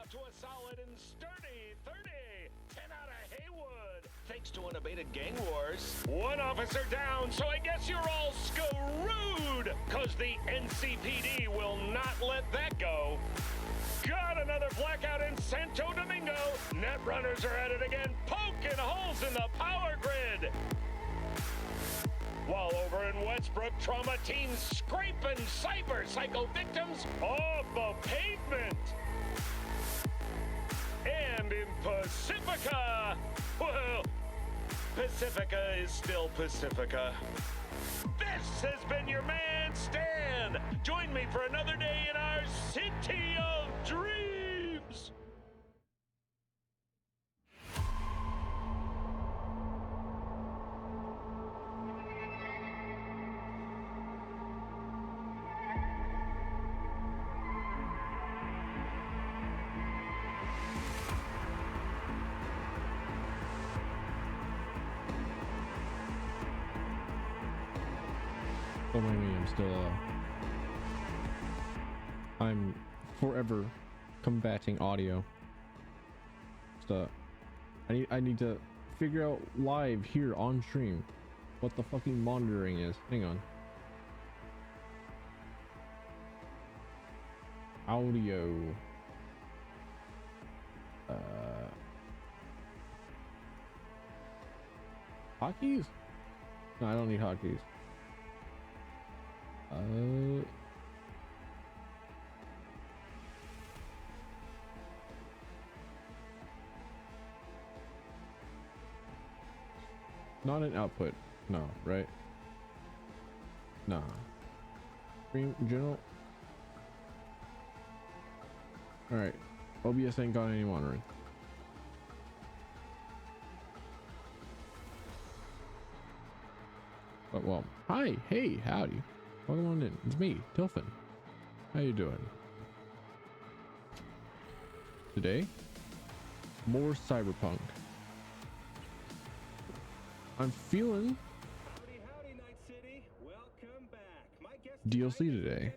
out to a solid and sturdy 30. 10 out of Haywood. Thanks to unabated gang wars. One officer down, so I guess you're all screwed. Cause the NCPD will not let that go. Got another blackout in Santo Domingo. Net runners are at it again, poking holes in the power grid. While over in Westbrook, trauma teams scraping cyber psycho victims off the pavement. And in Pacifica, well, Pacifica is still Pacifica. This has been your man, Stan. Join me for another day in our city of dreams. Don't mind me, I'm still I'm forever combating audio. Just, I need to figure out live here on stream what the fucking monitoring is. Hang on. Audio. Hotkeys? No, I don't need hotkeys. Not an output. No, right? No. Stream general. Alright. OBS ain't got any monitoring. But well, hi, hey, howdy. Welcome on in. It's me, Tylphen. How you doing? Today, more Cyberpunk. I'm feeling Howdy, Night City. Welcome back. My guest DLC today.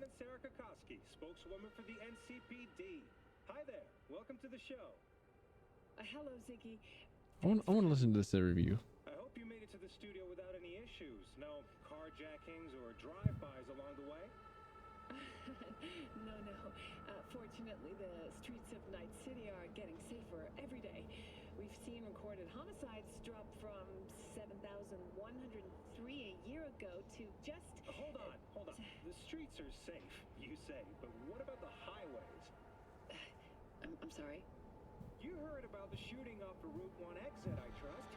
Spokeswoman for the NCPD. Hi there. Welcome to the show. Hello, Ziggy. I want to listen to this review. I hope you made it to the studio without any issues. No carjackings or drive-bys along the way. No. Fortunately, the streets of Night City are getting safer every day. We've seen recorded homicides drop from 7,103 a year ago to just... Hold on. The streets are safe, you say, but what about the highways? I'm sorry? You heard about the shooting off the Route 1 exit, I trust.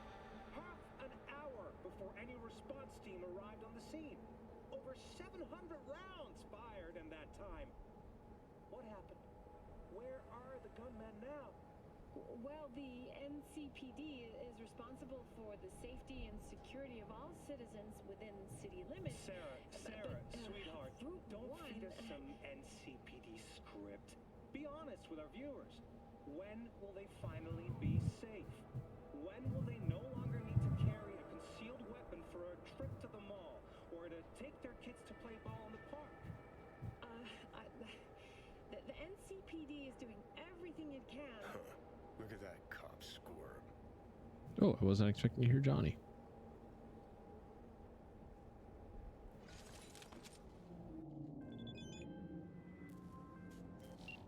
Half an hour before any response team arrived on the scene. Over 700 rounds fired in that time. What happened? Where are the gunmen now? Well, the NCPD is responsible for the safety and security of all citizens within city limits. Sarah, sweetheart, don't feed us some NCPD script. Be honest with our viewers. When will they finally be safe? When will they no longer need to carry a concealed weapon for a trip to the mall or to take their kids to play ball in the park? The NCPD is doing everything it can. Look at that cop squirm. Oh, I wasn't expecting to hear Johnny.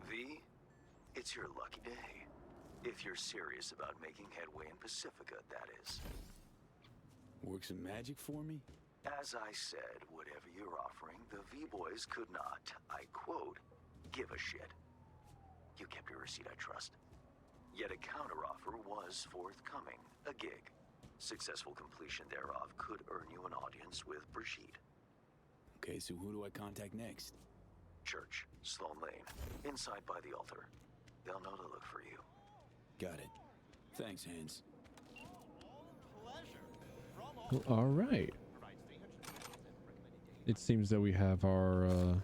V, it's your lucky day. If you're serious about making headway in Pacifica, that is. Work some magic for me? As I said, whatever you're offering, the V-Boys could not, I quote, give a shit. You kept your receipt, I trust. Yet a counteroffer was forthcoming, a gig. Successful completion thereof could earn you an audience with Brigitte. Okay, so who do I contact next? Church, Sloan Lane, inside by the altar. They'll know to look for you. Got it. Thanks, Hans. Well, all right. It seems that we have our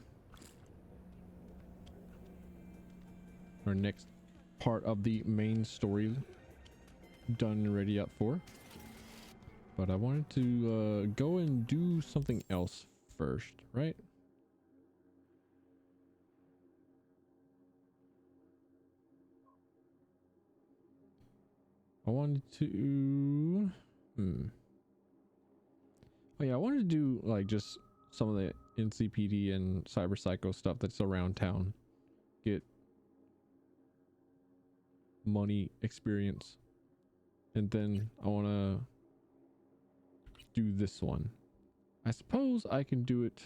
next part of the main story done and ready up for. But I wanted to go and do something else first, right? I wanted to oh yeah, I wanted to do like just some of the NCPD and cyber psycho stuff that's around town. Get money experience. And then I want to do this one. I suppose I can do it.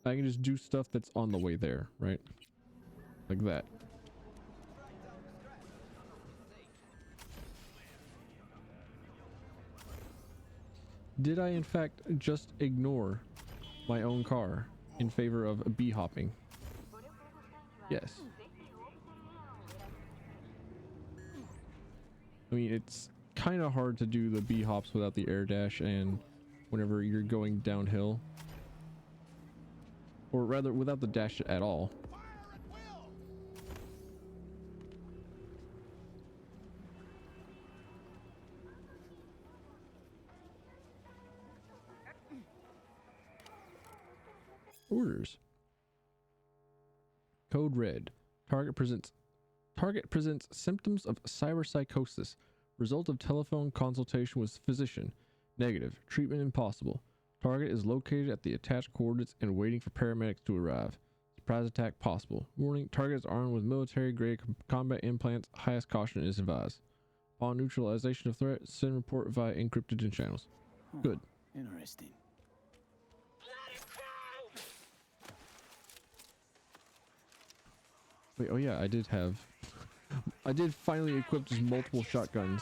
I can just do stuff that's on the way there, right? Like that. Did I in fact just ignore my own car in favor of bee hopping? Yes. I mean, it's kind of hard to do the bee hops without the air dash and whenever you're going downhill. Or rather, without the dash at all. Orders. Code red. Target presents symptoms of cyberpsychosis. Result of telephone consultation with physician. Negative. Treatment impossible. Target is located at the attached coordinates and waiting for paramedics to arrive. Surprise attack possible. Warning. Target is armed with military-grade combat implants. Highest caution is advised. Upon neutralization of threat, send report via encrypted channels. Good. Interesting. Wait, oh yeah, I did finally equip just multiple shotguns.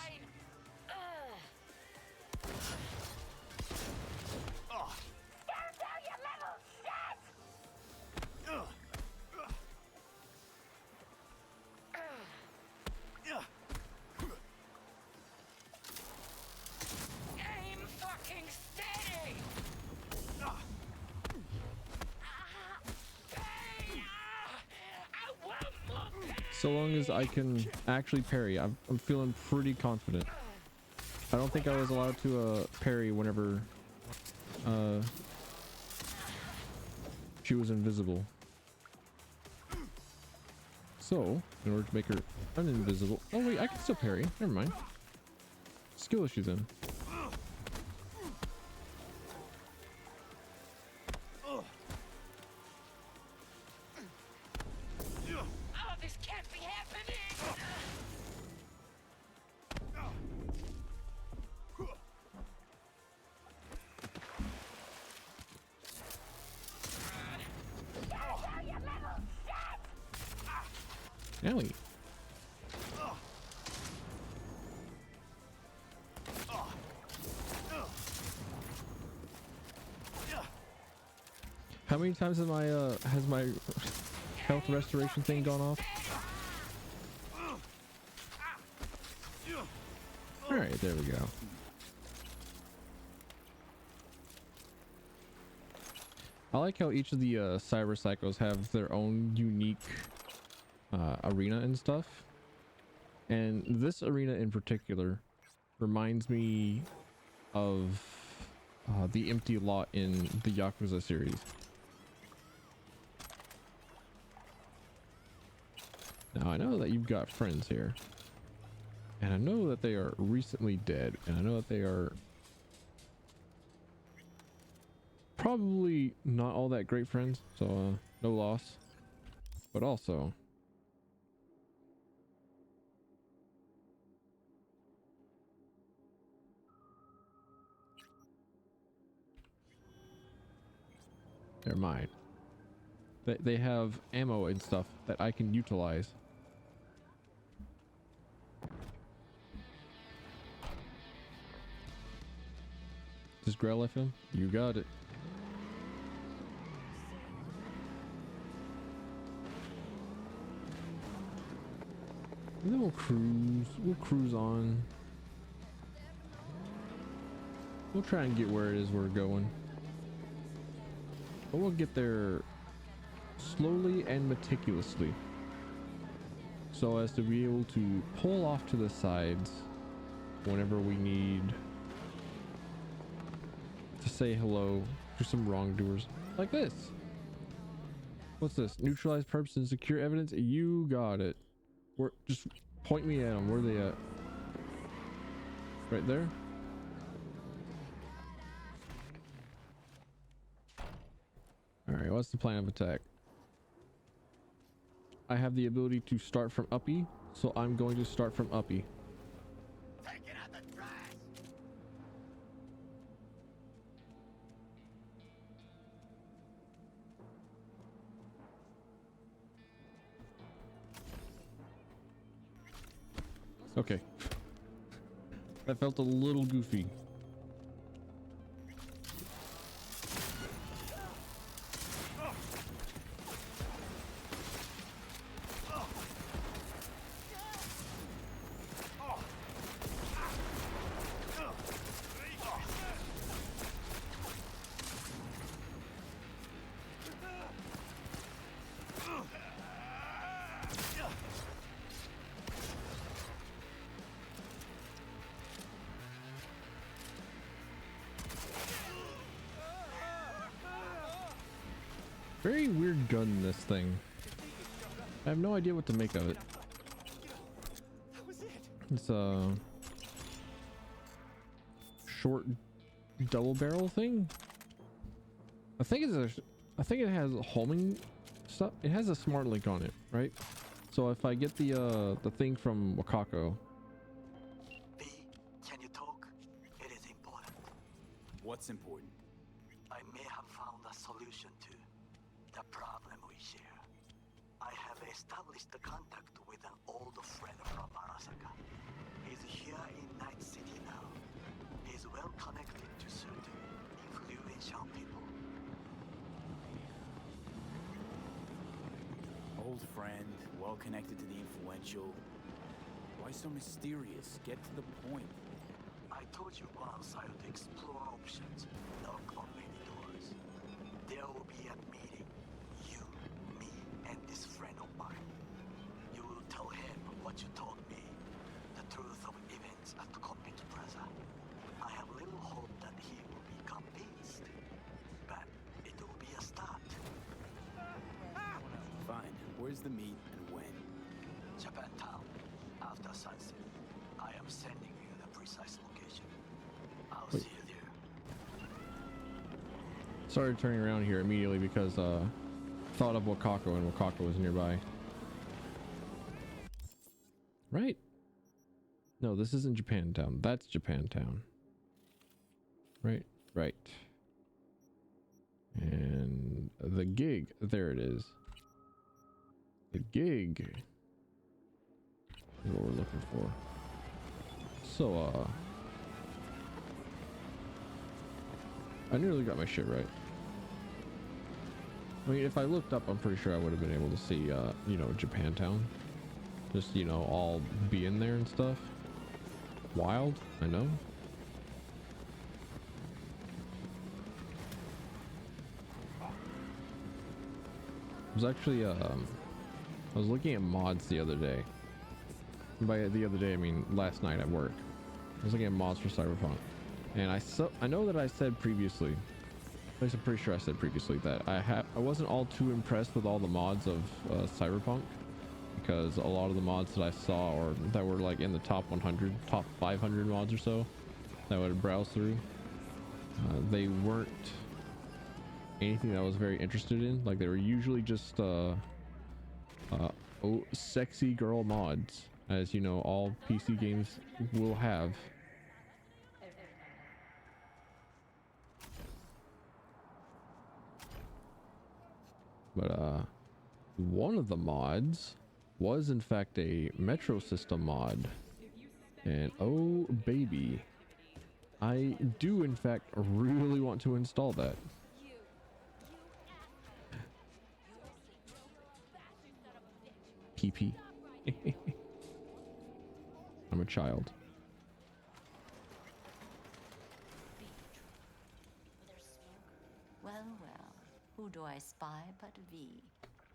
So long as I can actually parry, I'm feeling pretty confident. I don't think I was allowed to parry whenever she was invisible. So, in order to make her uninvisible... Oh wait, I can still parry. Never mind. Skill issue then. Owie. How many times has my health restoration thing gone off? All right, there we go. I like how each of the cyber psychos have their own unique arena and stuff, and this arena in particular reminds me of the empty lot in the Yakuza series. Now I know that you've got friends here, and I know that they are recently dead, and I know that they are probably not all that great friends, so no loss, but also they're mine. They have ammo and stuff that I can utilize. Does Grell FM? You got it. And then we'll cruise on. We'll try and get where it is we're going. But we'll get there slowly and meticulously, so as to be able to pull off to the sides whenever we need to say hello to some wrongdoers like this. What's this? Neutralize purpose and secure evidence. You got it. Where, just point me at them. Where are they at? Right there? Alright, what's the plan of attack? I have the ability to start from uppy, so I'm going to start from uppy. Okay. That felt a little goofy. Very weird gun, this thing. I have no idea what to make of it. It's a short double barrel thing. I think it has homing stuff. It has a smart link on it, right? So if I get the thing from Wakako. V, can you talk? It is important. What's important? I may have found a solution to the problem we share. I have established a contact with an old friend from Arasaka. He's here in Night City now. He's well connected to certain influential people. Old friend, well connected to the influential. Why so mysterious? Get to the point. I told you once I would explore options, knock on many doors. There will be a meeting. You, me, and this friend of mine. You will tell him what you told me. The truth of events at Cockpit Plaza. I have little hope that he will be convinced. But it will be a start. Fine. Where's the meet and when? Japantown. After sunset. I am sending you the precise location. I'll see you there. Started turning around here immediately because thought of Wakako, and Wakako was nearby. Right? No, this isn't Japantown. That's Japantown. Right? Right. And the gig. There it is. The gig is what we're looking for. So, I nearly got my shit right. I mean, if I looked up, I'm pretty sure I would have been able to see, you know, Japantown. Just, you know, all being there and stuff. Wild, I know. I was actually, I was looking at mods the other day. And by the other day, I mean last night at work. I was looking at mods for Cyberpunk. And I know that I said previously, at least I'm pretty sure I said previously, that I wasn't all too impressed with all the mods of Cyberpunk, because a lot of the mods that I saw, or that were like in the top 100, top 500 mods or so that I would browse through, they weren't anything that I was very interested in. Like, they were usually just sexy girl mods, as you know all PC games will have. But one of the mods was in fact a Metro System mod, and oh baby, I do in fact really want to install that. PP. I'm a child. Well, well, who do I spy but V?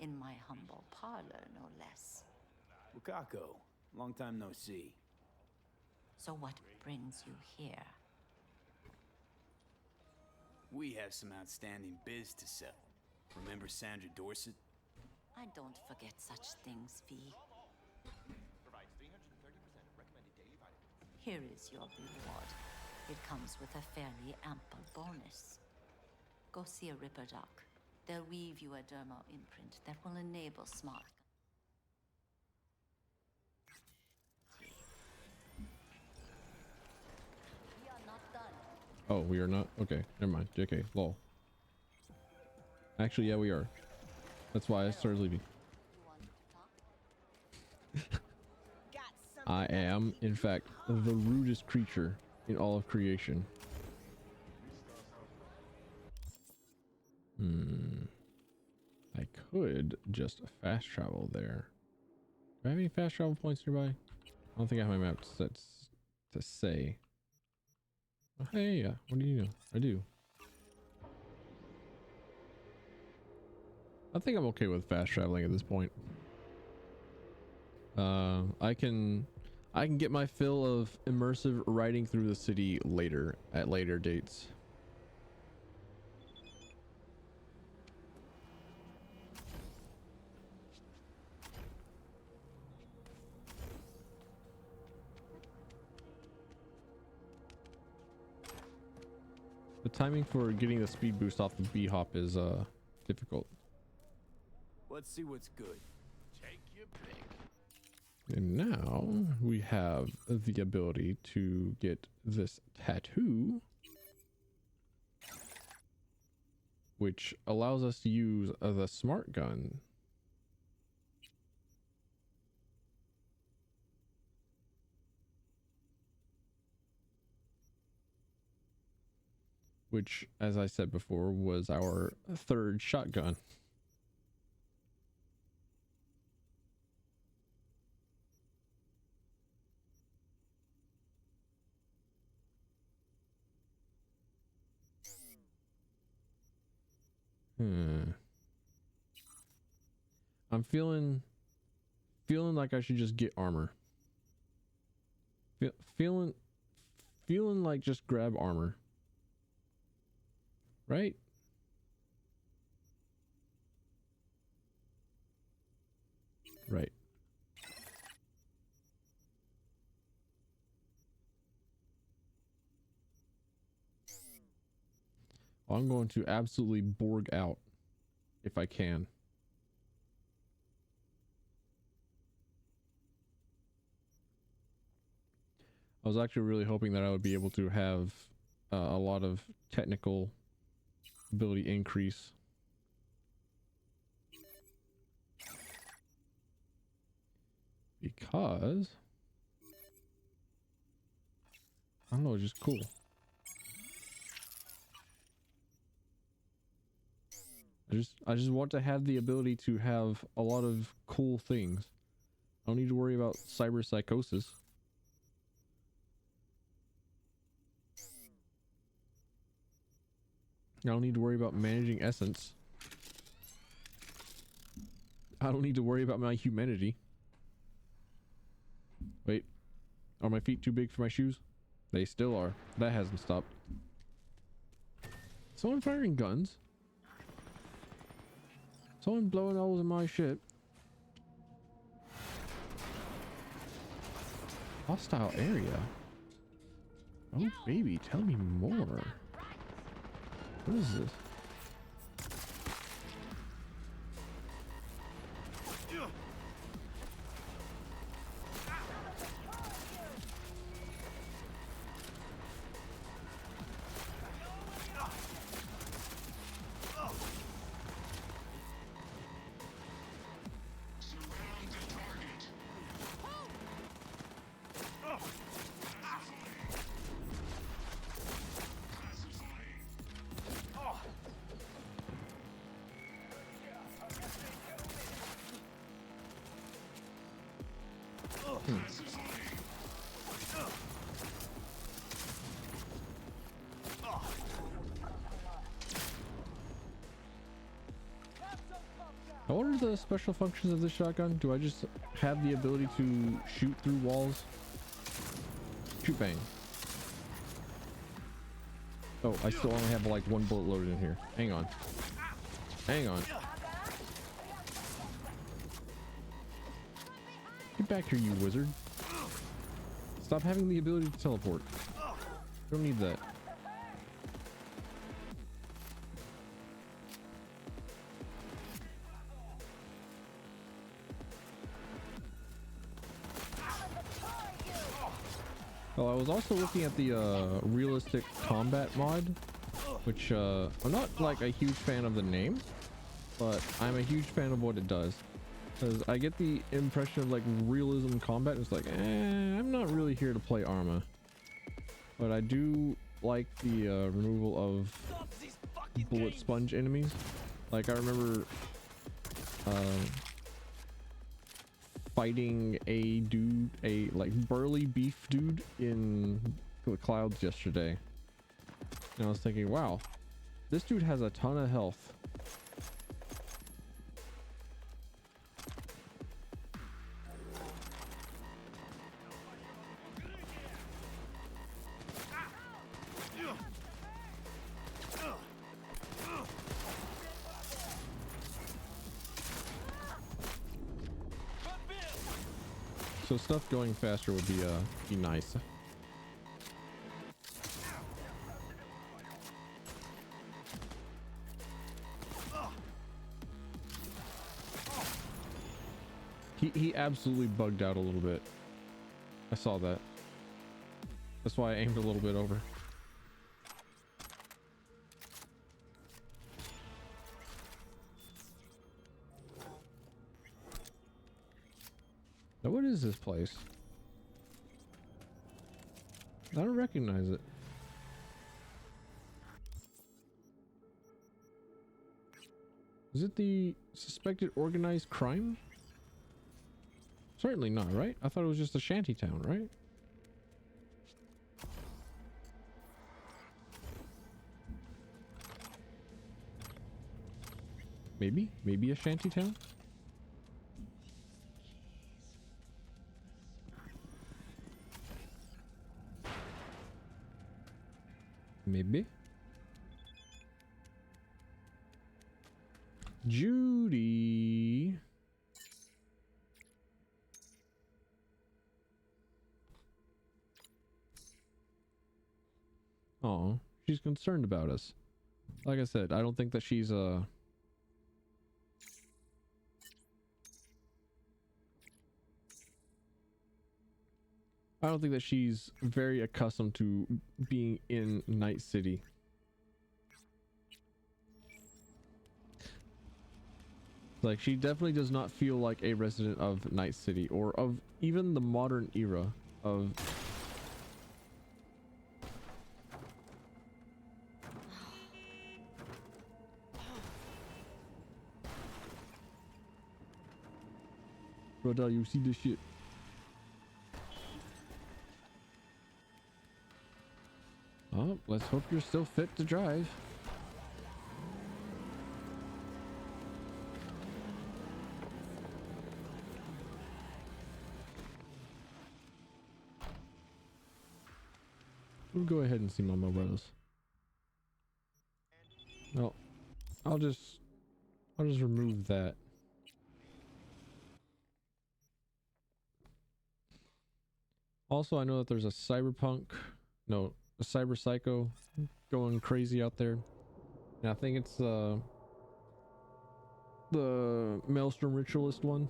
In my humble parlor, no less. Wakako, long time no see. So what brings you here? We have some outstanding biz to sell. Remember Sandra Dorset? I don't forget such things, V. Here is your reward. It comes with a fairly ample bonus. Go see a Ripper Doc. They'll weave you a dermal imprint that will enable smart. We are not done. Oh, we are not? Okay, never mind. JK, lol. Actually, yeah, we are. That's why I started leaving. You want to talk? I am, in fact, the rudest creature in all of creation. I could just fast travel there. Do I have any fast travel points nearby? I don't think I have my map set to say. Oh, hey, what do you know? I do. I think I'm okay with fast traveling at this point. I can get my fill of immersive riding through the city later, at later dates. The timing for getting the speed boost off the B-hop is difficult. Let's see what's good. Take your pick. And now we have the ability to get this tattoo, which allows us to use the smart gun. Which, as I said before, was our third shotgun. I'm feeling like I should just get armor. Feeling like just grab armor. Right? Right. I'm going to absolutely Borg out if I can. I was actually really hoping that I would be able to have a lot of technical ability increase. Because I don't know, it's just cool. I just want to have the ability to have a lot of cool things. I don't need to worry about cyber psychosis. I don't need to worry about managing essence. I don't need to worry about my humanity. Wait, are my feet too big for my shoes? They still are. That hasn't stopped. Someone firing guns? Someone blowing holes in my shit? Hostile area? Oh baby, tell me more. What is this? What are the special functions of this shotgun? Do I just have the ability to shoot through walls? Shoot bang. Oh, I still only have like one bullet loaded in here. Hang on. Hang on. Get back here, you wizard. Stop having the ability to teleport. Don't need that. Well, I was also looking at the realistic combat mod, which I'm not like a huge fan of the name, but I'm a huge fan of what it does. Because I get the impression of like realism combat. It's like, I'm not really here to play Arma. But I do like the removal of bullet sponge enemies. Like I remember fighting a dude, a like burly beef dude in the clouds yesterday. And I was thinking, wow, this dude has a ton of health. So stuff going faster would be nice. He absolutely bugged out a little bit. I saw that. That's why I aimed a little bit over. Now what is this place? I don't recognize it. Is it the suspected organized crime? Certainly not, right? I thought it was just a shanty town, right? Maybe a shanty town? Maybe. Judy. Oh, she's concerned about us. Like I said, I don't think that she's I don't think that she's very accustomed to being in Night City. Like, she definitely does not feel like a resident of Night City or of even the modern era of... Brother, you see this shit? Oh, let's hope you're still fit to drive. We'll go ahead and see Mama Brothers. No, I'll just remove that. Also, I know that there's a Cyberpunk, no, a Cyber Psycho going crazy out there. And I think it's the Maelstrom Ritualist one.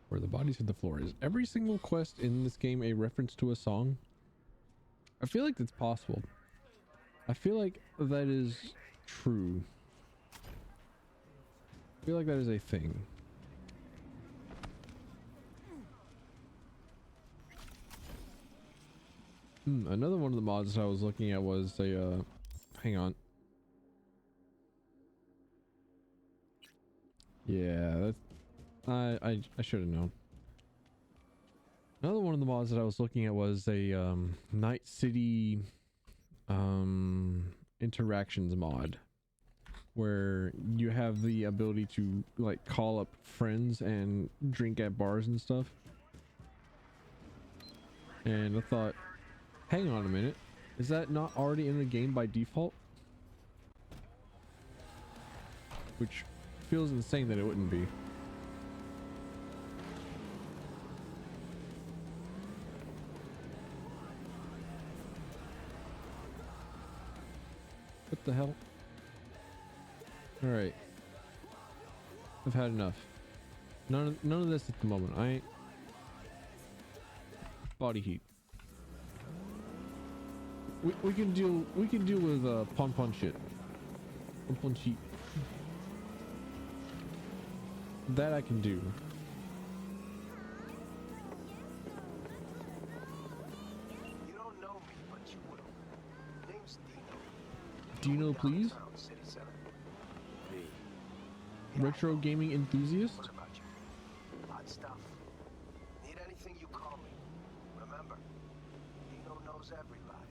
Where the bodies hit the floor. Is every single quest in this game a reference to a song? I feel like that's possible. I feel like that is true. I feel like that is a thing. Another one of the mods I was looking at was a hang on. Yeah, that's I should have known. Another one of the mods that I was looking at was a Night City interactions mod, where you have the ability to like call up friends and drink at bars and stuff. And I thought, hang on a minute, is that not already in the game by default? Which feels insane that it wouldn't be. What the hell? All right, I've had enough. None of this at the moment. I ain't. Body heat. We can deal with pon shit. Pon sheet. That I can do. You don't know me, but you will. Name's Dino. Dino, please. Downtown City Center. Retro gaming enthusiast. What about you? Hot stuff. Need anything, you call me. Remember, Dino knows everybody.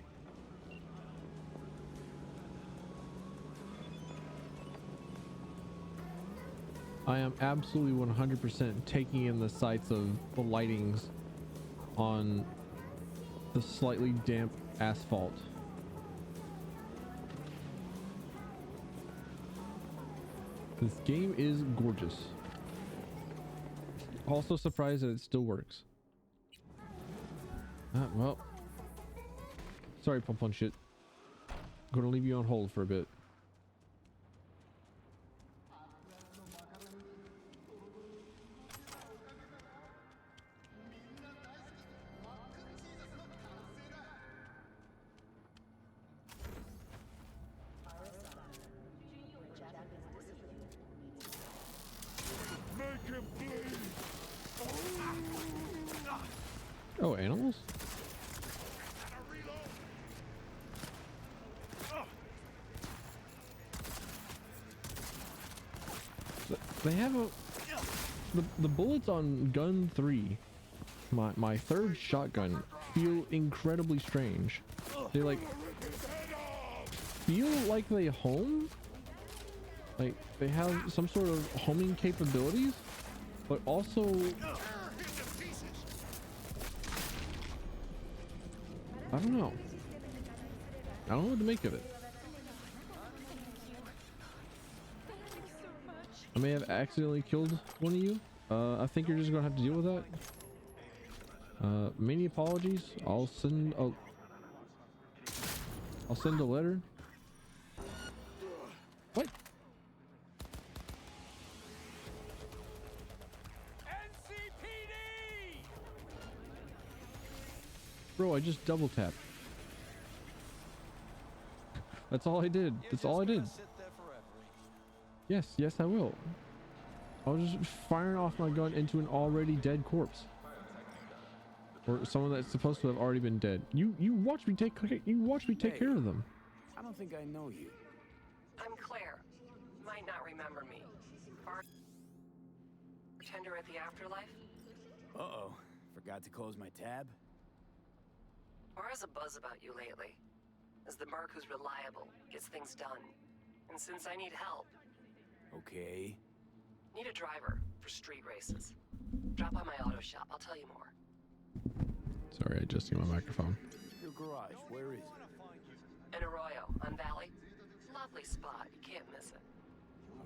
I am absolutely 100% taking in the sights of the lightings on the slightly damp asphalt. This game is gorgeous. Also surprised that it still works. Well, sorry, pump shit. Gonna leave you on hold for a bit. Oh, animals? They have the bullets on gun 3, my third shotgun, feel incredibly strange. They like feel like they home, like they have some sort of homing capabilities, but also I don't know what to make of it. I may have accidentally killed one of you. I think you're just gonna have to deal with that. Many apologies. I'll send a letter. What? NCPD! Bro, I just double tapped. That's all I did. That's all I did. Yes, I will. I was just firing off my gun into an already dead corpse. Or someone that's supposed to have already been dead. You watch me take care of them. I don't think I know you. I'm Claire. Might not remember me. Bartender at the Afterlife? Uh-oh. Forgot to close my tab? Or has a buzz about you lately? As the merc who's reliable, gets things done. And since I need help, Okay. need a driver for street races. Drop by my auto shop, I'll tell you more. Sorry, adjusting my microphone. Your garage, where is it? In Arroyo, on Valley. Lovely spot, you can't miss it.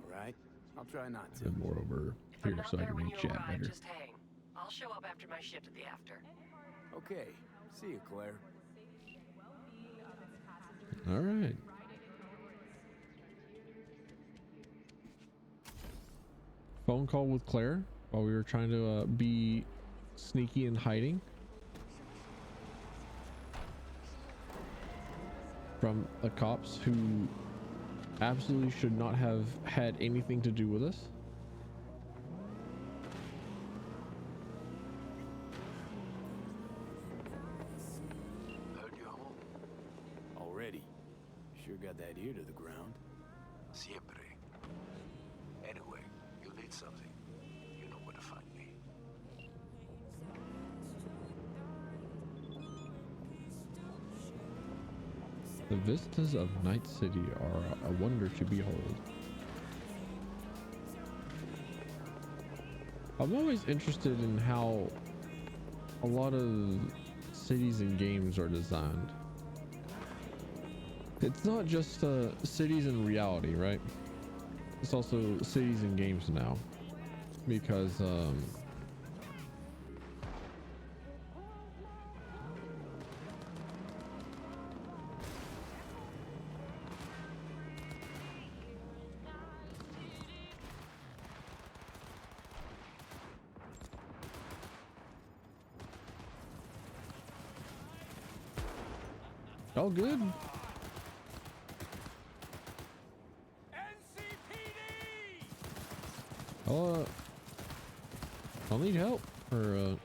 Alright. I'll try not to. And moreover, If I'm here not so I there can when reach you chat arrive, better. just hang. I'll show up after my shift at the after. Okay. See you, Claire. All right. Phone call with Claire while we were trying to be sneaky and hiding from the cops who absolutely should not have had anything to do with us. Heard you're home. Already. Sure got that ear to the ground. Siempre. Anyway, you need something. You know where to find me. The vistas of Night City are a wonder to behold. I'm always interested in how a lot of cities and games are designed. It's not just cities in reality, right? It's also cities and games now, because all good. I'll need help, or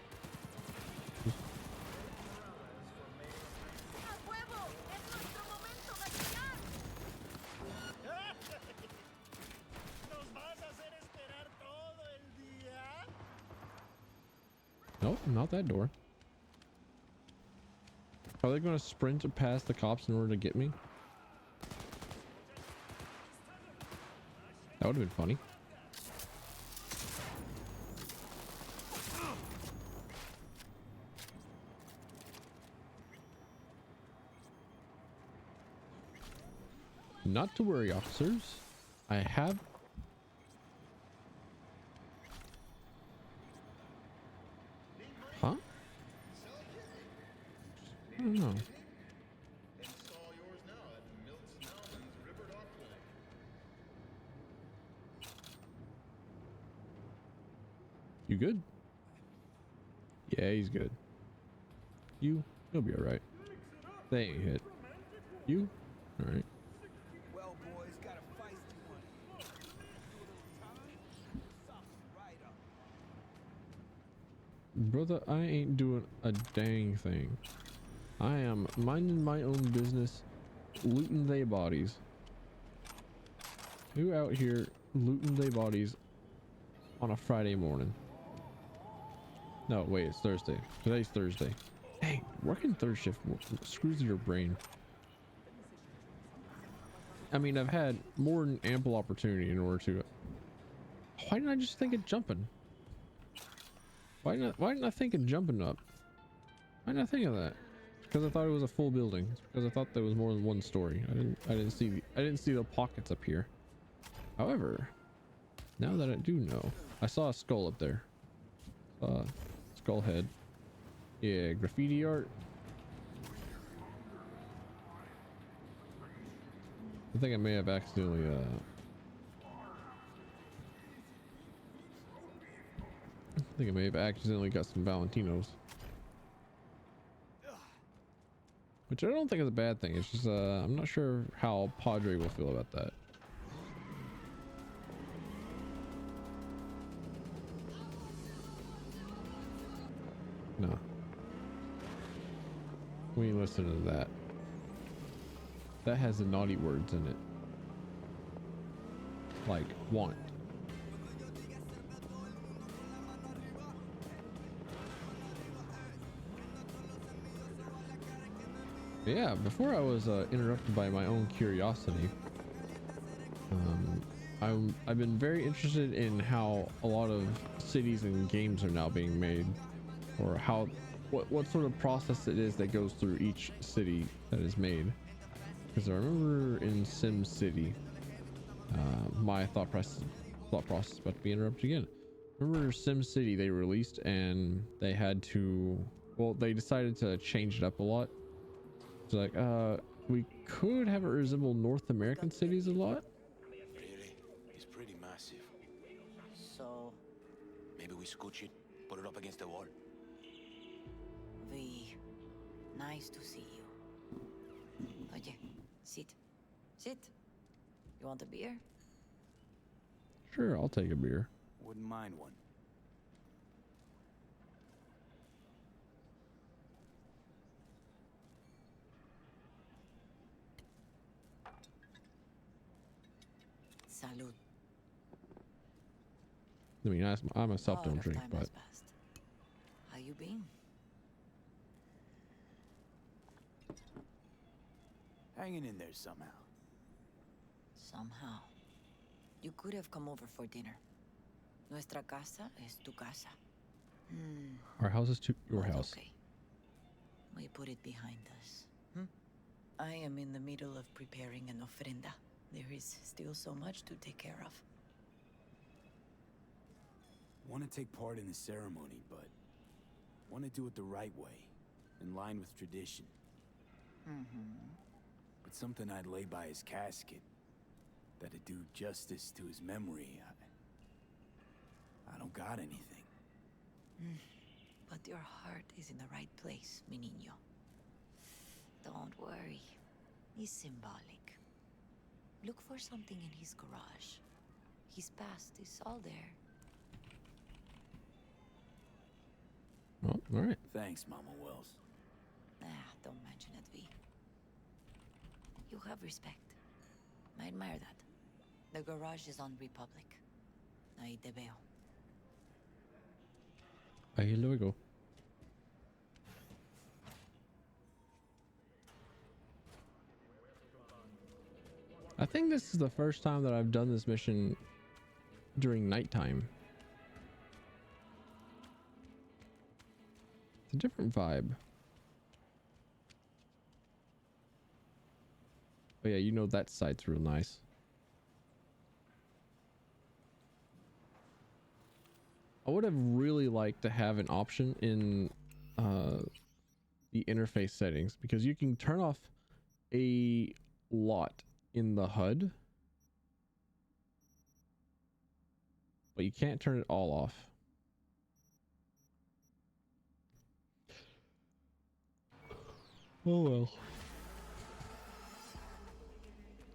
nope, not that door. Are they going to sprint past the cops in order to get me? That would have been funny. Not to worry, officers. I have... Huh? I don't know. You good? Yeah, he's good. You'll be all right. They ain't hit. You? All right. Well, boys, got a feisty one. Right up. Brother, I ain't doing a dang thing. I am minding my own business, looting they bodies. Who out here looting they bodies on a Friday morning? No, wait, it's Thursday. Today's Thursday. Hey, working third shift screws your brain. I mean, I've had more than ample opportunity in order to... Why didn't I just think of jumping? Why didn't I think of jumping up? Why didn't I think of that? Because I thought it was a full building. It's because I thought there was more than one story. I didn't see the pockets up here. However, now that I do know, I saw a skull up there. Skull head. Yeah, graffiti art. I think I may have accidentally got some Valentinos. Which I don't think is a bad thing. It's just I'm not sure how Padre will feel about that. No. We ain't listening to that. That has the naughty words in it. Like want. Yeah, before I was interrupted by my own curiosity, I've been very interested in how a lot of cities and games are now being made, or what sort of process it is that goes through each city that is made. Because I remember in Sim City, my thought process about to be interrupted again. Remember Sim City they released, and they had to, well, they decided to change it up a lot. It's like, we could have it resemble North American cities a lot. Really? It's pretty massive. So, Maybe we scooch it, put it up against the wall. V, nice to see you. Oye, sit. Sit. You want a beer? Sure, I'll take a beer. Wouldn't mind one. Salud. I mean, I myself A don't lot of drink, time but has passed. How you been? Hanging in there somehow. Somehow. You could have come over for dinner. Nuestra casa es tu casa. our house is to your But house. Okay. we put it behind us. I am in the middle of preparing an ofrenda. There is still so much to take care of. Want to take part in the ceremony, but want to do it the right way, in line with tradition. But something I'd lay by his casket, that'd do justice to his memory, I don't got anything. But your heart is in the right place, mi niño. Don't worry. He's symbolic. Look for something in his garage. His past is all there. Well, all right. Thanks, Mama Wells. Don't mention it, V. You have respect. I admire that. The garage is on Republic. Ahí te veo. Ahí luego. I think this is the first time that I've done this mission during nighttime. It's a different vibe. Oh yeah, you know that site's real nice. I would have really liked to have an option in the interface settings, because you can turn off a lot in the HUD, but you can't turn it all off. Oh well.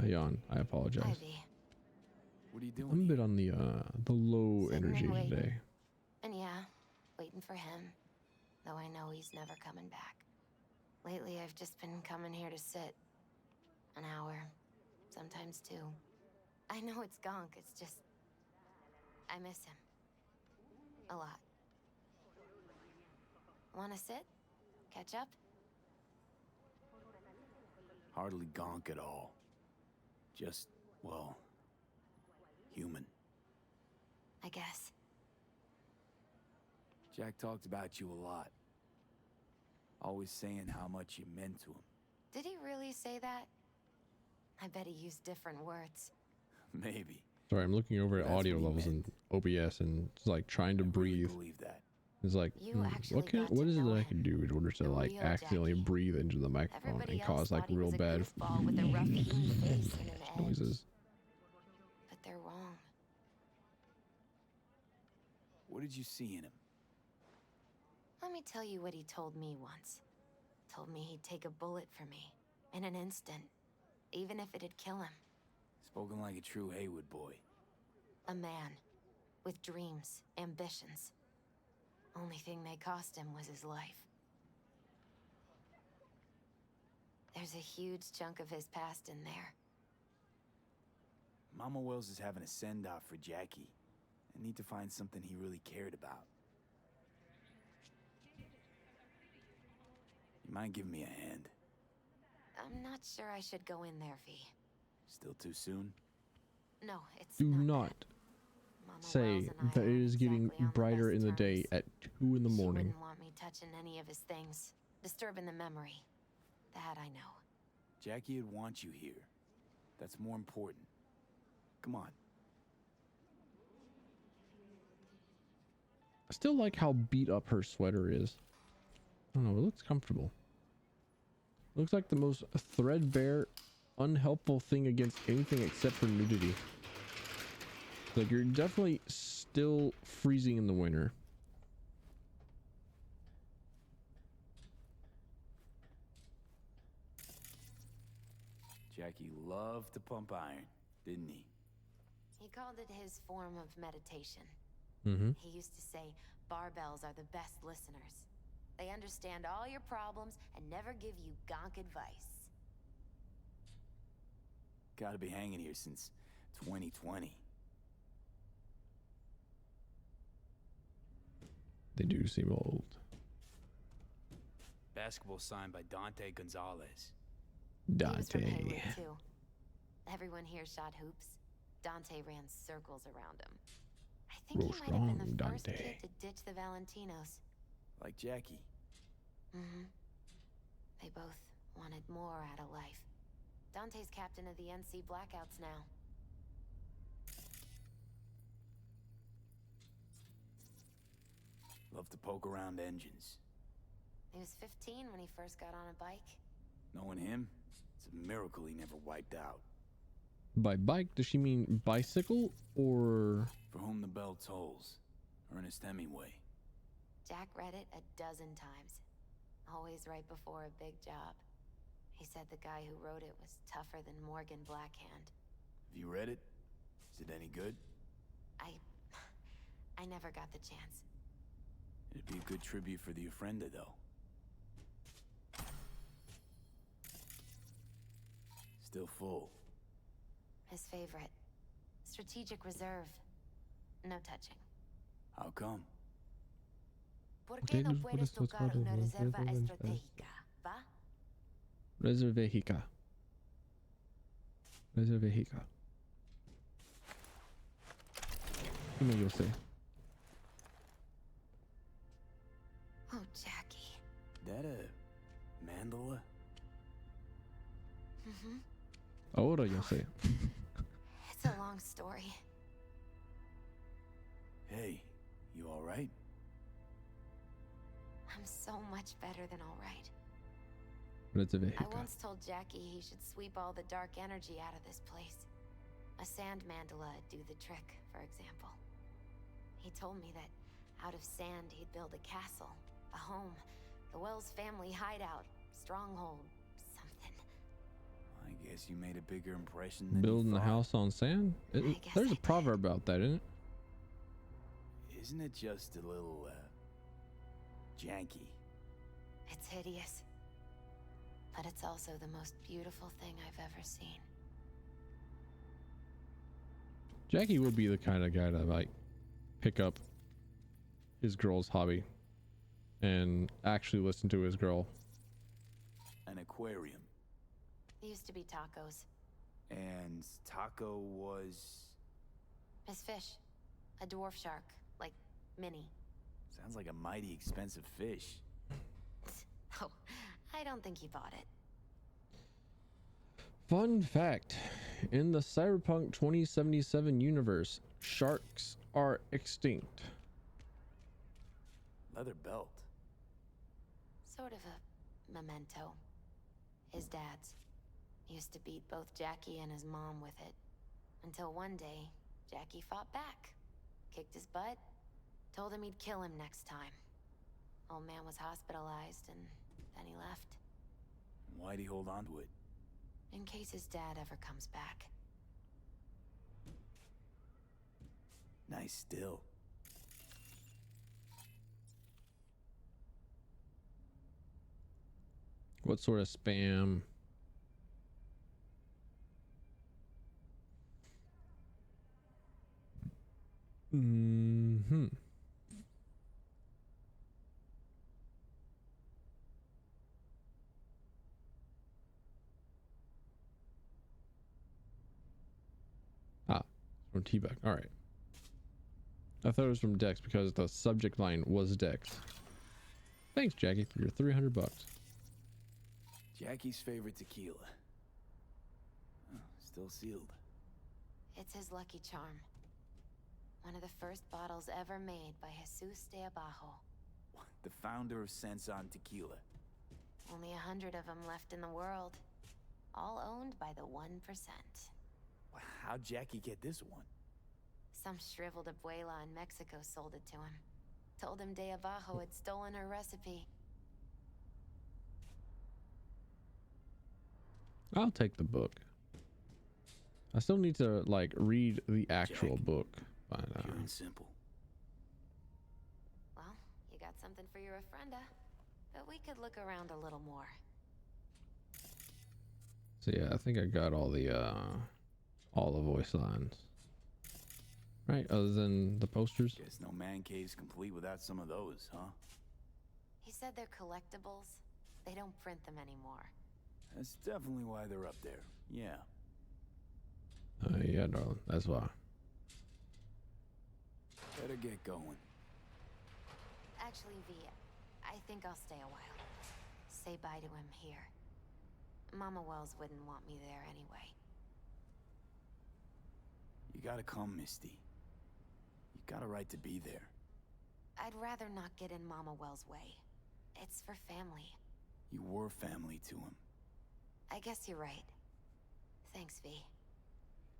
I yawn. I apologize. Ivy. What are you doing? I'm a bit on the low Sitting and energy waiting. today. And yeah, waiting for him. Though I know he's never coming back. Lately, I've just been coming here to sit. An hour. Sometimes two. I know it's gonk, it's just... I miss him. A lot. Wanna sit? Catch up? Hardly gonk at all. Just, well, human. I guess. Jack talked about you a lot. Always saying how much you meant to him. Did he really say that? I bet he used different words. Maybe. Sorry, I'm looking over at That's audio what he levels in meant. OBS, and it's like trying to I really breathe. believe that. It's like, You actually what got what to is it know that I him. can do in order to The like real accidentally Jackie. breathe into the microphone Everybody and else cause like thought he real was a bad goofball with a rough hewn face and an edge. noises? But they're wrong. What did you see in him? Let me tell you what he told me once. Told me he'd take a bullet for me. In an instant. Even if it'd kill him. Spoken like a true Haywood boy. A man. With dreams, ambitions. Only thing they cost him was his life. There's a huge chunk of his past in there. Mama Wells is having a send-off for Jackie. I need to find something he really cared about. You mind giving me a hand? I'm not sure I should go in there, V. Still too soon? No, it's Do not not that. Mama say Wells and I that it aren't is getting exactly on the brighter best in the day terms. at 2 in the She morning. wouldn't want me touching any of his things. Disturbing the memory. That I know. Jackie would want you here. That's more important. Come on. I still like how beat up her sweater is. I don't know, it looks comfortable. Looks like the most threadbare, unhelpful thing against anything except for nudity. Like, you're definitely still freezing in the winter. Jackie loved to pump iron, didn't he? He called it his form of meditation. Mm-hmm. He used to say barbells are the best listeners. They understand all your problems and never give you gonk advice. Gotta be hanging here since 2020. They do seem old. Basketball signed by Dante Gonzalez. He was from Dante. Haywood, too. Everyone here shot hoops. Dante ran circles around him. I think Real he might have been the strong, first Dante. kid to ditch the Valentinos. Like Jackie. Mm-hmm. They both wanted more out of life. Dante's captain of the NC Blackouts now. Love to poke around engines. He was 15 when he first got on a bike. Knowing him, it's a miracle he never wiped out. By bike, does she mean bicycle or? For whom the bell tolls. Ernest Hemingway. Jack read it a dozen times. Always right before a big job. He said the guy who wrote it was tougher than Morgan Blackhand. Have you read it? Is it any good? I never got the chance. It'd be a good tribute for the Ofrenda, though. Still full. His favorite. Strategic Reserve. No touching. How come? ¿Por qué no puedes tocar una reserva estratégica, va? Reservejica. Reservejica. Dime yo sé. Oh, Jackie. That a mandala? Mm-hmm. Ahora yo sé. It's a long story. Hey, you alright? I'm so much better than all right. Reservejica. I once told Jackie he should sweep all the dark energy out of this place. A sand mandala would do the trick, for example. He told me that out of sand he'd build a castle, a home, the Wells family hideout, stronghold, something. I guess you made a bigger impression than Building you a thought. house on sand? There's a proverb about that, isn't it? Isn't it just a little, janky? It's hideous. But it's also the most beautiful thing I've ever seen. Jackie would be the kind of guy to like pick up his girl's hobby and actually listen to his girl. An aquarium. It used to be tacos. And Taco was... His fish. A dwarf shark. Like, mini. Sounds like a mighty expensive fish. Oh, I don't think he bought it. Fun fact, in the Cyberpunk 2077 universe, sharks are extinct. Leather belt. Sort of a memento. His dad's. Used to beat both Jackie and his mom with it. Until one day, Jackie fought back. Kicked his butt. Told him he'd kill him next time. Old man was hospitalized and then he left. Why'd he hold on to it? In case his dad ever comes back. Nice still. What sort of spam? Mm-hmm. From T-Back. All right. I thought it was from Dex because the subject line was Dex. Thanks, Jackie, for your $300. Jackie's favorite tequila. Oh, still sealed. It's his lucky charm. One of the first bottles ever made by Jesus de Abajo. The founder of Sensan Tequila. Only 100 of them left in the world. All owned by the 1%. How'd Jackie get this one? Some shriveled abuela in Mexico sold it to him. Told him de Abajo had stolen her recipe. I'll take the book. I still need to like read the actual book. But, pure and simple. Well, you got something for your Ofrenda, but we could look around a little more. So yeah, I think I got all the voice lines. Right, other than the posters. Guess no man cave's complete without some of those, huh? He said they're collectibles. They don't print them anymore. That's definitely why they're up there. Yeah. Yeah, no, that's why. Better get going. Actually, V, I think I'll stay a while. say bye to him here. Mama Wells wouldn't want me there anyway. You gotta come, Misty. You got a right to be there. I'd rather not get in Mama Wells' way. It's for family. You were family to him. I guess you're right. Thanks, V.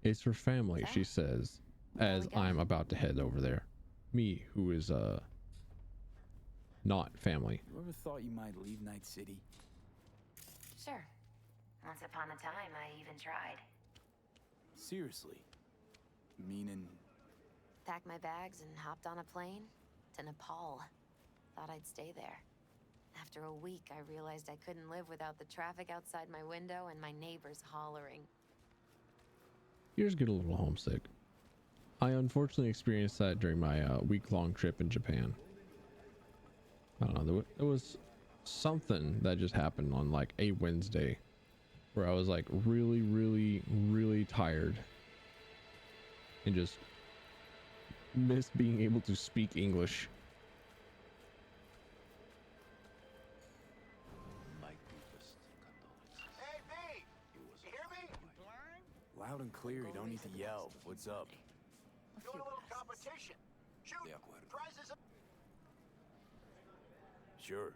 It's for family, So? she says, as I'm about to head over there. Me, who is not family. You ever thought you might leave Night City? Sure. Once upon a time, I even tried. Seriously? Meaning... Packed my bags and hopped on a plane to Nepal. Thought I'd stay there. After a week, I realized I couldn't live without the traffic outside my window and my neighbors hollering. You just get a little homesick. I unfortunately experienced that during my week-long trip in Japan. I don't know, there was something that just happened on like a Wednesday where I was like really tired and just missed being able to speak English. Hey, V! You hear me? Loud and clear, you don't need to yell. What's up? Doing a little competition. Shoot! Prizes. Sure.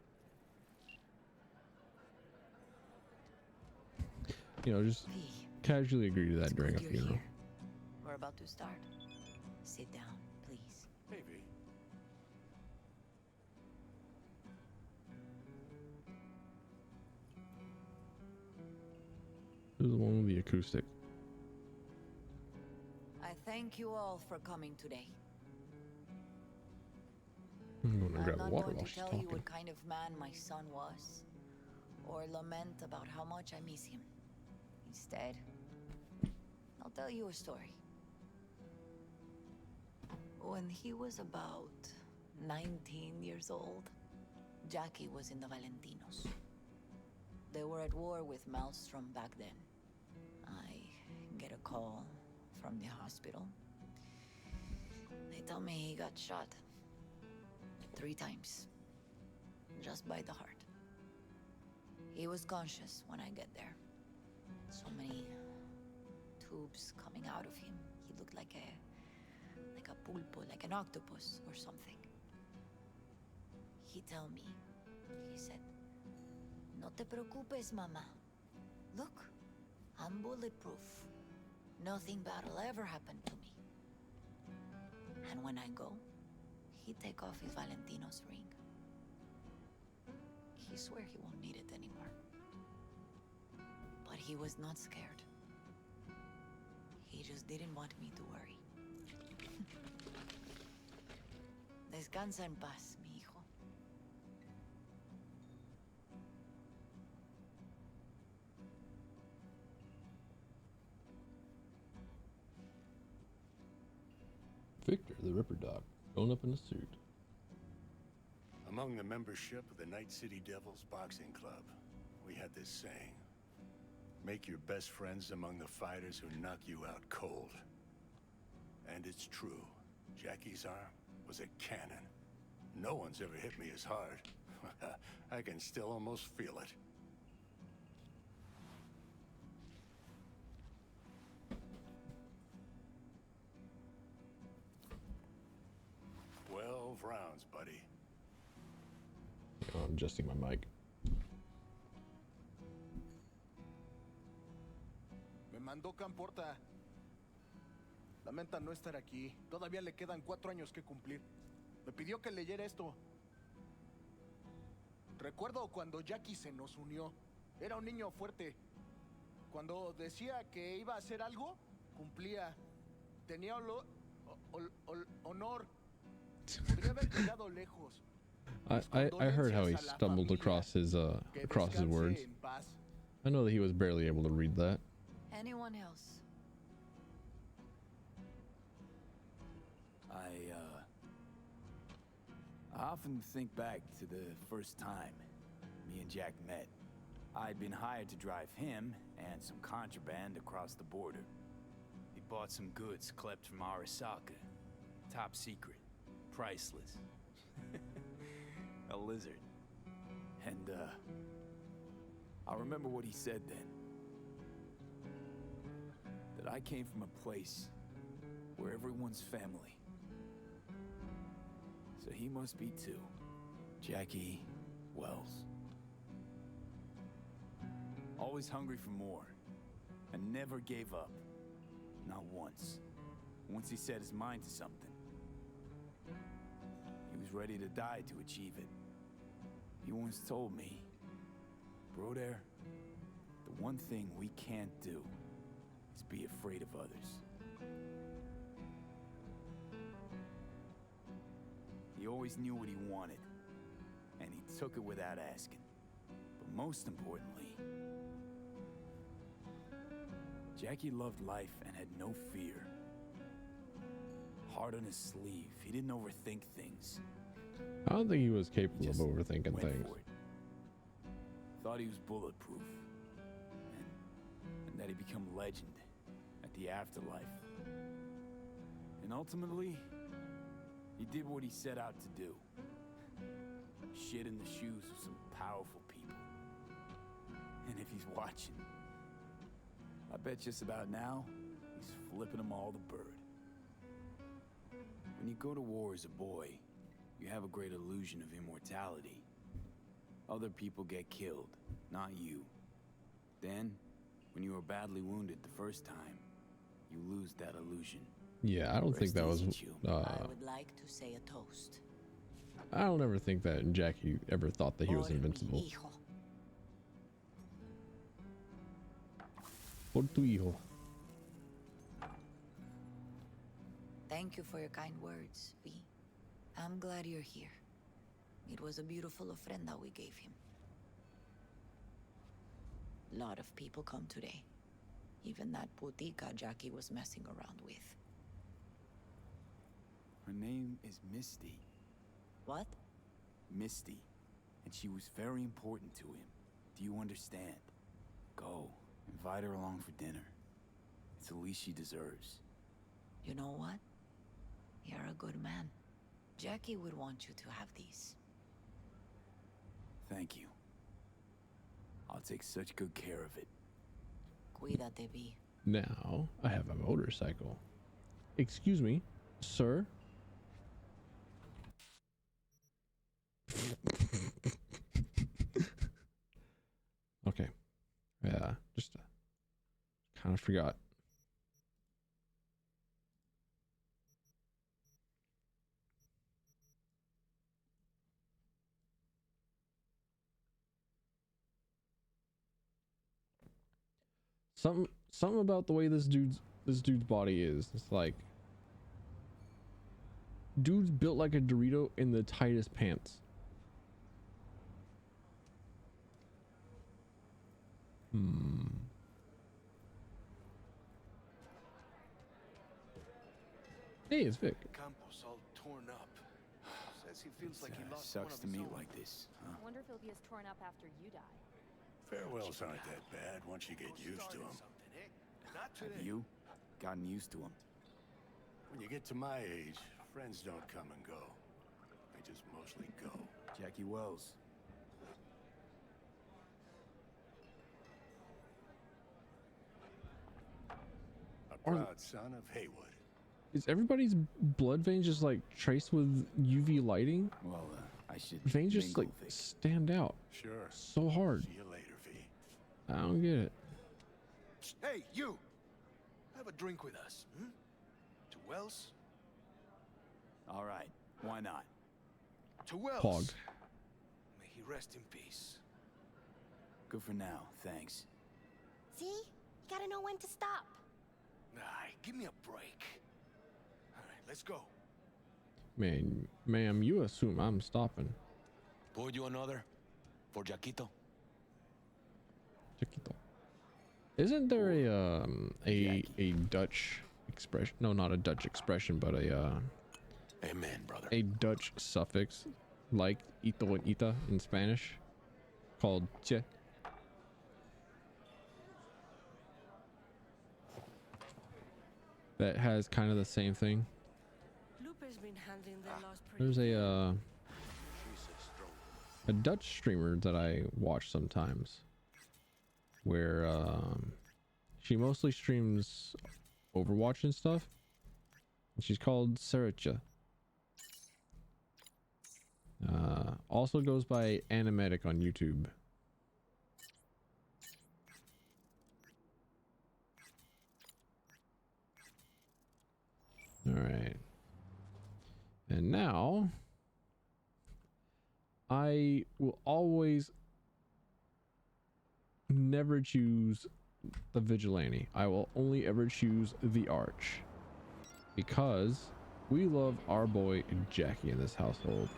You know, just V, casually agree to that during a you're funeral. here. We're about to start. Sit down, please. Hey, V. This is the one with the acoustic. I thank you all for coming today. I'm going to I'm grab not water going while to she's tell talking. you what kind of man my son was, or lament about how much I miss him. Instead, I'll tell you a story. When he was about 19 years old, Jackie was in the Valentinos. They were at war with Maelstrom back then. I get a call from the hospital. They tell me he got shot 3 times, just by the heart. He was conscious when I get there. So many tubes coming out of him. He looked like a pulpo, like an octopus or something. He told me, he said, "No te preocupes, mama. Look, I'm bulletproof. Nothing bad will ever happen to me." And when I go, he take off his Valentino's ring. He swear he won't need it anymore. But he was not scared. He just didn't want me to worry. Descansa en paz, mi hijo. Victor, the Ripper Dog, going up in a suit. Among the membership of the Night City Devils Boxing Club, we had this saying: make your best friends among the fighters who knock you out cold. And it's true. Jackie's arm was a cannon. No one's ever hit me as hard. I can still almost feel it. "12 rounds, buddy." Oh, I'm adjusting my mic. Me mandó Camporta. Lamenta no estar aquí. Todavía le quedan 4 años que cumplir. Me pidió que leyera esto. Recuerdo cuando Jackie se nos unió. Era un niño fuerte. Cuando decía que iba a hacer algo, cumplía. Tenía honor. Podría haber llegado lejos. I heard how he stumbled across his words. I know that he was barely able to read that. Anyone else? I often think back to the first time me and Jack met. I'd been hired to drive him and some contraband across the border. He bought some goods klept from Arasaka. Top secret. Priceless. A lizard. And, I remember what he said then. That I came from a place where everyone's family. So he must be too. Jackie Wells. Always hungry for more. And never gave up. Not once. Once he set his mind to something, he was ready to die to achieve it. He once told me, Broder, the one thing we can't do is be afraid of others. He always knew what he wanted, and he took it without asking. But most importantly, Jackie loved life and had no fear. Heart on his sleeve, he didn't overthink things. I don't think he was capable of overthinking things. Thought he was bulletproof, and that he'd become legend at the afterlife. And ultimately, he did what he set out to do. Shit in the shoes of some powerful people. And if he's watching, I bet just about now, he's flipping them all the bird. When you go to war as a boy, you have a great illusion of immortality. Other people get killed, not you. Then, when you are badly wounded the first time, you lose that illusion. Yeah, I don't think that was. I would like to say a toast. I don't ever think that Jackie ever thought that he was invincible. Por tu hijo. Thank you for your kind words, V. I'm glad you're here. It was a beautiful ofrenda we gave him. A lot of people come today. Even that putica Jackie was messing around with. Her name is Misty. What? Misty. And she was very important to him. Do you understand? Go. Invite her along for dinner. It's the least she deserves. You know what? You're a good man. Jackie would want you to have these. Thank you. I'll take such good care of it. Cuídate, V. Now I have a motorcycle. Excuse me, sir. Okay. Yeah, just kind of forgot. Something about the way this dude's body is. It's like dude's built like a Dorito in the tightest pants. Hey, it's Vic. Campos all torn up. Says he feels like he lost Sucks one of to his meet own. like this, huh? I wonder if he'll be as torn up after you die. Farewells aren't that bad once you get used to them. Have you gotten used to him? When you get to my age, friends don't come and go. They just mostly go. Jackie Wells. A proud son of Haywood. Is everybody's blood veins just like traced with UV lighting? Well, I should. Veins just like stand out. Sure. So hard. See you later, V. I don't get it. Hey, you! Have a drink with us, hmm? To Wells? All right. Why not? To Wells. Pog. May he rest in peace. Good for now. Thanks. See? You gotta know when to stop. Ay, give me a break. All right, let's go. Man, ma'am, you assume I'm stopping. Pour you another? For Jaquito? Chiquito. Isn't there a Dutch expression? No, not a Dutch expression, but a Amen, brother. a Dutch suffix like ito and ita in Spanish called che. That has kind of the same thing. There's a Dutch streamer that I watch sometimes. where she mostly streams Overwatch and stuff. And she's called Saricha. Also goes by Animatic on YouTube. All right. And now I will always never choose the vigilante. I will only ever choose the arch, because we love our boy Jackie in this household.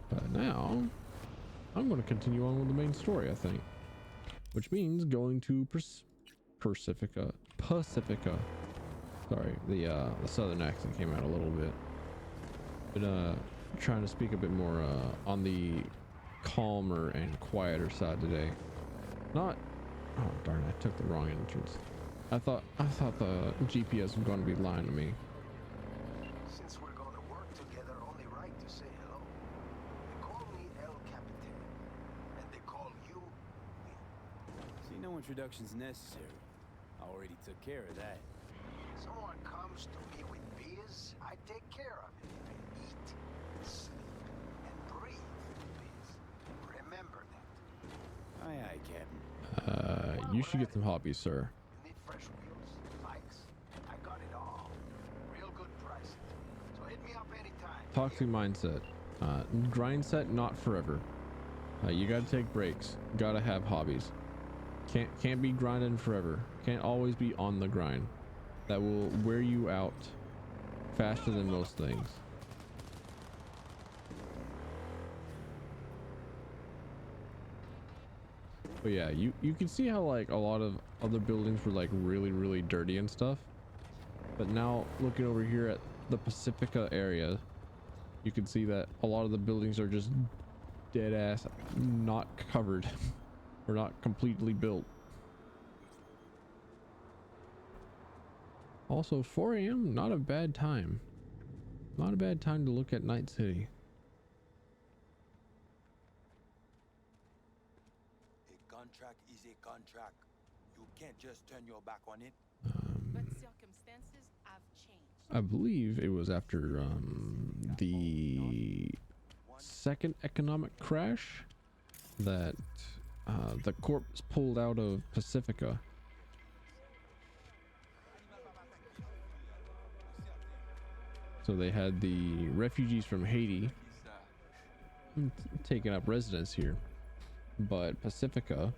But now I'm going to continue on with the main story, I think, which means going to Pacifica. Sorry, the southern accent came out a little bit. Been trying to speak a bit more on the calmer and quieter side today. Not, oh darn, I took the wrong entrance. I thought the GPS was going to be lying to me. Since we're going to work together, only right to say hello. They call me El Capitan, and they call you me. See, no introduction's necessary. I already took care of that. Someone comes to me with beers, I take care of it. I eat, sleep, and breathe beers. Remember that. Aye, aye, Captain. You should get some hobbies, sir. You need fresh wheels, bikes. I got it all. Real good prices. So hit me up anytime. Toxic mindset. Grind set, not forever. You gotta take breaks. Gotta have hobbies. Can't be grinding forever. Can't always be on the grind. That will wear you out faster than most things. But yeah, you can see how like a lot of other buildings were like really dirty and stuff. But now looking over here at the Pacifica area, you can see that a lot of the buildings are just dead ass not covered or not completely built. Also, 4 a.m. not a bad time. Not a bad time to look at Night City. A contract is a contract. You can't just turn your back on it. But circumstances have changed. I believe it was after the second economic crash that the corps pulled out of Pacifica. So they had the refugees from Haiti taking up residence here, but Pacifica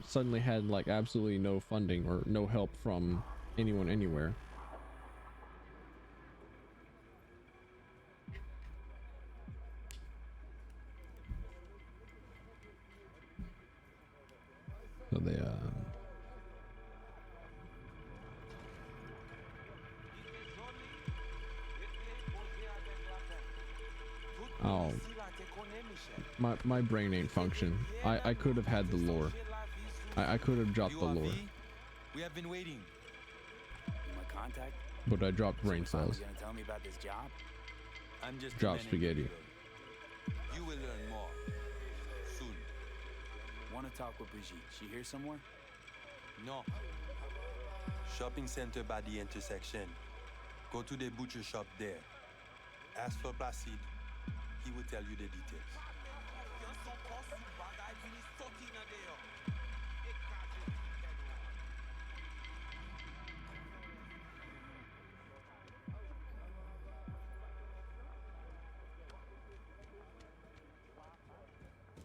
suddenly had like absolutely no funding or no help from anyone anywhere. So they oh, my brain ain't function. I could have had the lore. I could have dropped the lore. We have been waiting. My contact? But I dropped brain cells. You gonna tell me about this job? I'm just Drop spaghetti. You will learn more soon. Want to talk with Brigitte? She here somewhere? No. Shopping center by the intersection. Go to the butcher shop there. Ask for Placide. He will tell you the details.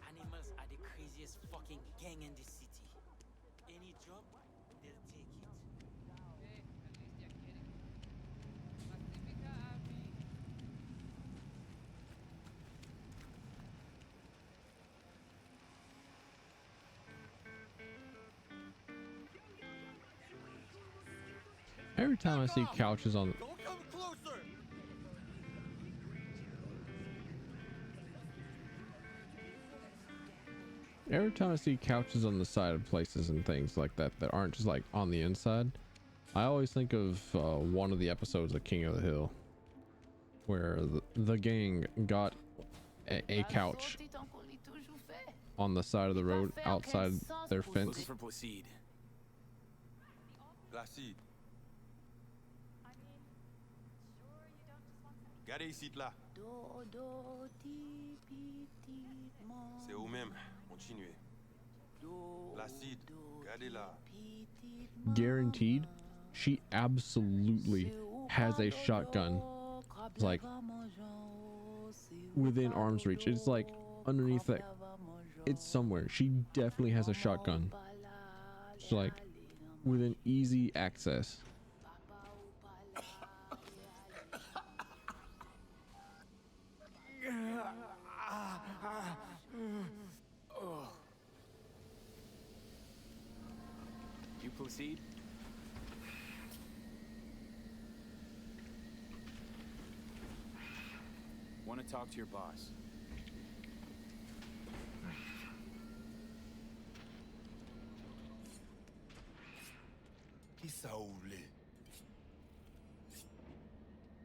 Animals are the craziest fucking gang in the city. Any job, they'll take it. Every time I see couches on the side of places and things like that that aren't just like on the inside, I always think of one of the episodes of King of the Hill where the gang got a couch on the side of the road outside their fence. Looking for Placide. Placide. Gardez ici là. C'est vous-même. Continuez. Placide, gardez là. Guaranteed, she absolutely has a shotgun. It's like within arm's reach. It's like underneath that. It's somewhere. She definitely has a shotgun. It's like within easy access. You Placide? Want to talk to your boss.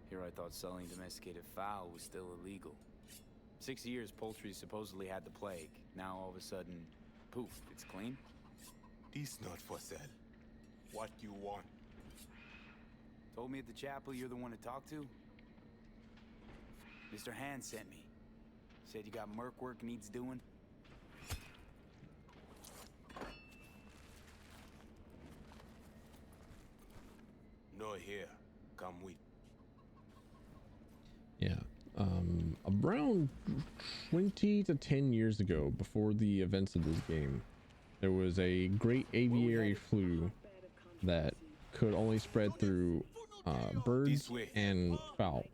Here I thought selling domesticated fowl was still illegal. 6 years poultry supposedly had the plague. Now all of a sudden, poof, it's clean? This not for sale. What you want? Told me at the chapel you're the one to talk to? Mr. Hand sent me. Said you got merc work needs doing. No here. Come with. Yeah. Around 20 to 10 years ago, before the events of this game, there was a great aviary flu that could only spread through birds and fowls.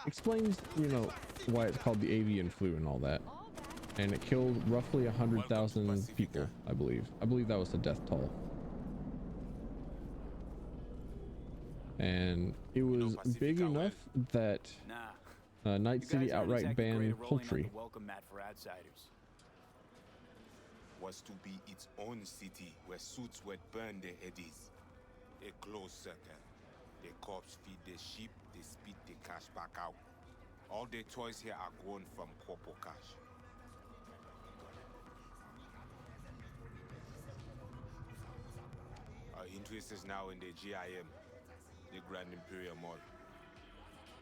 Explains, you know, why it's called the avian flu and all that. And it killed roughly 100,000 people, I believe. I believe that was the death toll. And it was big enough that Night City outright banned poultry. Welcome mat for outsiders. Was to be its own city where suits would burn their eddies. A closed circle. The corpse feed the sheep, they spit the cash back out. All the toys here are grown from corpo cash. Our interest is now in the GIM, the Grand Imperial Mall.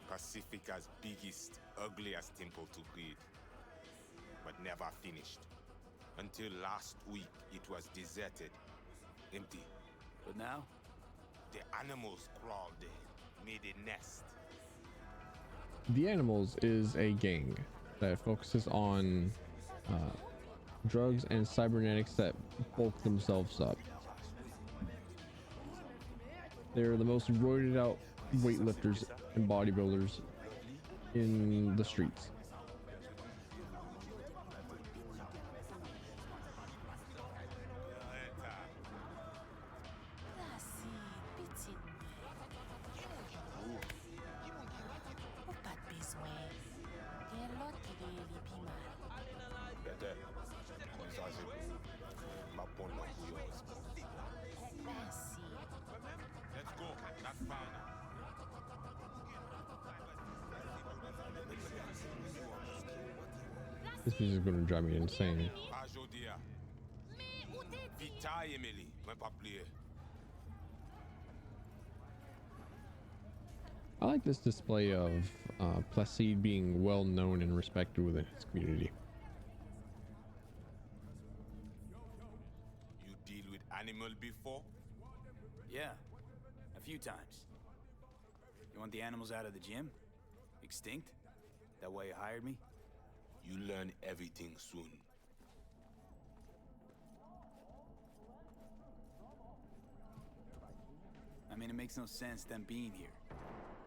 Pacifica's biggest, ugliest temple to breed. But never finished. Until last week, it was deserted. Empty. But now? The animals crawled there, made a nest. The Animals is a gang that focuses on drugs and cybernetics that bulk themselves up. They're the most roided out weightlifters and bodybuilders in the streets. This music is going to drive me insane. I like this display of Placide being well known and respected within his community. You deal with animal before? Yeah, a few times. You want the animals out of the gym? Extinct? That why you hired me? You learn everything soon. I mean, it makes no sense them being here.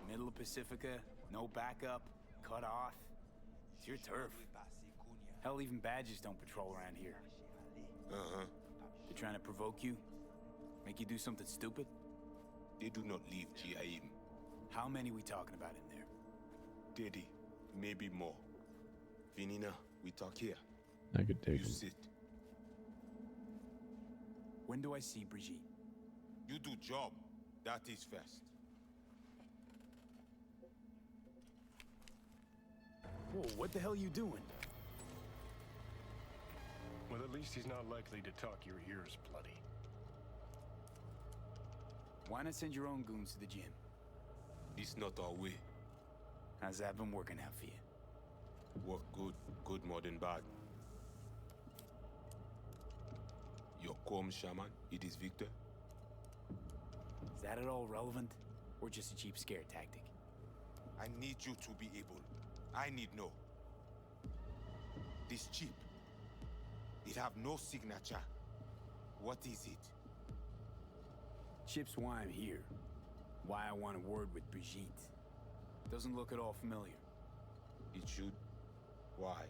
Middle of Pacifica, no backup, cut off. It's your turf. Hell, even badges don't patrol around here. Uh-huh. They're trying to provoke you? Make you do something stupid? They do not leave GIM. How many we talking about in there? 30, maybe more. Vinina, we talk here. I could take You him. sit. When do I see Brigitte? You do job. That is first. Whoa, what the hell are you doing? least he's not likely to talk your ears bloody. Why not send your own goons to the gym? It's not our way. How's that been working out for you? Work good, good more than bad. Your calm shaman, it is Victor? Is that at all relevant? Or just a cheap scare tactic? I need you to be able. I need know. This chip. It have no signature. What is it? Chip's why I'm here. Why I want a word with Brigitte. Doesn't look at all familiar. It should. Why?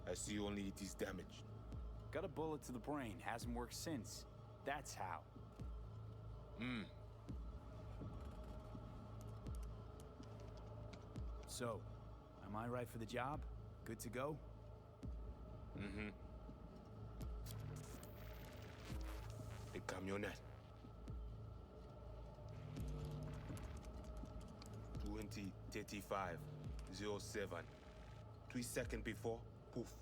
I see only it is damaged. Got a bullet to the brain. Hasn't worked since. That's how. So, am I right for the job? Good to go? Mm-hmm. The camionette. 20:35:07. 3 seconds before, poof.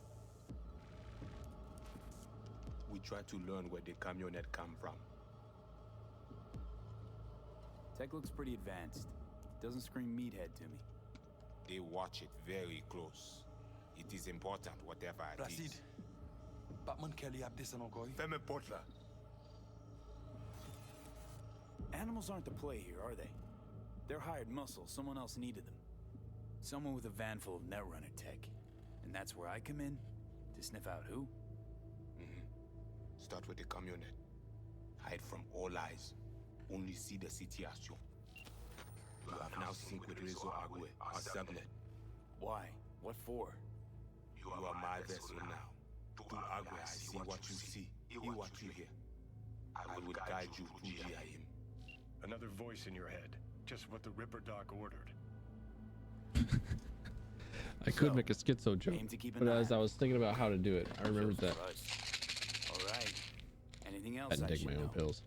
We try to learn where the camionette come from. Tech looks pretty advanced. Doesn't scream meathead to me. They watch it very close. It is important, whatever it Placide. is. Batman Kelly have this encore. Fais-moi porte là. Animals aren't the play here, are they? They're hired muscle. Someone else needed them. Someone with a van full of Netrunner tech. And that's where I come in? To sniff out who? Start with the camionette. Hide from all eyes. Only see the situation. You have now synced with Rezo Agüe, our subnet. Why? What for? You are my vessel now. To Agüe, I see what you see. Hear what you hear. I will guide you to GIM. Another voice in your head. Just what the Ripper Doc ordered. I could make a schizo joke, but as I was thinking about how to do it, I remembered that Alright. Anything else I had I to take should my own know? pills.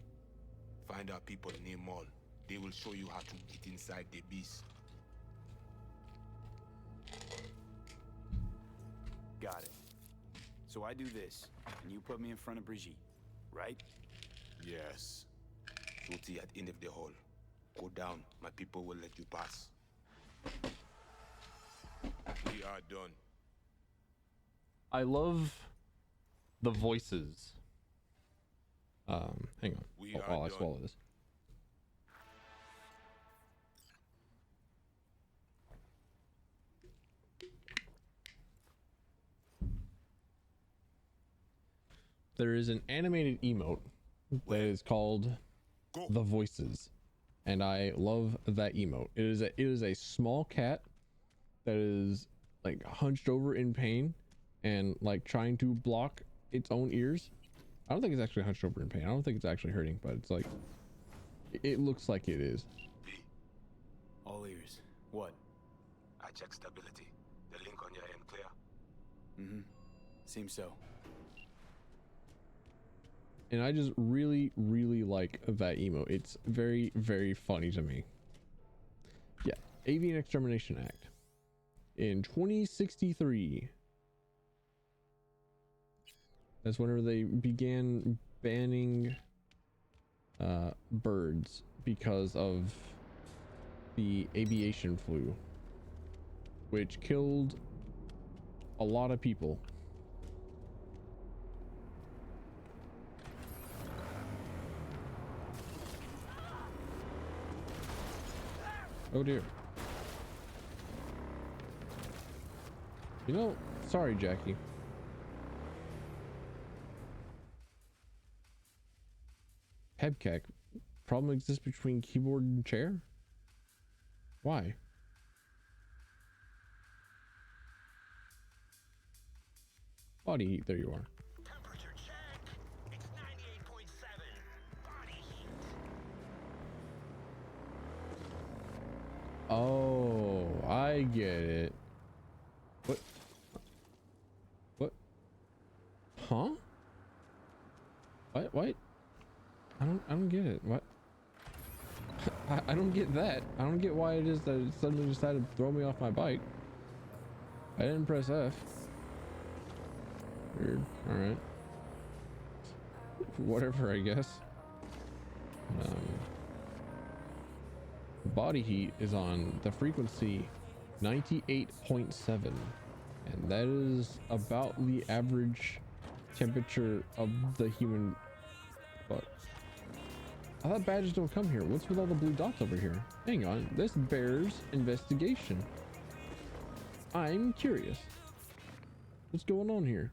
Find our people near Mall. They will show you how to get inside the beast. Got it. So I do this, and you put me in front of Brigitte, right? Yes. Shorty at end of the hall. Go down. My people will let you pass. We are done. I love the voices. Hang on. While I swallow this. There is an animated emote that is called The Voices, and I love that emote. It is a small cat that is like hunched over in pain and like trying to block its own ears. I don't think it's actually hunched over in pain. I don't think it's actually hurting, but it's like it looks like it is. All ears. What? I check stability. The link on your end clear? Mm-hmm. Seems so. And I just really like that emote. It's very, very funny to me. Yeah, Avian Extermination Act. In 2063. That's whenever they began banning birds because of the aviation flu, which killed a lot of people. Oh dear. You know, sorry, Jackie. Hebcack. Problem exists between keyboard and chair? Why? Body heat, there you are. Temperature check. It's 98.7. Body heat. Oh, I get it. What? What? Huh? What? I don't get it. What? I don't get that. I don't get why it is that it suddenly decided to throw me off my bike. I didn't press F. Weird. Alright. Whatever, I guess. Body heat is on the frequency 98.7, and that is about the average temperature of the human butt. I thought badges don't come here. What's with all the blue dots over here? Hang on, this bears investigation. I'm curious. What's going on here?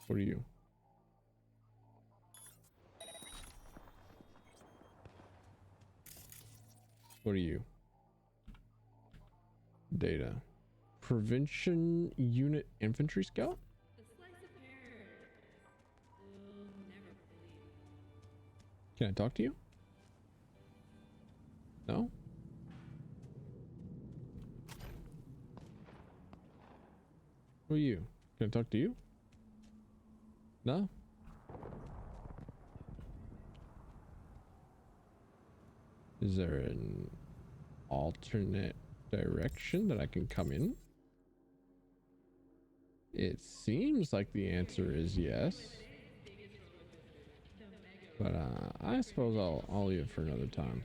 What are you? What are you? Data. Prevention Unit Infantry Scout? Can I talk to you? No? Who are you? Can I talk to you? No? Is there an alternate direction that I can come in? It seems like the answer is yes. But I suppose I'll leave it for another time.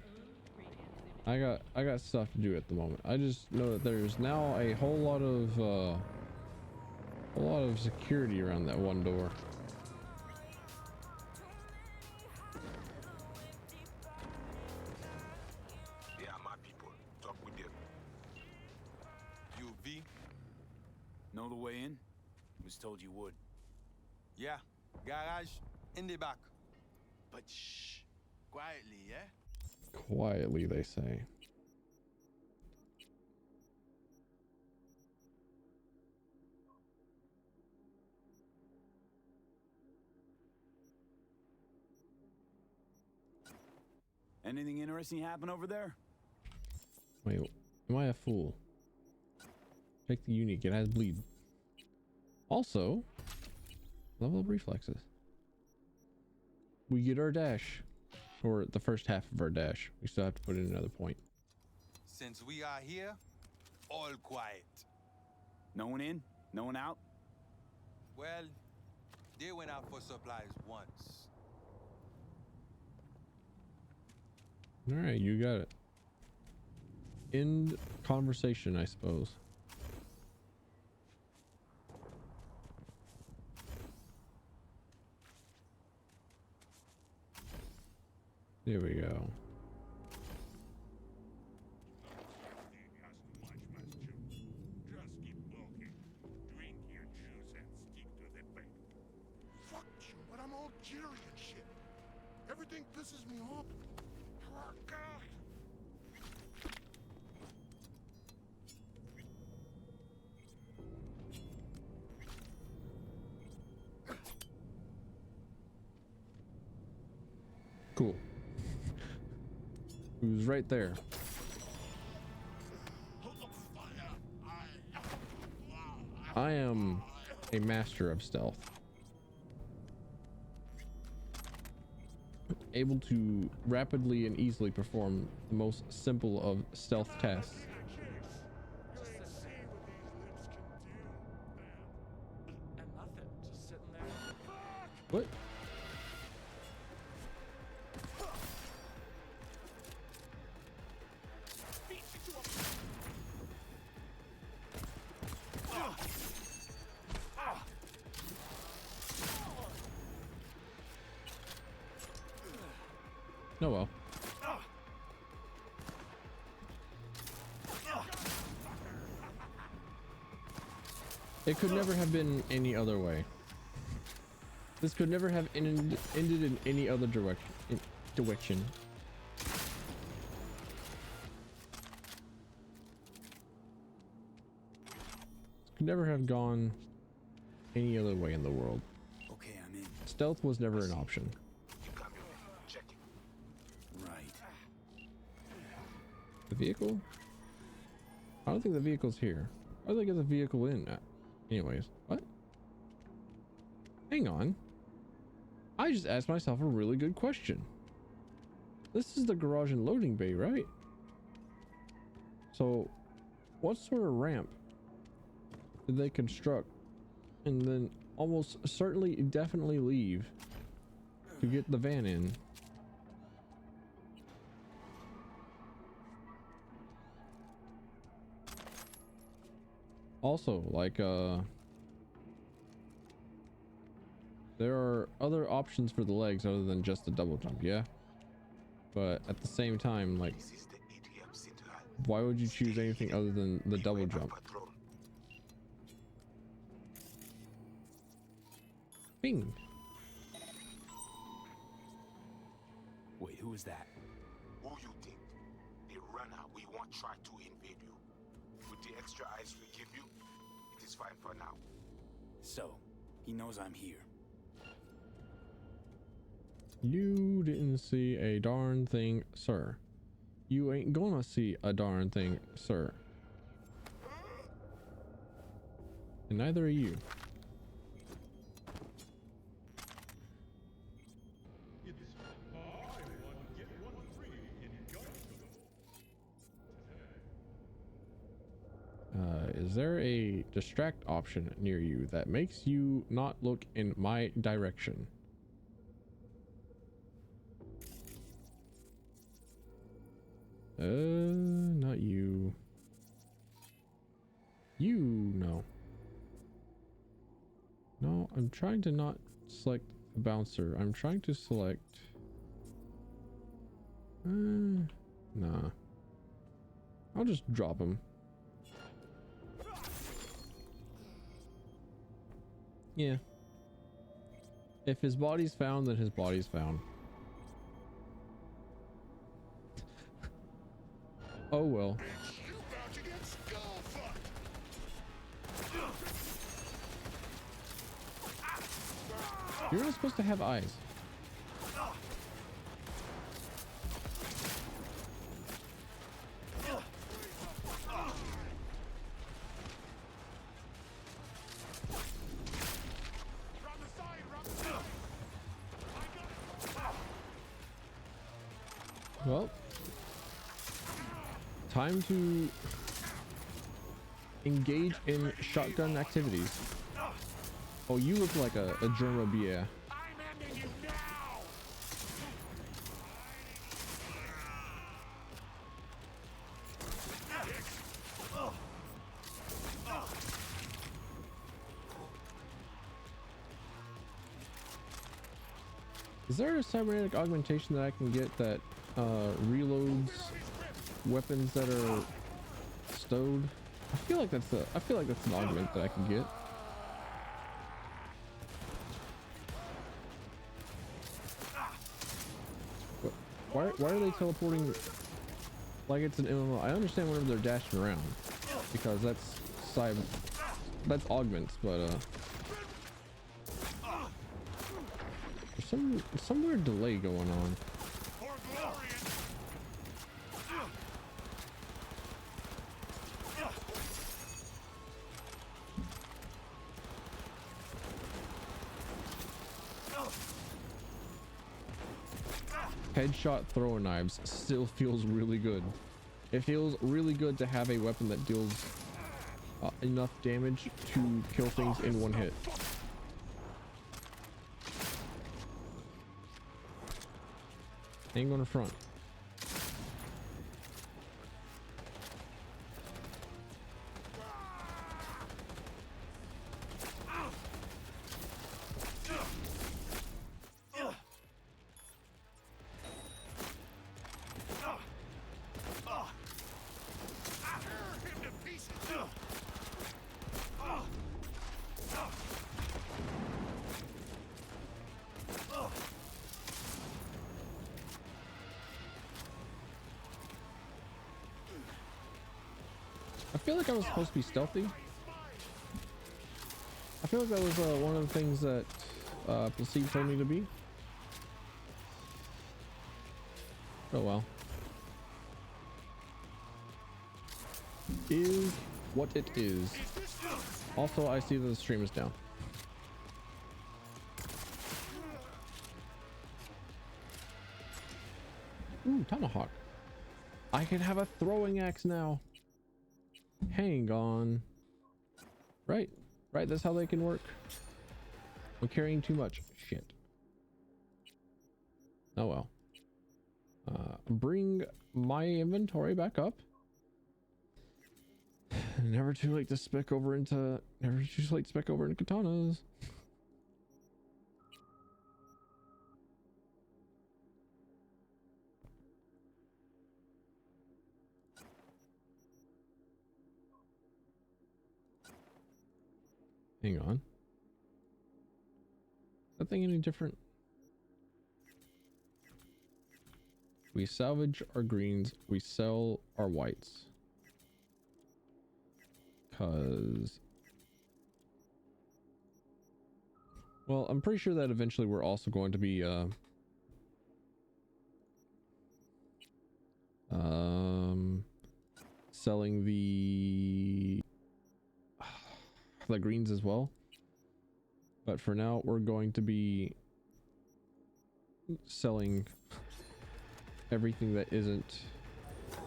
I got stuff to do at the moment. I just know that there's now a whole lot of security around that one door. They are my people. Talk with them. You, V? Know the way in? Was told you would. Yeah, garage in the back. But shh. Quietly, yeah? Quietly, they say. Anything interesting happen over there? Wait, am I a fool? Check the unique, it has bleed. Also, level up reflexes. We get our dash, or the first half of our dash. We still have to put in another point. Since we are here, all quiet. No one in? No one out? Well, they went out for supplies once. All right, you got it. End conversation, I suppose. There we go. Fuck you, but I'm all jittery and shit. Everything pisses me off. Oh, God. Cool. It was right there. I am a master of stealth. Able to rapidly and easily perform the most simple of stealth tasks. What? Oh well. It could never have been any other way. This could never have ended in any other direction. Could never have gone any other way in the world. Okay, I'm in. Stealth was never an option. The vehicle? I don't think the vehicle's here. Why did I get the vehicle in? Anyways, what? Hang on. I just asked myself a really good question. This is the garage and loading bay, right? So, what sort of ramp they construct and then almost certainly definitely leave to get the van in. Also, like there are other options for the legs other than just the double jump, yeah, but at the same time, like, why would you choose anything other than the double jump? Bing. Wait, who is that? Who you think? The runner we want try to invade you. With the extra ice we give you, it is fine for now. So, he knows I'm here. You didn't see a darn thing, sir. You ain't gonna see a darn thing, sir. And neither are you. Is there a distract option near you that makes you not look in my direction? Not you. You, no. No, I'm trying to not select the bouncer. I'm trying to select... nah. I'll just drop him. Yeah. If his body's found, then his body's found. Oh well. You're not supposed to have eyes. Well, time to engage in shotgun activities. Oh, you look like a Germobia. Is there a cybernetic augmentation that I can get that reloads weapons that are stowed? I feel like that's an augment that I can get. Why are they teleporting like it's an MMO? I understand whenever they're dashing around because that's augments, but there's some weird delay going on. Headshot thrower knives still feels really good. It feels really good to have a weapon that deals enough damage to kill things in one hit. Ain't gonna front. I feel like I was supposed to be stealthy. I feel like that was one of the things that Placide told me to be. Oh well. Is what it is. Also, I see that the stream is down. Ooh, tomahawk. I can have a throwing axe now. Hang on. Right. Right, that's how they can work. I'm carrying too much. Shit. Oh well. Bring my inventory back up. Never too late to spec over into katanas. Hang on. That thing any different? We salvage our greens, we sell our whites. Cause well, I'm pretty sure that eventually we're also going to be selling the greens as well. But for now, we're going to be selling everything that isn't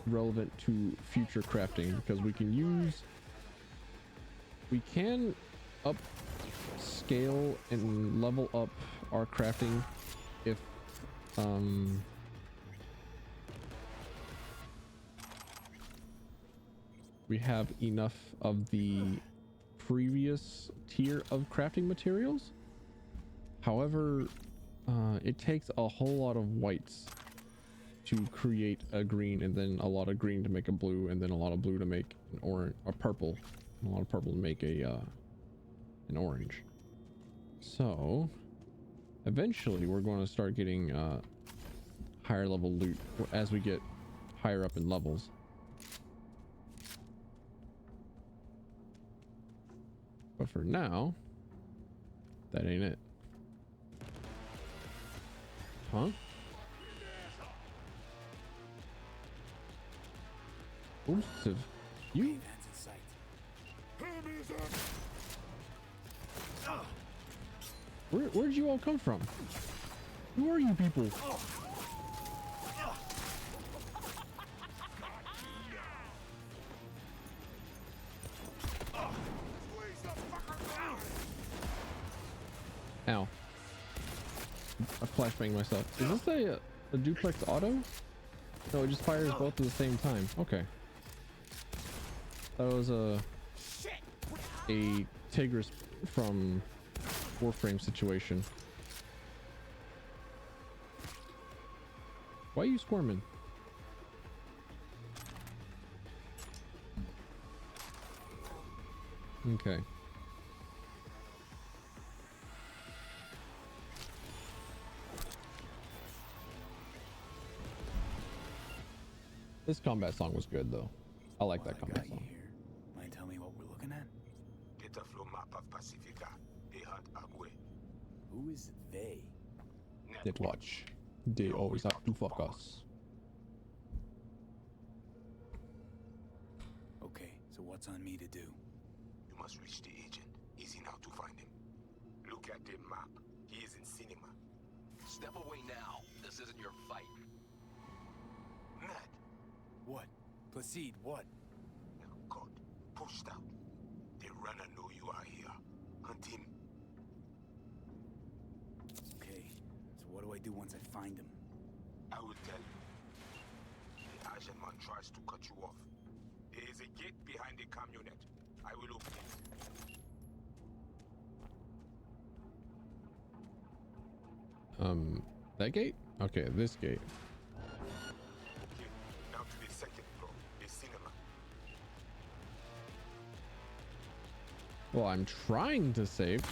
relevant to future crafting, because we can upscale and level up our crafting if we have enough of the previous tier of crafting materials. However, it takes a whole lot of whites to create a green, and then a lot of green to make a blue, and then a lot of blue to make an orange, a purple, and a lot of purple to make a an orange. So eventually we're going to start getting higher level loot as we get higher up in levels. But for now, that ain't it. Huh? Oops, you? Where'd you all come from? Who are you people? Ow. I flashbanged myself. Is this a duplex auto? No, it just fires both at the same time. Okay. That was a Tigris from Warframe situation. Why are you squirming? Okay. This combat song was good though. I like that combat song. Mind tell me what we're looking at? Get a flow map of Pacifica. They hunt Agwe. Who is they? That watch. They always have to fuck us. Okay, so what's on me to do? You must reach the agent. Easy now to find him. Look at the map. He is in cinema. Step away now. This isn't your fight. Matt. What? Placide, what? God, pushed out. The runner know you are here. Hunt him. Okay, so what do I do once I find him? I will tell you. The Asian man tries to cut you off. There is a gate behind the camionette. I will open it. That gate? Okay, this gate. Okay, now to the second floor, the cinema. Well, I'm trying to save.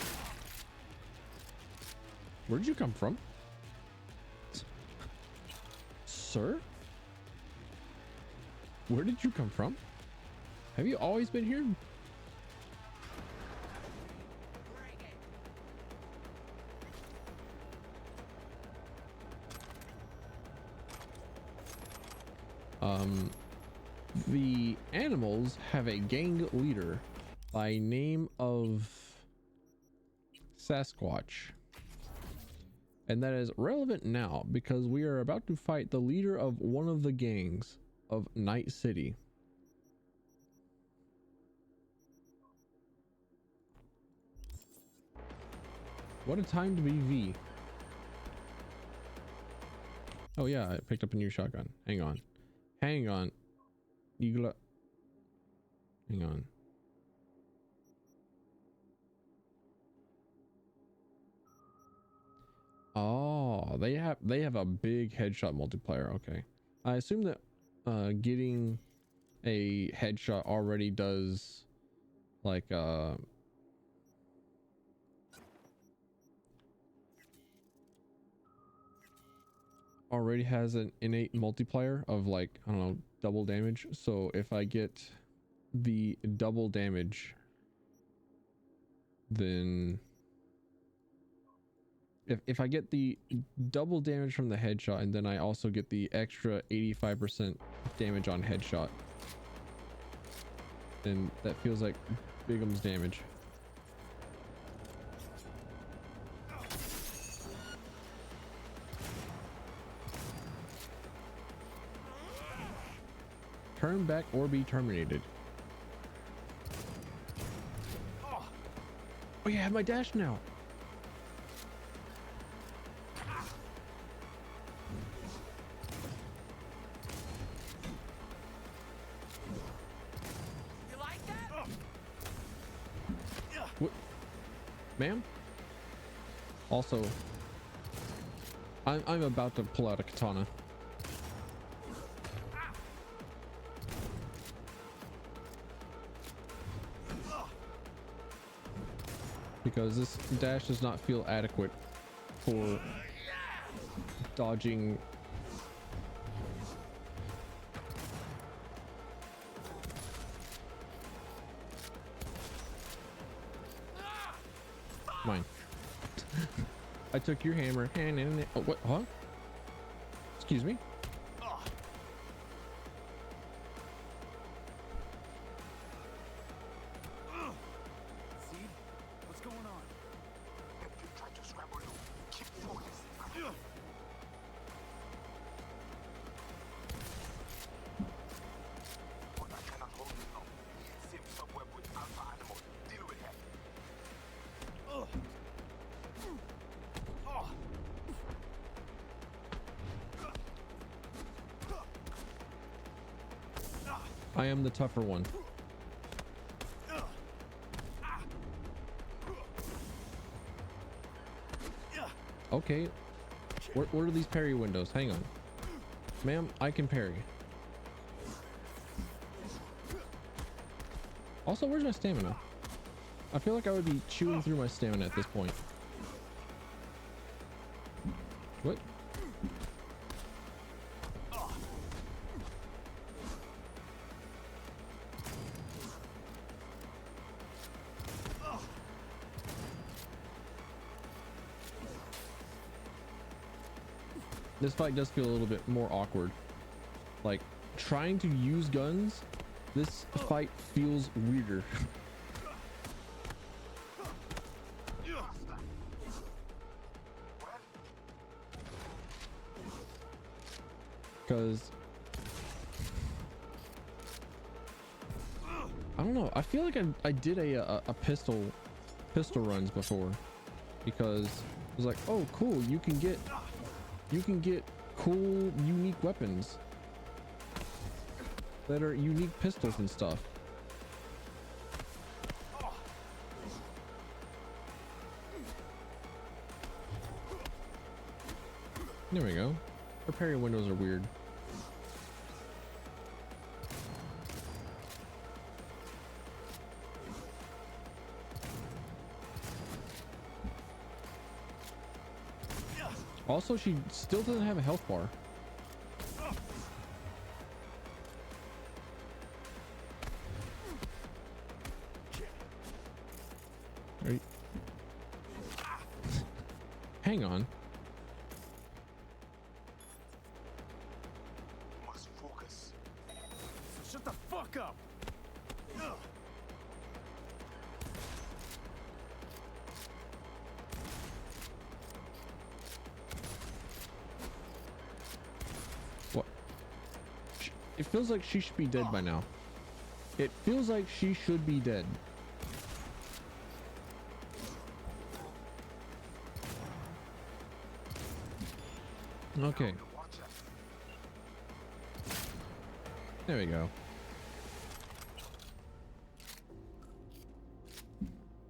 Where'd you come from? Sir? Where did you come from? Have you always been here? The animals have a gang leader by name of Sasquatch. And that is relevant now because we are about to fight the leader of one of the gangs of Night City. What a time to be V. Oh yeah, I picked up a new shotgun. Hang on. Hang on. Hang on. Oh, they have a big headshot multiplier. Okay. I assume that getting a headshot already does like already has an innate multiplier of like, I don't know, double damage. So if I get the double damage, then if I get the double damage from the headshot and then I also get the extra 85% damage on headshot, then that feels like Bigum's damage. Turn back or be terminated. Oh yeah, I have my dash now. You like that? What? Ma'am? Also, I'm about to pull out a katana. Because this dash does not feel adequate for dodging. Mine. I took your hammer. Oh, what? Huh? Excuse me? I am the tougher one. Okay. What are these parry windows? Hang on. Ma'am, I can parry. Also, where's my stamina? I feel like I would be chewing through my stamina at this point. What? This fight does feel a little bit more awkward. Like, trying to use guns, this fight feels weirder. Because I don't know, I feel like I did a pistol runs before, because it was like, oh cool, you can get cool unique weapons that are unique pistols and stuff. There we go. Her parry windows are weird. Also, she still doesn't have a health bar. Hang on. Must focus. Shut the fuck up. What? It feels like she should be dead by now. It feels like she should be dead. Okay. There we go.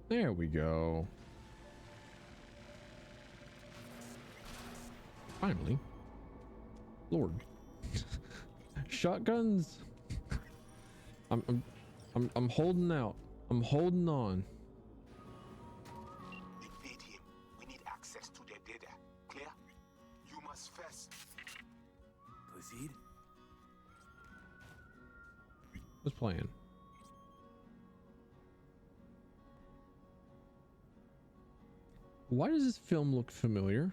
There we go. Finally. Lord. Shotguns. I'm holding out. I'm holding on. Invade him. We need access to their data. Clear? You must first. Proceed. What's playing? Why does this film look familiar?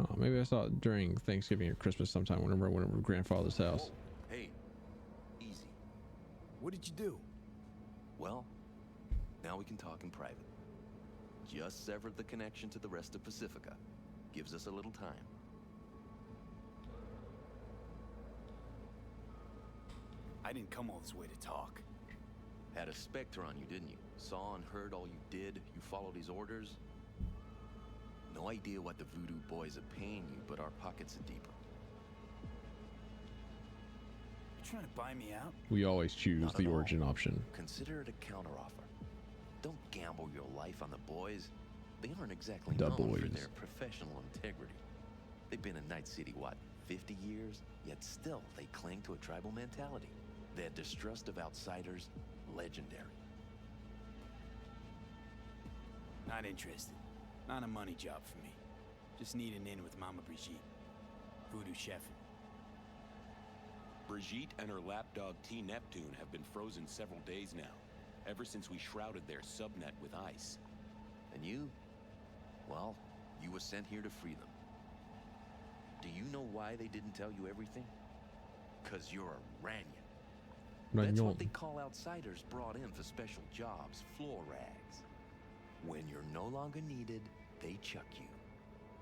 Oh, maybe I saw it during Thanksgiving or Christmas sometime whenever I went over to grandfather's house. Hey, easy. What did you do? Well, now we can talk in private. Just severed the connection to the rest of Pacifica. Gives us a little time. I didn't come all this way to talk. Had a specter on you, didn't you? Saw and heard all you did. You followed his orders. No idea what the voodoo boys are paying you, but our pockets are deeper. You trying to buy me out? We always choose Not the at all. origin option. Consider it a counteroffer. Don't gamble your life on the boys. They aren't exactly The known for boys. their professional integrity. They've been in Night City, what, 50 years? Yet still, they cling to a tribal mentality. Their distrust of outsiders, legendary. Not interested. Not a money job for me. Just need an in with Mama Brigitte. Voodoo chef. Brigitte and her lapdog T. Neptune have been frozen several days now, ever since we shrouded their subnet with ice. And you? Well, you were sent here to free them. Do you know why they didn't tell you everything? 'Cause you're a Ranyan. That's what they call outsiders brought in for special jobs, floor rags. When you're no longer needed, they chuck you.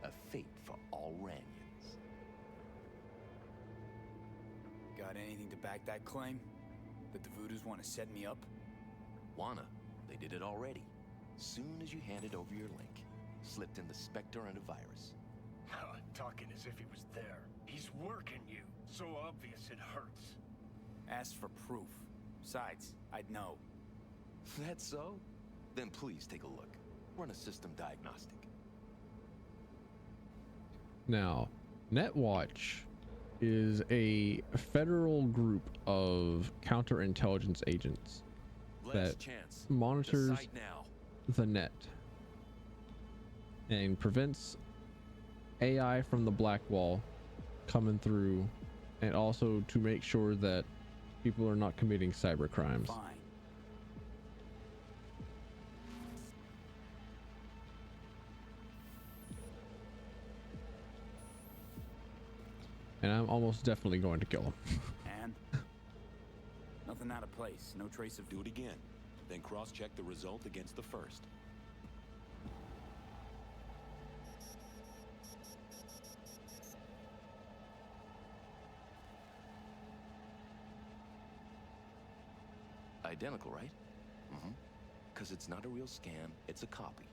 A fate for all Ranyans. Got anything to back that claim? That the Voodoos want to set me up? Wanna? They did it already. Soon as you handed over your link, slipped in the Spectre and a virus. Talking as if he was there. He's working you. So obvious it hurts. Asked for proof. Besides, I'd know. That's so? Then please take a look. Run a system diagnostic. Now, Netwatch is a federal group of counterintelligence agents that monitors Decide now. the net and prevents AI from the black wall coming through, and also to make sure that people are not committing cyber crimes. Fine. And I'm almost definitely going to kill him. And? Nothing out of place. No trace of... Do it again. Then cross-check the result against the first. Identical, right? Mm-hmm. 'Cause it's not a real scan, it's a copy.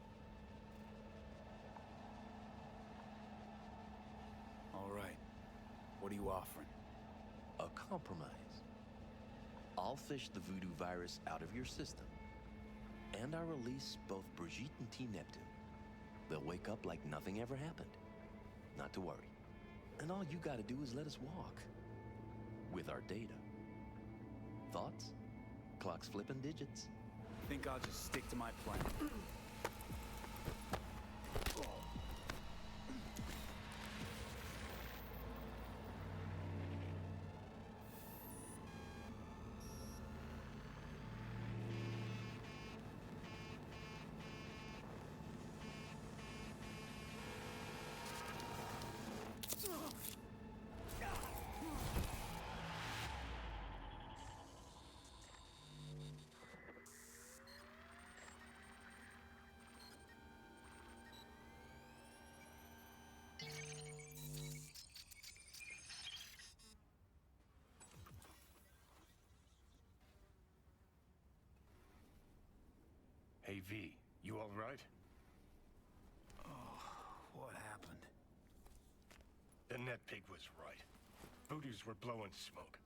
All right. What are you offering? A compromise. I'll fish the voodoo virus out of your system. And I'll release both Brigitte and T. Neptune. They'll wake up like nothing ever happened. Not to worry. And all you gotta do is let us walk. With our data. Thoughts? Clock's flipping digits. Think I'll just stick to my plan. Hey, V, you all right? That pig was right. Voodoos were blowing smoke.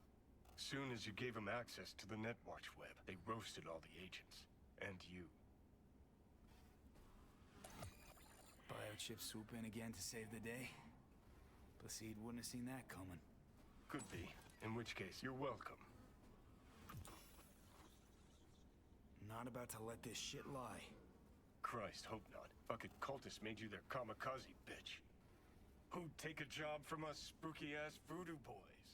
Soon as you gave them access to the Netwatch web, they roasted all the agents. And you. Biochip swoop in again to save the day? Placide wouldn't have seen that coming. Could be. In which case, you're welcome. Not about to let this shit lie. Christ, hope not. Fucking cultists made you their kamikaze, bitch. Who'd take a job from us spooky-ass voodoo boys?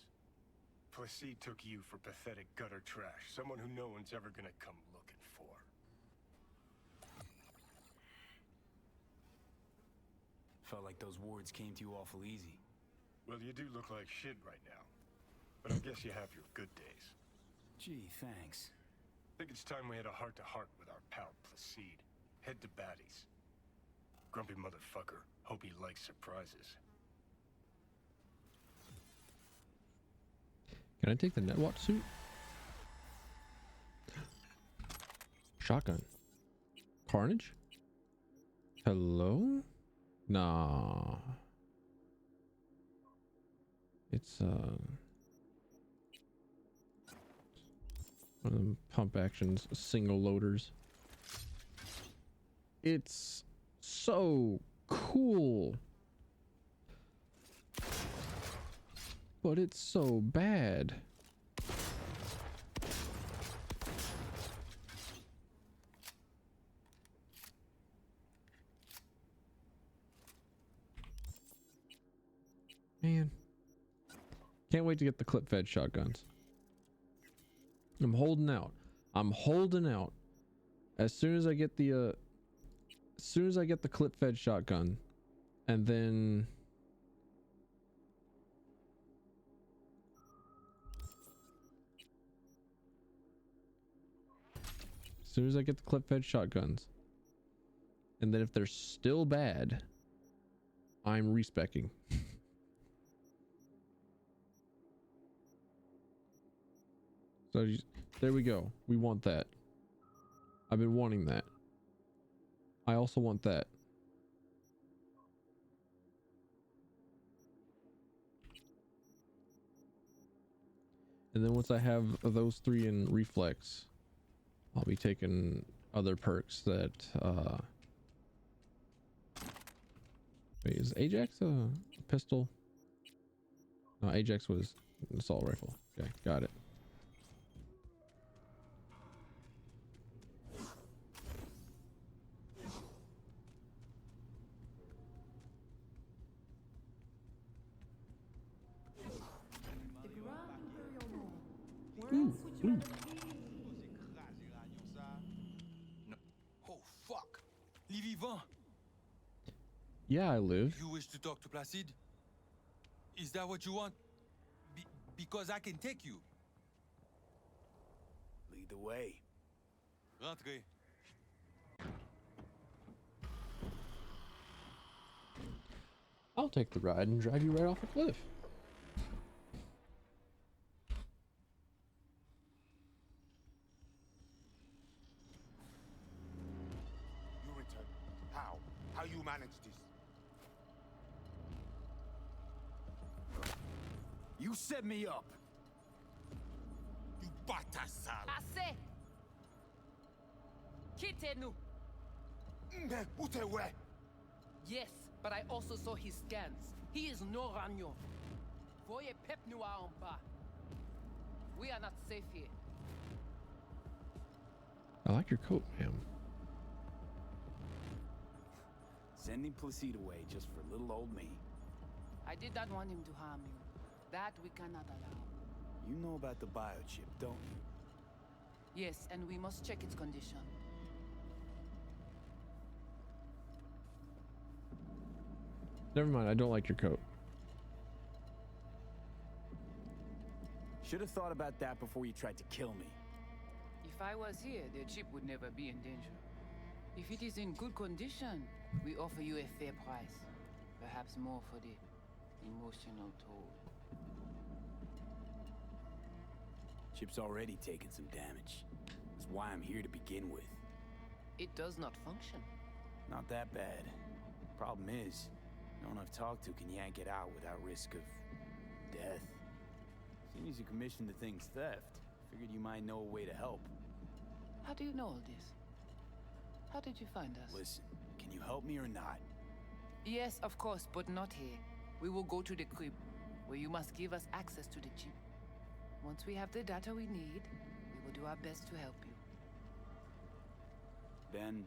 Placide took you for pathetic gutter trash, someone who no one's ever gonna come looking for. Felt like those words came to you awful easy. Well, you do look like shit right now. But I guess you have your good days. Gee, thanks. Think it's time we had a heart-to-heart with our pal Placide. Head to baddies. Grumpy motherfucker. Hope he likes surprises. Can I take the Netwatch suit? Shotgun. Carnage? Hello? Nah. It's one of them pump actions, single loaders. It's so cool, but it's so bad. Man, can't wait to get the clip-fed shotguns. I'm holding out. I'm holding out. As soon as I get the clip-fed shotgun, and then as soon as I get the clip-fed shotguns, and then if they're still bad, I'm respecking. So there we go. We want that. I've been wanting that. I also want that. And then once I have those three in reflex, I'll be taking other perks that wait, is Ajax a pistol? No, Ajax was an assault rifle. Okay, got it. Ooh, ooh. No. Oh, fuck. Les vivants. Yeah, I live. You wish to talk to Placide? Is that what you want? Because I can take you. Lead the way. Rentrez. I'll take the ride and drive you right off a cliff. You return. How? How you manage this? You set me up. You bâtard sale. Assez! Quittez-nous! Mais où t'es ouais? Yes, but I also saw his scans. He is no Ragnon. Voyez pep noir en bas. We are not safe here. I like your coat, ma'am. Sending Placide away just for little old me. I did not want him to harm you. That we cannot allow. You know about the biochip, don't you? Yes, and we must check its condition. Never mind, I don't like your coat. Should have thought about that before you tried to kill me. If I was here, the chip would never be in danger. If it is in good condition, we offer you a fair price. Perhaps more for the emotional toll. Chip's already taken some damage. That's why I'm here to begin with. It does not function. Not that bad. Problem is, No one I've talked to can yank it out without risk of death. Seeing as you commissioned the thing's theft, figured you might know a way to help. How do you know all this? How did you find us? Listen, can you help me or not? Yes, of course, but not here. We will go to the crib, where you must give us access to the chip. Once we have the data we need, we will do our best to help you. Then,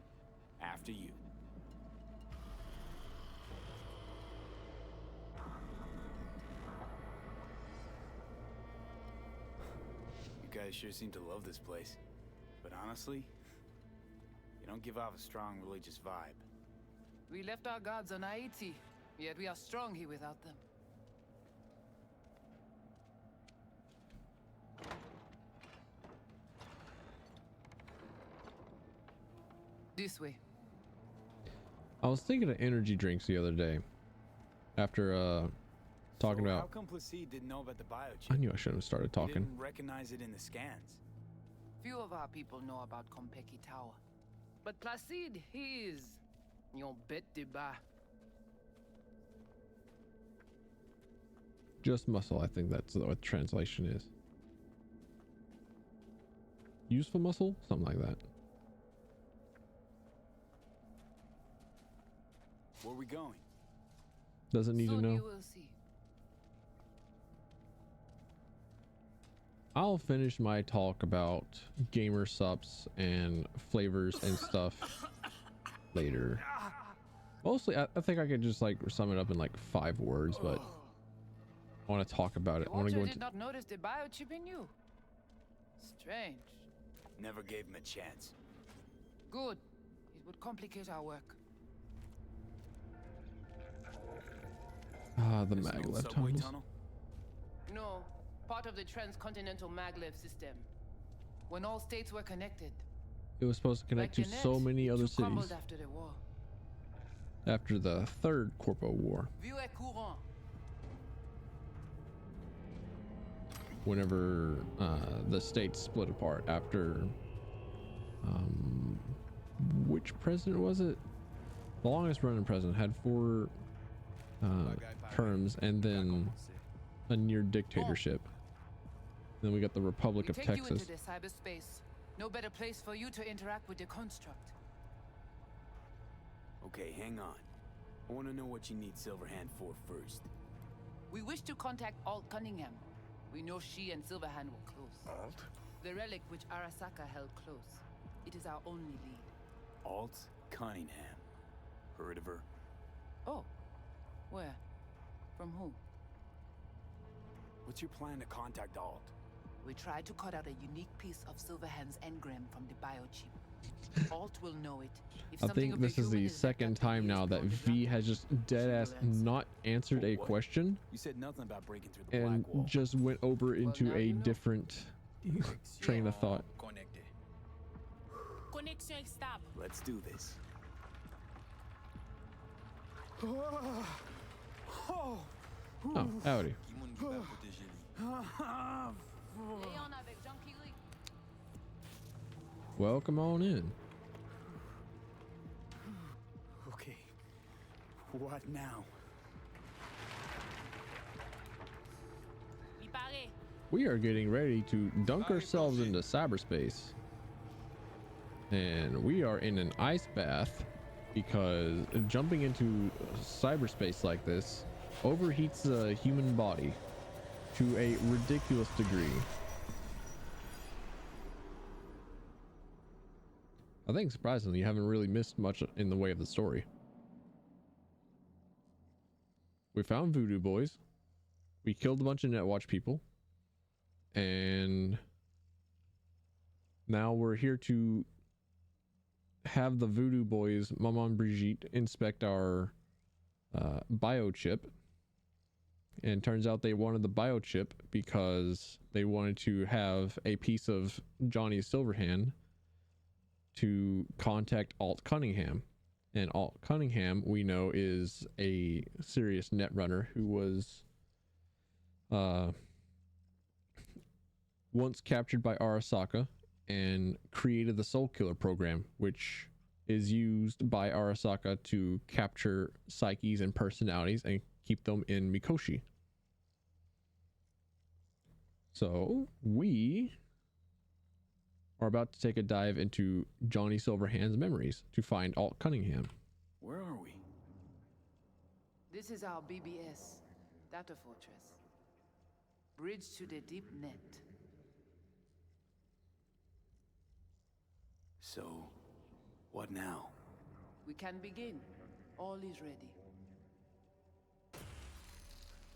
after you. You guys sure seem to love this place. But honestly, you don't give off a strong religious vibe. We left our gods on Haiti, yet we are strong here without them. This way. I was thinking of energy drinks the other day. After talking about. How come Placide didn't know about the biochip? I knew I shouldn't have started talking. Didn't recognize it in the scans. Few of our people know about Kompeki Tower. But Placide, he is your bête de bas. Just muscle, I think that's what the translation is. Useful muscle? Something like that. Where are we going? Doesn't need to know. You will see. I'll finish my talk about gamer subs and flavors and stuff later. Mostly, I think I could just like sum it up in like 5 words, but I want to talk about it. I want to go into. Did not notice the biochip in you. Strange. Never gave him a chance. Good. It would complicate our work. Ah, the maglev tunnels. No, part of the transcontinental maglev system. When all states were connected. It was supposed to connect like to so many other cities. After the war. After the Third Corpo War. Whenever the states split apart after which president was it? The longest running president had 4 terms and then a near dictatorship. Then we got the Republic of Texas. You into the cyberspace. No better place for you to interact with the construct. Okay, hang on. I want to know what you need Silverhand for first. We wish to contact Alt Cunningham. We know she and Silverhand were close. Alt? The relic which Arasaka held close. It is our only lead. Alt Cunningham. Heard of her? Oh. Where? From who? What's your plan to contact Alt? We tried to cut out a unique piece of Silverhand's engram from the biochip. Alt will know it. I think this is the second time now that V has just deadass not answered a question. You said nothing about breaking through the and black wall. Just went over into a different train of thought. Connection stop. Let's do this. Oh, howdy. Welcome on in. Okay. What now? We are getting ready to dunk ourselves into cyberspace. And we are in an ice bath because jumping into cyberspace like this overheats the human body to a ridiculous degree. I think surprisingly you haven't really missed much in the way of the story. We found Voodoo Boys. We killed a bunch of Netwatch people. And now we're here to have the Voodoo Boys, Maman Brigitte, inspect our biochip. And turns out they wanted the biochip because they wanted to have a piece of Johnny Silverhand to contact Alt Cunningham. And Alt Cunningham, we know, is a serious netrunner who was once captured by Arasaka and created the Soul Killer program, which is used by Arasaka to capture psyches and personalities and keep them in Mikoshi. So we are about to take a dive into Johnny Silverhand's memories to find Alt Cunningham. Where are we? This is our BBS, Data Fortress. Bridge to the deep net. So, what now? We can begin. All is ready.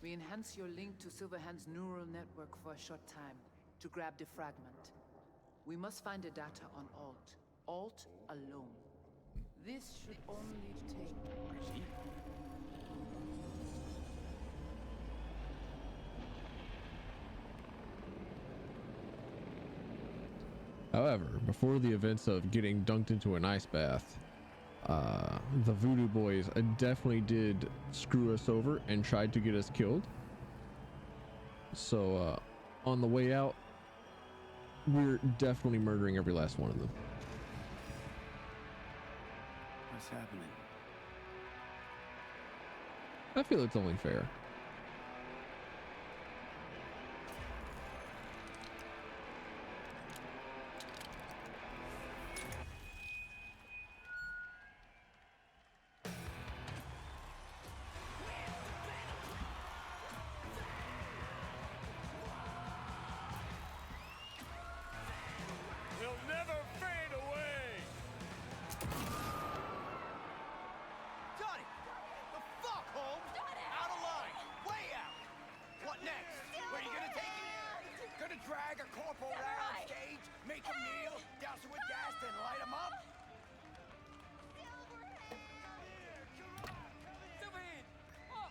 We enhance your link to Silverhand's neural network for a short time to grab the fragment. We must find the data on Alt. Alt alone. This should only take... However, before the events of getting dunked into an ice bath, the Voodoo Boys definitely did screw us over and tried to get us killed. So on the way out, we're definitely murdering every last one of them. What's happening? I feel it's only fair. He'll never fade away! Johnny! The fuck, Holmes? Out of line! Way out! What next? Where are you gonna take it? Gonna drag a corporal around stage, make him kneel, douse him with gas, then light him up?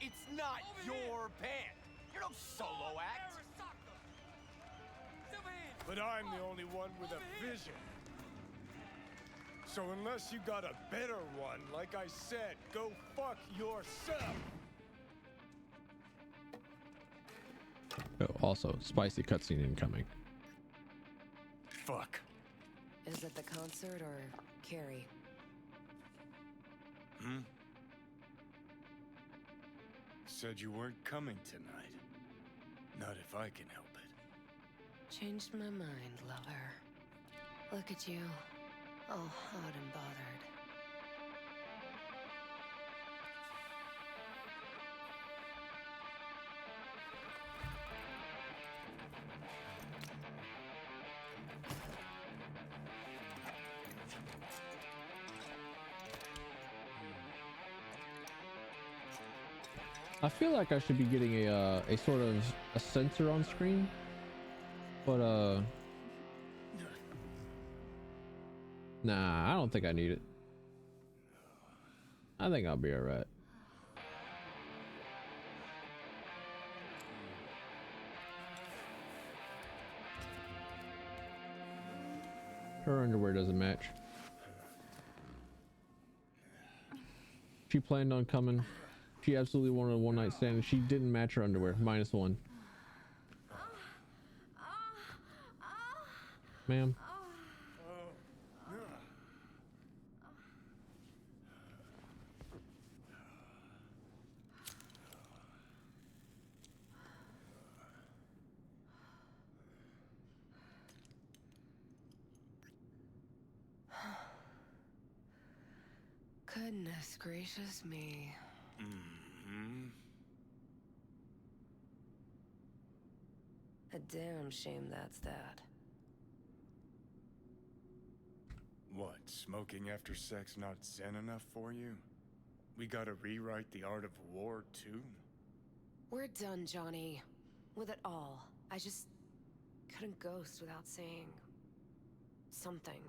It's not your band. You're no solo act. But I'm the only one with a vision. So unless you got a better one, like I said, go fuck yourself. Oh, also, spicy cutscene incoming. Fuck. Is it the concert or Carrie? Said you weren't coming tonight. Not if I can help it. Changed my mind, lover. Look at you, all hot and bothered. I feel like I should be getting a sort of a sensor on screen, but nah, I don't think I need it. I think I'll be all right. Her underwear doesn't match. She planned on coming. She absolutely wanted a one-night stand, and she didn't match her underwear. -1. Ma'am. Goodness gracious me. A damn shame that's that. What, smoking after sex not zen enough for you? We gotta rewrite the art of war, too? We're done, Johnny. With it all. I just couldn't ghost without saying something.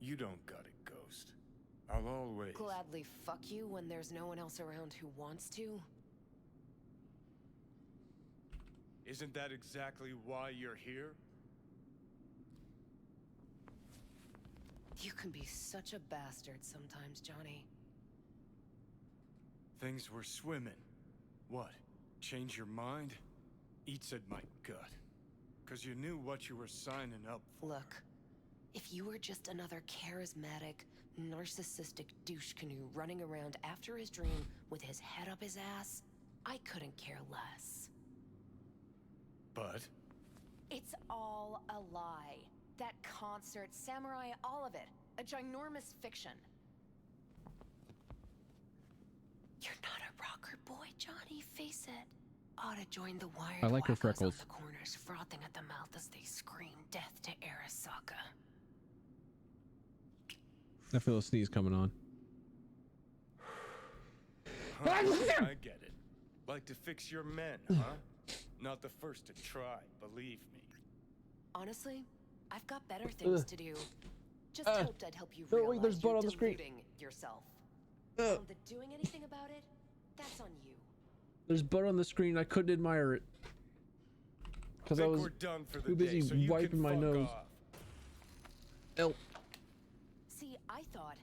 You don't gotta ghost. I'll always... Gladly fuck you when there's no one else around who wants to? Isn't that exactly why you're here? You can be such a bastard sometimes, Johnny. Things were swimming. What? Change your mind? Eats at my gut. 'Cause you knew what you were signing up for. Look, If you were just another charismatic, narcissistic douche canoe running around after his dream with his head up his ass, I couldn't care less. But? It's all a lie. That concert, Samurai, all of it. A ginormous fiction. You're not a rocker boy, Johnny, face it. Ought to join the wired I like her wackos freckles. on the corners, frothing at the mouth as they scream death to Arasaka. I feel a sneeze coming on. I get it. Like to fix your men, huh? Not the first to try, believe me. Honestly, I've got better things to do. Just hoped I'd help you No, realize wait, there's blood you're on the screen. deluding yourself. On the doing anything about it, that's on you. There's blood on the screen. I couldn't admire it because I was too busy wiping my nose. Elp. See, I thought...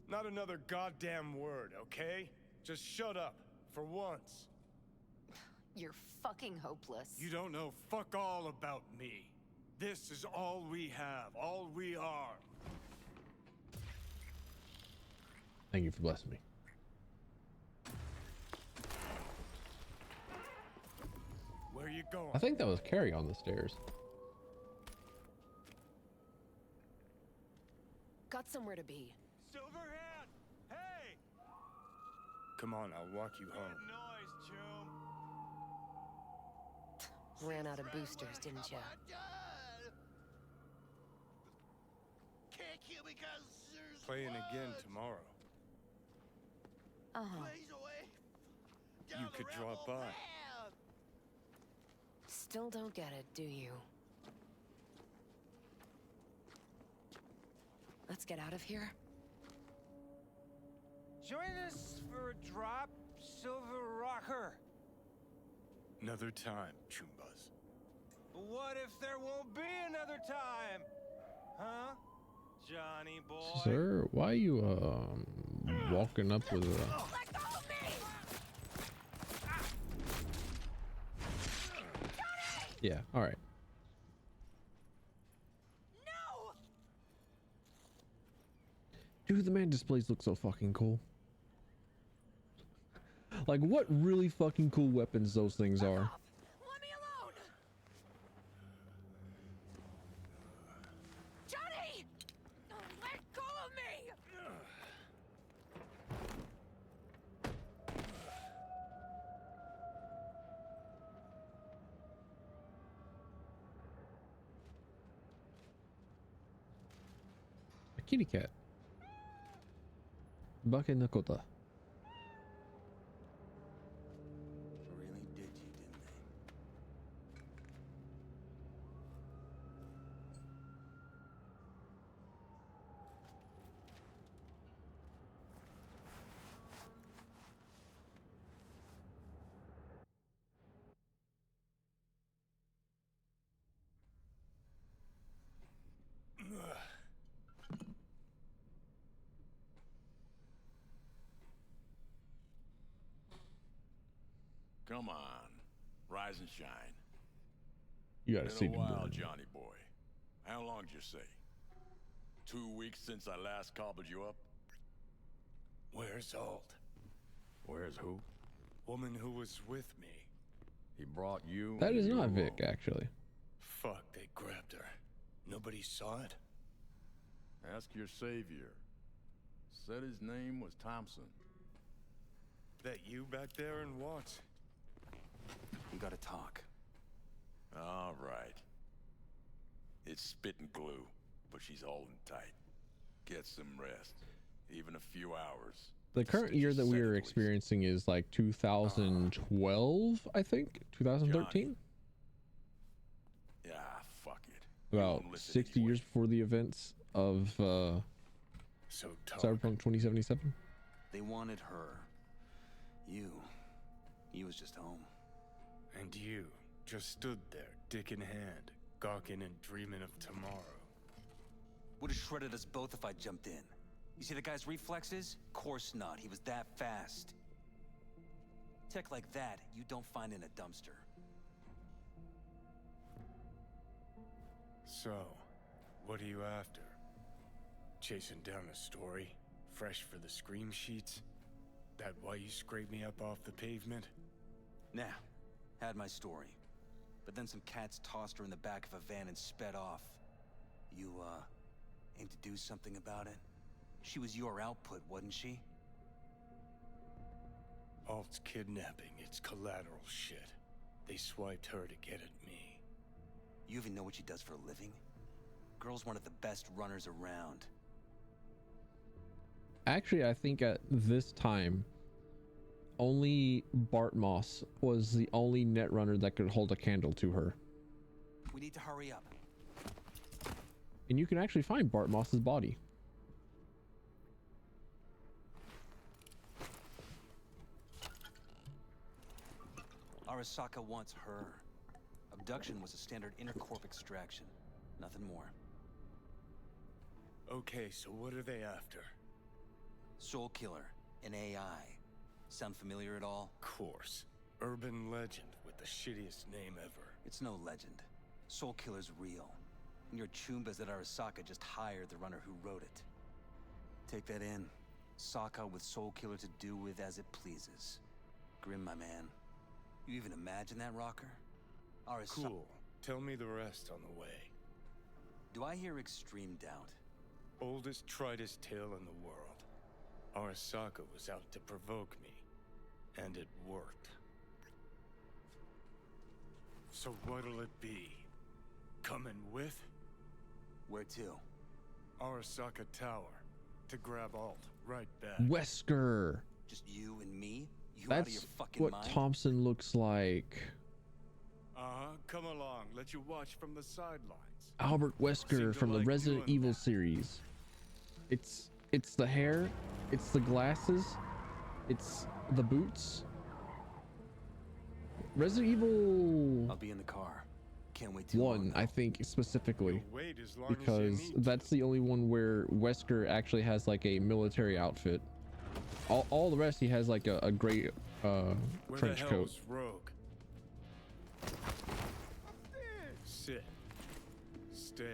Not another goddamn word, okay? Just shut up, for once. You're fucking hopeless. You don't know fuck all about me. This is all we have, all we are. Thank you for blessing me. Where you going? I think that was Carrie on the stairs. Got somewhere to be. Silverhand! Hey! Come on, I'll walk you home. Noise, Chum. Ran out of boosters, didn't you? Can't kill me because there's Playing again tomorrow. Blaze away. You could drop by. Still don't get it, do you? Let's get out of here. Join us for a drop, Silver Rocker. Another time, Chumbas. What if there won't be another time? Huh? Johnny boy? Sir, why are you walking up with a... Let go of me! Yeah, all right. No! Dude, the man displays look so fucking cool. Like, what really fucking cool weapons those things are. Let me alone! Johnny! Let go of me! A kitty cat. Bucket Nakota. Really did you, didn't they? Come on, rise and shine. You gotta see Been the a while, burn. Johnny boy. How long did you say? 2 weeks since I last cobbled you up? Where's Alt? Where's who? Woman who was with me. He brought you. That is you not were Vic, alone. actually. Fuck, they grabbed her. Nobody saw it? Ask your savior. Said his name was Thompson. That you back there and what? We gotta talk. All right. It's spit and glue, but she's holding tight. Get some rest. Even a few hours. The current year that we are experiencing is like 2012, I think? 2013? Yeah, fuck it. About 60 years before the events of Cyberpunk 2077. They wanted her. You was just home. And you just stood there, dick in hand, gawking and dreaming of tomorrow. Would have shredded us both if I jumped in. You see the guy's reflexes? Course not. He was that fast. Tech like that, you don't find in a dumpster. So, what are you after? Chasing down a story? Fresh for the scream sheets? That why you scraped me up off the pavement? Nah, had my story. But then some cats tossed her in the back of a van and sped off. You, aim to do something about it? She was your output, wasn't she? Alt's kidnapping, it's collateral shit. They swiped her to get at me. You even know what she does for a living? Girl's one of the best runners around. Actually, I think at this time, only Bart Moss was the only net runner that could hold a candle to her. We need to hurry up. And you can actually find Bart Moss's body. Arasaka wants her. Abduction was a standard intercorp extraction. Nothing more. Okay, so what are they after? Soul Killer, an AI. Sound familiar at all? Course. Urban legend with the shittiest name ever. It's no legend. Soul Killer's real. And your Chumbas at Arasaka just hired the runner who wrote it. Take that in. Sokka with Soul Killer to do with as it pleases. Grim, my man. You even imagine that, Rocker? Cool. Tell me the rest on the way. Do I hear extreme doubt? Oldest, tritest tale in the world. Arasaka was out to provoke me. And it worked. So what'll it be? Coming with? Where to? Arasaka Tower. To grab Alt right back. Wesker. Just you and me? You out of your That's fucking what mind? Thompson looks like. Come along. Let you watch from the sidelines. Albert Wesker from the Resident Evil series. It's the hair, it's the glasses, it's the boots. Resident Evil I'll be in the car. Can't wait too 1, long. I think specifically, Wait as long because as you need that's the only one where Wesker actually has like a military outfit. All the rest he has like a gray Where trench the coat. hell's Rogue? Sit. Stay.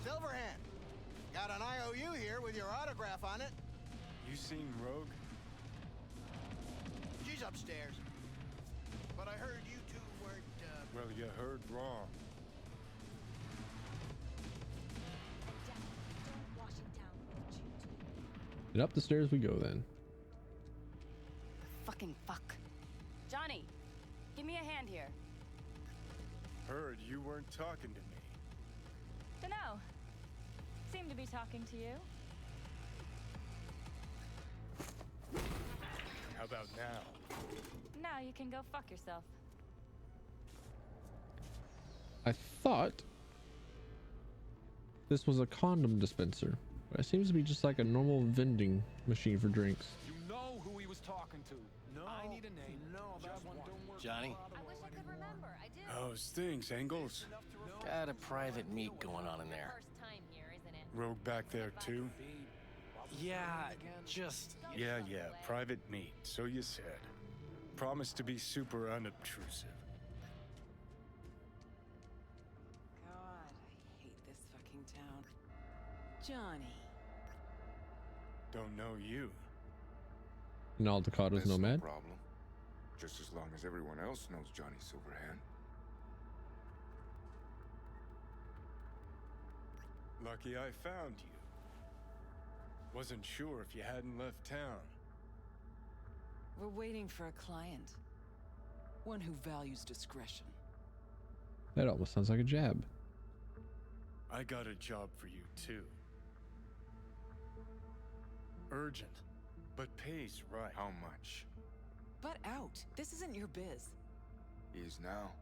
Silverhand, got an IOU here with your autograph on it. You seen Rogue? She's upstairs. But I heard you two weren't, Well, you heard wrong. And up the stairs we go then. Fucking fuck. Johnny, give me a hand here. Heard you weren't talking to me. Dunno. Seem to be talking to you. How about now? Now you can go fuck yourself. I thought this was a condom dispenser, but it seems to be just like a normal vending machine for drinks. You know who he was talking to. No, I need a name. No, just one. Don't work. Johnny? I wish I could remember. I do. How's things, Engels? Got a private meet going on in there. First time here, isn't it? Rogue back there too? Yeah, just... Yeah, private meet, so you said. Promise to be super unobtrusive. God, I hate this fucking town. Johnny. Don't know you. And Aldecato's That's nomad. No problem. Just as long as everyone else knows Johnny Silverhand. Lucky I found you. Wasn't sure if you hadn't left town. We're waiting for a client. One who values discretion. That almost sounds like a jab. I got a job for you too. Urgent, but pays right. How much? Butt out. This isn't your biz. Is now.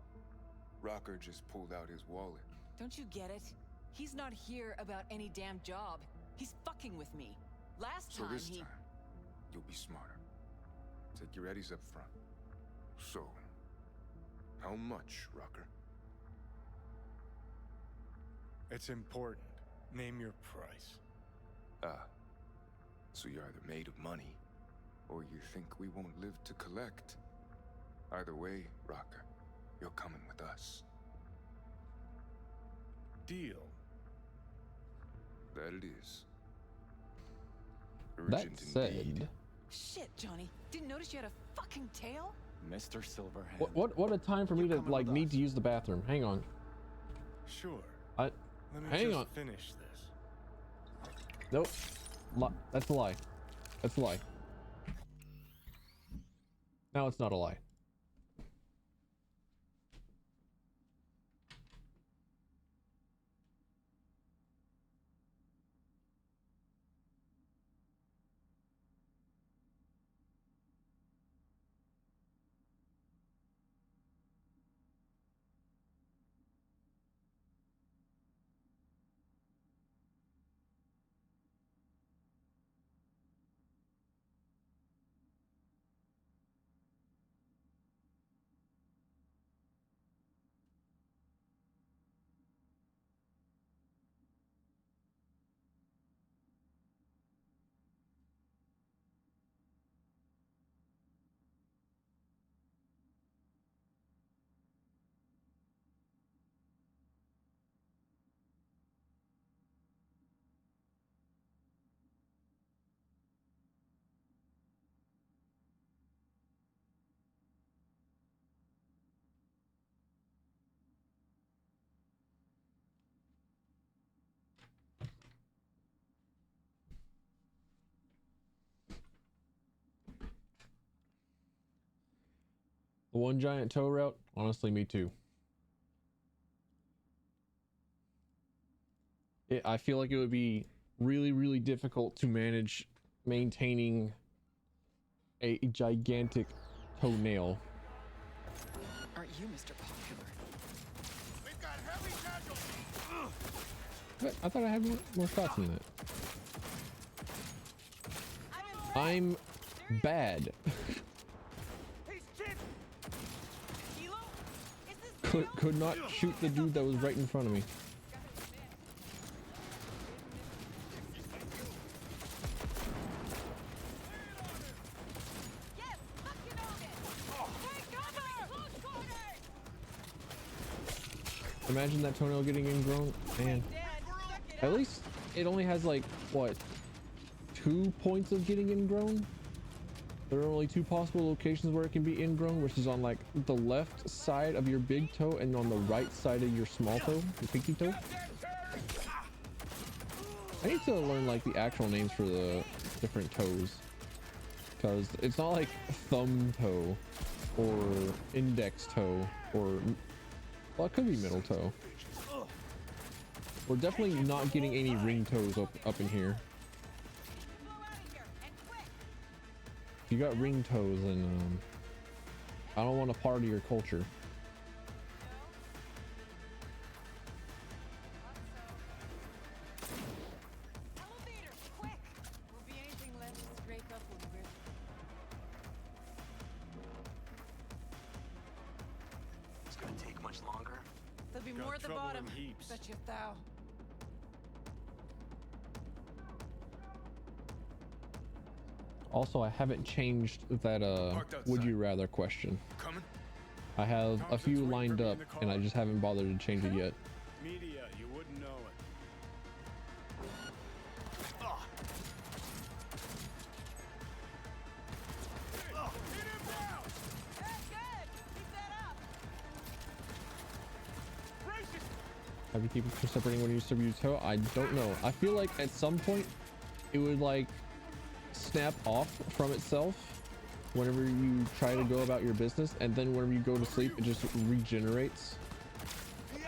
Rocker just pulled out his wallet. Don't you get it? He's not here about any damn job. He's fucking with me. Last So time this he... time, you'll be smarter. Take your eddies up front. So, how much, Rocker? It's important. Name your price. So you're either made of money, or you think we won't live to collect. Either way, Rocker, you're coming with us. Deal. That it is. That Urgent said, indeed. Shit, Johnny. Didn't notice you had a fucking tail? Mr. Silverhand. what a time for me to like need to use the bathroom. Hang on. Sure. Let me hang just on. finish this. Nope. That's a lie. That's a lie. Now it's not a lie. The one giant toe route? Honestly, me too. I feel like it would be really, really difficult to manage maintaining a gigantic toenail. Aren't you Mr. Popular? We've got heavy casualties. But I thought I had more shots than that. I'm bad. Could not shoot the dude that was right in front of me. Imagine that toenail getting ingrown, man. At least it only has like what, 2 points of getting ingrown. There are only 2 possible locations where it can be ingrown, which is on like the left side of your big toe and on the right side of your small toe, your pinky toe. I need to learn like the actual names for the different toes, because it's not like thumb toe or index toe or, well, it could be middle toe. We're definitely not getting any ring toes up in here. If you got ring toes, then I don't want a part of your culture. Elevator, quick! Will be anything left to scrape up when we're... It's gonna take much longer. There'll be Got more at the trouble bottom. in heaps. Bet you thou. Also, I haven't changed that would you rather question. Coming? I have a few lined up and I just haven't bothered to change it yet. Media, you wouldn't know it. Have you keep it from separating when you distribute your toe? I don't know. I feel like at some point it would like snap off from itself whenever you try to go about your business, and then whenever you go to sleep it just regenerates. That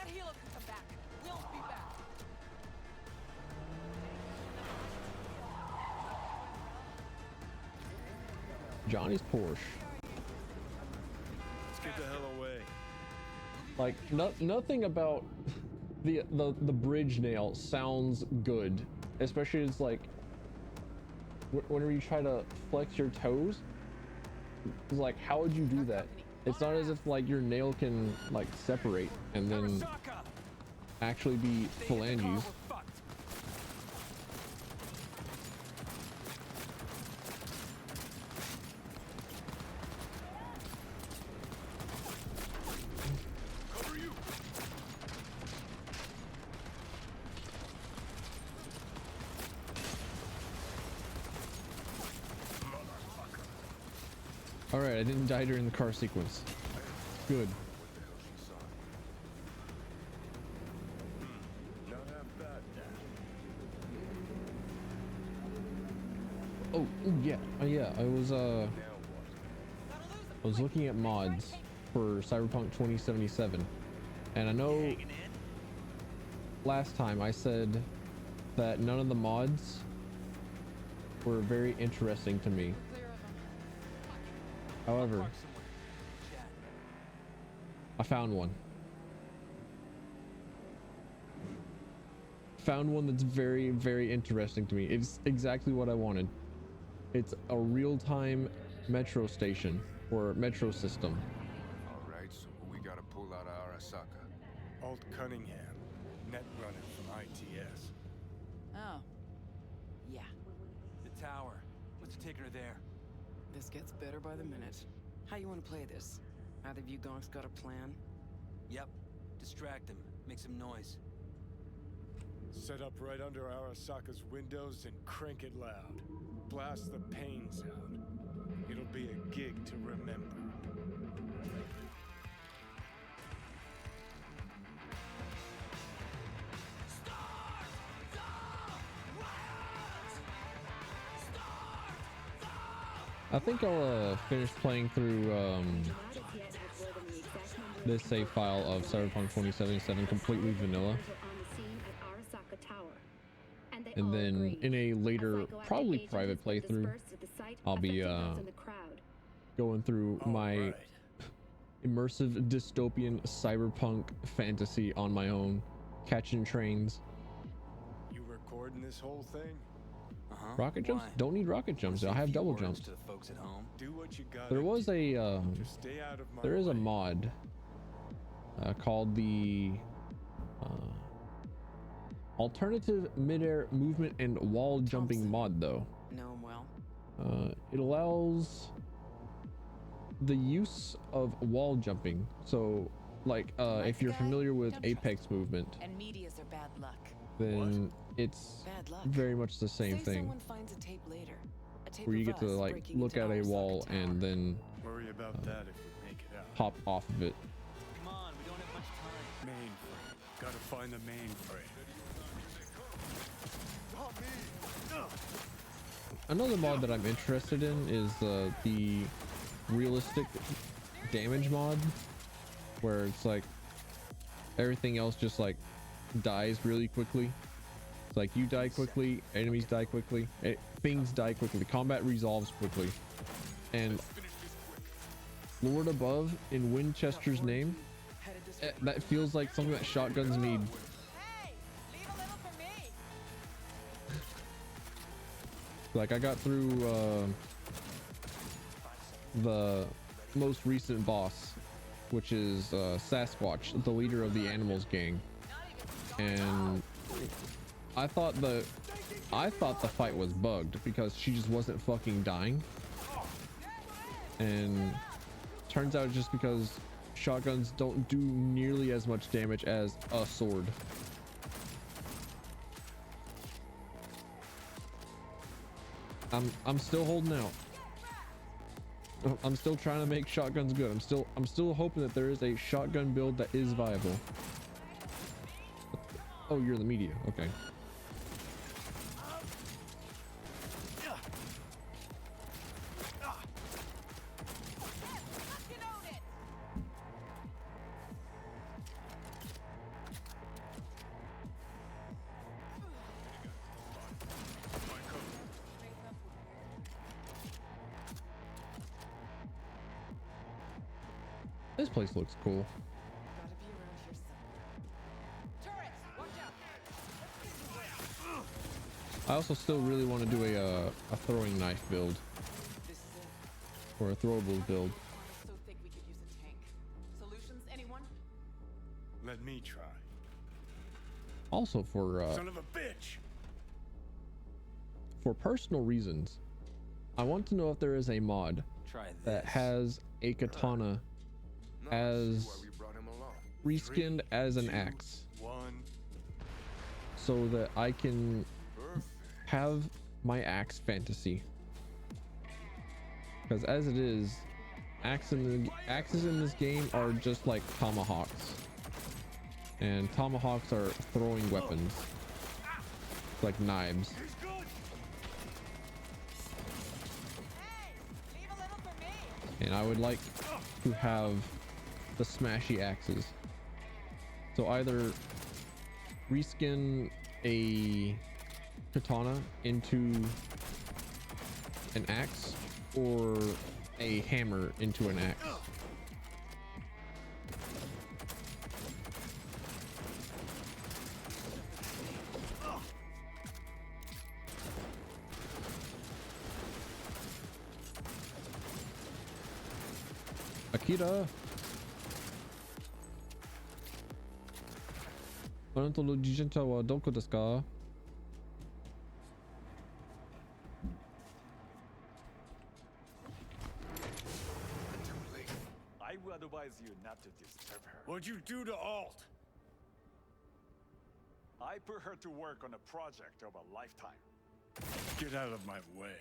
healer can come back. We'll be back. Johnny's Porsche. Let's get the hell away. Like nothing about the bridge nail sounds good, especially it's like whenever you try to flex your toes. It's like, how would you do that? It's not as if like your nail can like separate and then actually be phalanges. All right, I didn't die during the car sequence. Good. Oh, yeah, yeah. I was looking at mods for Cyberpunk 2077, and I know last time I said that none of the mods were very interesting to me. However, I found one. Found one that's very, very interesting to me. It's exactly what I wanted. It's a real-time metro station or metro system. All right, so who we gotta pull out of Arasaka? Alt Cunningham, net running from ITS. Oh. Yeah. The tower. What's taking her there? This gets better by the minute. How you want to play this? Either of you gonks got a plan? Yep. Distract him. Make some noise. Set up right under Arasaka's windows and crank it loud. Blast the panes out. It'll be a gig to remember. I think I'll finish playing through this save file of Cyberpunk 2077 completely vanilla, and then in a later, probably private playthrough, I'll be going through my immersive dystopian cyberpunk fantasy on my own, catching trains. You recording this whole thing? Rocket jumps? Don't need rocket jumps. I have double jumps. To the folks at home. Do what you gotta There was a Just stay out of my there is a way. mod called the alternative midair movement and wall jumping mod, though. Know him well. It allows the use of wall jumping. So like if you're familiar with Apex movement, And medias are bad luck. then it's Bad luck. very much the same Say thing, someone finds a tape later. A tape where you of get to us like breaking look into at a Arasaka wall Tower. and then Worry about that if we make it out. hop off of it. Come on, we don't have much time. Mainframe. Gotta find the mainframe. Another mod that I'm interested in is the realistic damage mod, where it's like everything else just like dies really quickly. It's like you die quickly, enemies die quickly, things die quickly, combat resolves quickly. And Lord above, in Winchester's name, that feels like something that shotguns need. Like I got through the most recent boss, which is Sasquatch, the leader of the animals gang, and I thought the fight was bugged because she just wasn't fucking dying, and turns out just because shotguns don't do nearly as much damage as a sword. I'm still holding out. I'm still trying to make shotguns good. I'm still hoping that there is a shotgun build that is viable. Oh, you're the media. Okay. This place looks cool. I also still really want to do a throwing knife build, or a throwables build. So thick we could use a tank. Solutions, anyone? Let me try. Also for Son of a bitch! for personal reasons, I want to know if there is a mod that has a katana as reskinned as an axe, so that I can have my axe fantasy, because as it is, axes in this game are just like tomahawks, and tomahawks are throwing weapons like knives. And I would like to have the smashy axes. So either reskin a katana into an axe or a hammer into an axe. Akira. あなたの自転車はどこですか? I would advise you not to disturb her. What'd you do to Alt? I put her to work on a project of a lifetime. Get out of my way.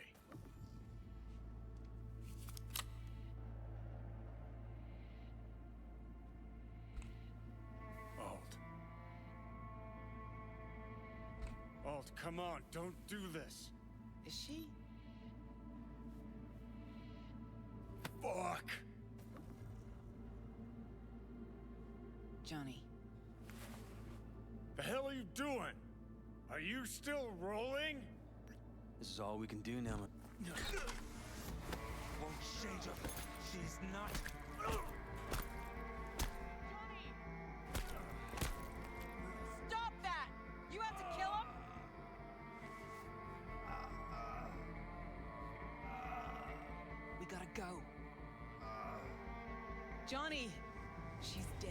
Alt, come on, don't do this. Is she? Fuck! Johnny. The hell are you doing? Are you still rolling? This is all we can do now. Won't change her. She's not. Stop that! You have to kill him? We gotta go. Johnny! She's dead.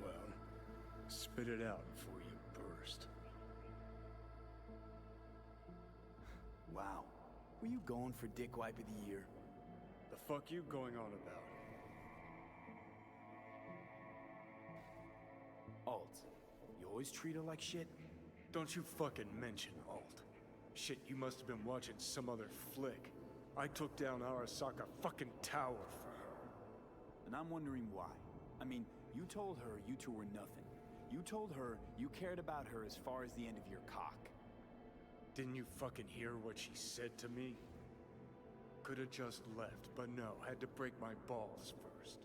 Well, spit it out before you burst. Wow. Were you going for Dick Wipe of the Year? The fuck you going on about? Alt, you always treat her like shit? Don't you fucking mention Alt. Shit, you must have been watching some other flick. I took down Arasaka fucking tower for her. And I'm wondering why. I mean, you told her you two were nothing. You told her you cared about her as far as the end of your cock. Didn't you fucking hear what she said to me? Could have just left, but no, had to break my balls first.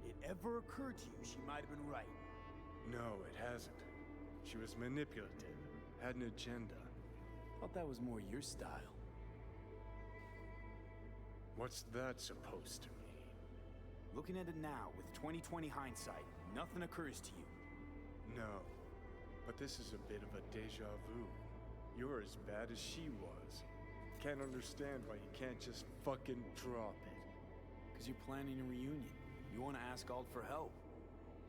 It ever occurred to you she might have been right? No, it hasn't. She was manipulative, had an agenda. Thought that was more your style. What's that supposed to mean? Looking at it now, with 20/20 hindsight, nothing occurs to you. No, but this is a bit of a deja vu. You're as bad as she was. Can't understand why you can't just fucking drop it. Because you're planning a reunion. You want to ask Alt for help.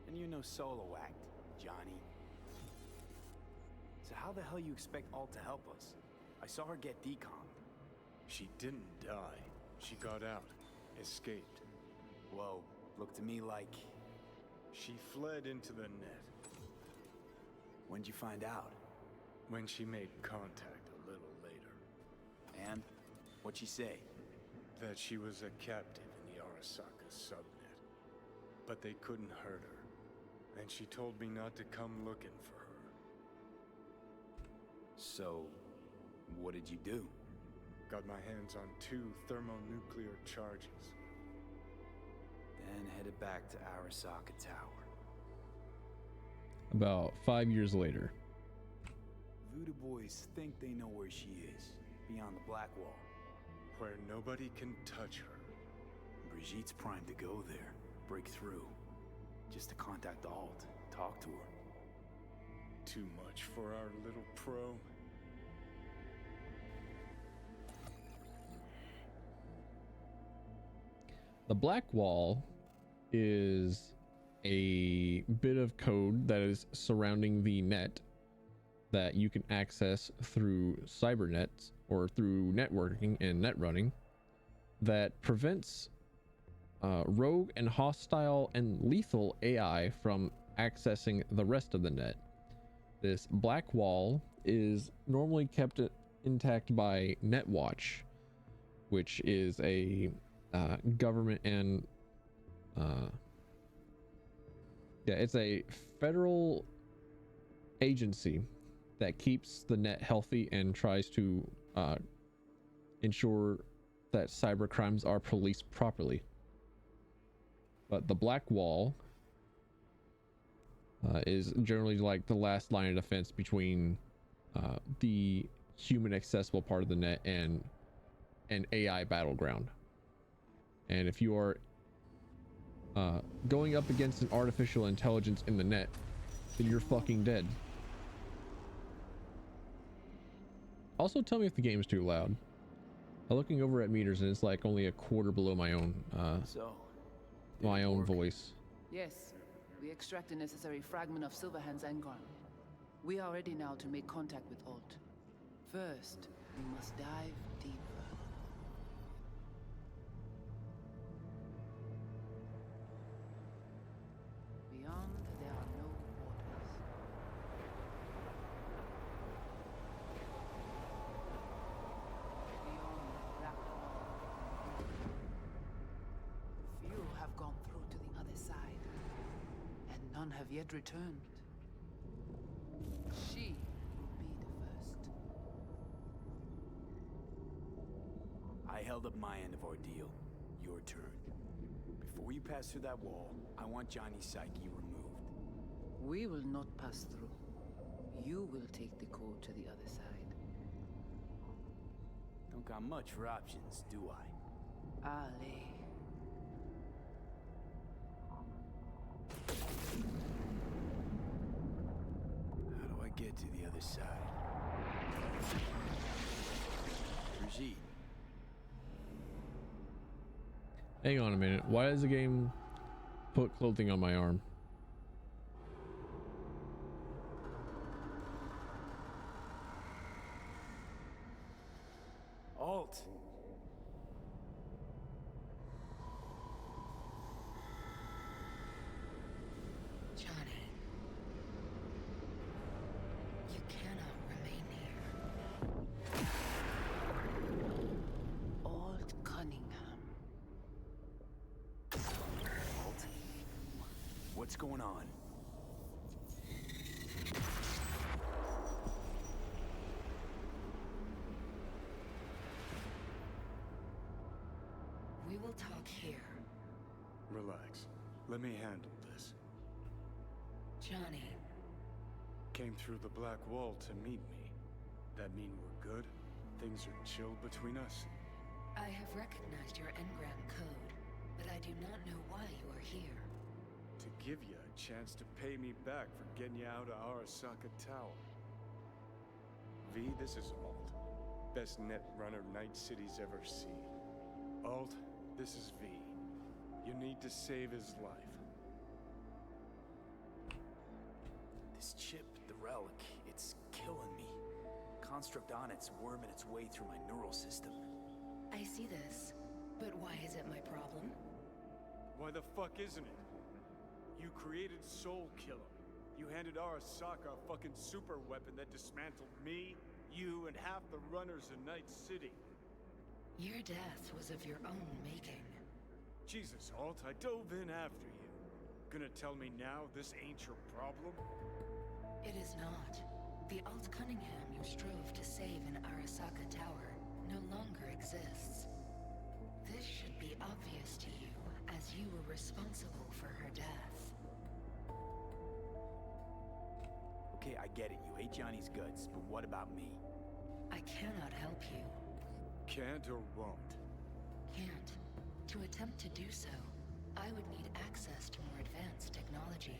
And you know solo act, Johnny. So how the hell you expect Alt to help us? I saw her get decommed. She didn't die. She got out. Escaped. Whoa, looked to me like... She fled into the net. When'd you find out? When she made contact a little later. And? What'd she say? That she was a captive in the Arasaka subnet. But they couldn't hurt her. And she told me not to come looking for her. So, what did you do? Got my hands on 2 thermonuclear charges. Then headed back to Arasaka Tower. About 5 years later. Voodoo boys think they know where she is, beyond the Black Wall. Where nobody can touch her. Brigitte's primed to go there, break through. Just to contact Alt, talk to her. Too much for our little pro. The Black Wall is a bit of code that is surrounding the net that you can access through cybernets or through networking and net running that prevents rogue and hostile and lethal AI from accessing the rest of the net. This black wall is normally kept intact by Netwatch, which is a government and it's a federal agency that keeps the net healthy and tries to ensure that cyber crimes are policed properly. But the black wall is generally like the last line of defense between the human accessible part of the net and an AI battleground. And if you are going up against an artificial intelligence in the net, then you're fucking dead. Also, tell me if the game's too loud. I'm looking over at meters and it's like only a quarter below my own voice. Yes, we extract the necessary fragment of Silverhand's engram. We are ready now to make contact with Alt. First, we must dive deeper. Beyond, there are no borders. Beyond the black wall. Few have gone through to the other side, and none have yet returned. She will be the first. I held up my end of our deal. Your turn. Before you pass through that wall, I want Johnny's psyche removed. We will not pass through. You will take the code to the other side. Don't got much for options, do I? Ali. How do I get to the other side? Brigitte. Hang on a minute. Why does the game put clothing on my arm? Alt. Johnny. You cannot remain here. Alt Cunningham. Alt? What's going on? We will talk here. Relax. Let me handle this. Johnny. Came through the black wall to meet me. That mean we're good? Things are chill between us? I have recognized your engram code, but I do not know why you are here. To give you a chance to pay me back for getting you out of Arasaka Tower. V, this is Alt. Best net runner Night City's ever seen. Alt, this is V. You need to save his life. This chip, the relic, it's killing me. Construct on it's worming its way through my neural system. I see this, but why is it my problem? Why the fuck isn't it? You created Soul Killer. You handed Arasaka a fucking super weapon that dismantled me, you, and half the runners in Night City. Your death was of your own making. Jesus, Alt, I dove in after you. Gonna tell me now this ain't your problem? It is not. The Alt Cunningham you strove to save in Arasaka Tower no longer exists. This should be obvious to you, as you were responsible for her death. Okay, I get it. You hate Johnny's guts, but what about me? I cannot help you. Can't or won't? Can't. To attempt to do so, I would need access to more advanced technology.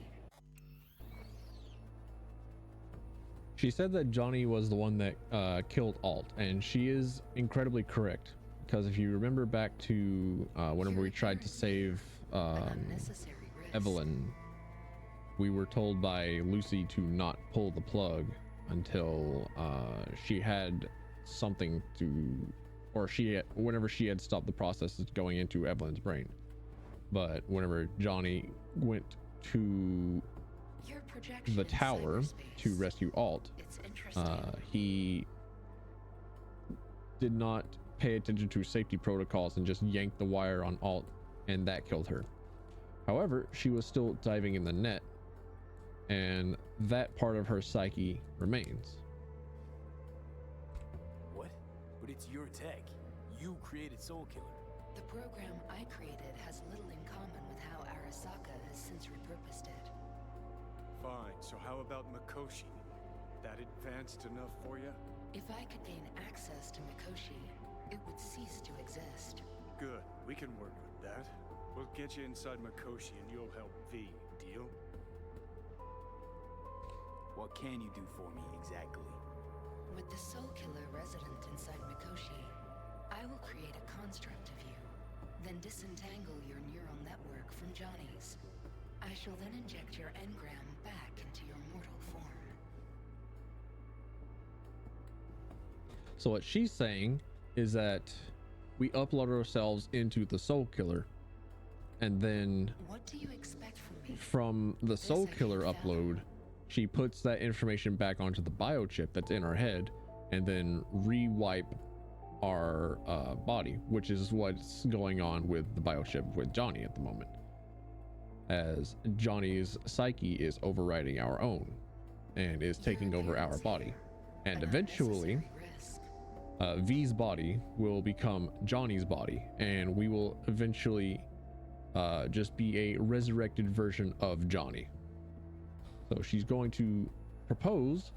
She said that Johnny was the one that killed Alt, and she is incredibly correct. Because if you remember back to whenever we tried to save Evelyn, we were told by Lucy to not pull the plug until she had something to, or whenever she had stopped the process of going into Evelyn's brain. but whenever Johnny went to the tower to rescue Alt, he did not pay attention to safety protocols and just yanked the wire on Alt, and that killed her. However, she was still diving in the net, and that part of her psyche remains. What? But it's your tech. You created Soul Killer. The program I created has little in common with how Arasaka has since repurposed it. Fine, so how about Mikoshi? That advanced enough for you? If I could gain access to Mikoshi, it would cease to exist. Good, we can work with that. We'll get you inside Mikoshi and you'll help V. Deal? What can you do for me exactly? With the Soul Killer resident inside Mikoshi, I will create a construct of you, then disentangle your neural network from Johnny's. I shall then inject your engram back into your mortal form. So what she's saying is that we upload ourselves into the Soul Killer, and then What do you expect from me? from the Soul Killer upload, she puts that information back onto the biochip that's in our head, and then re-wipe our body, which is what's going on with the biochip with Johnny at the moment, as Johnny's psyche is overriding our own and is taking over our body, and eventually V's body will become Johnny's body, and we will eventually just be a resurrected version of Johnny. So she's going to propose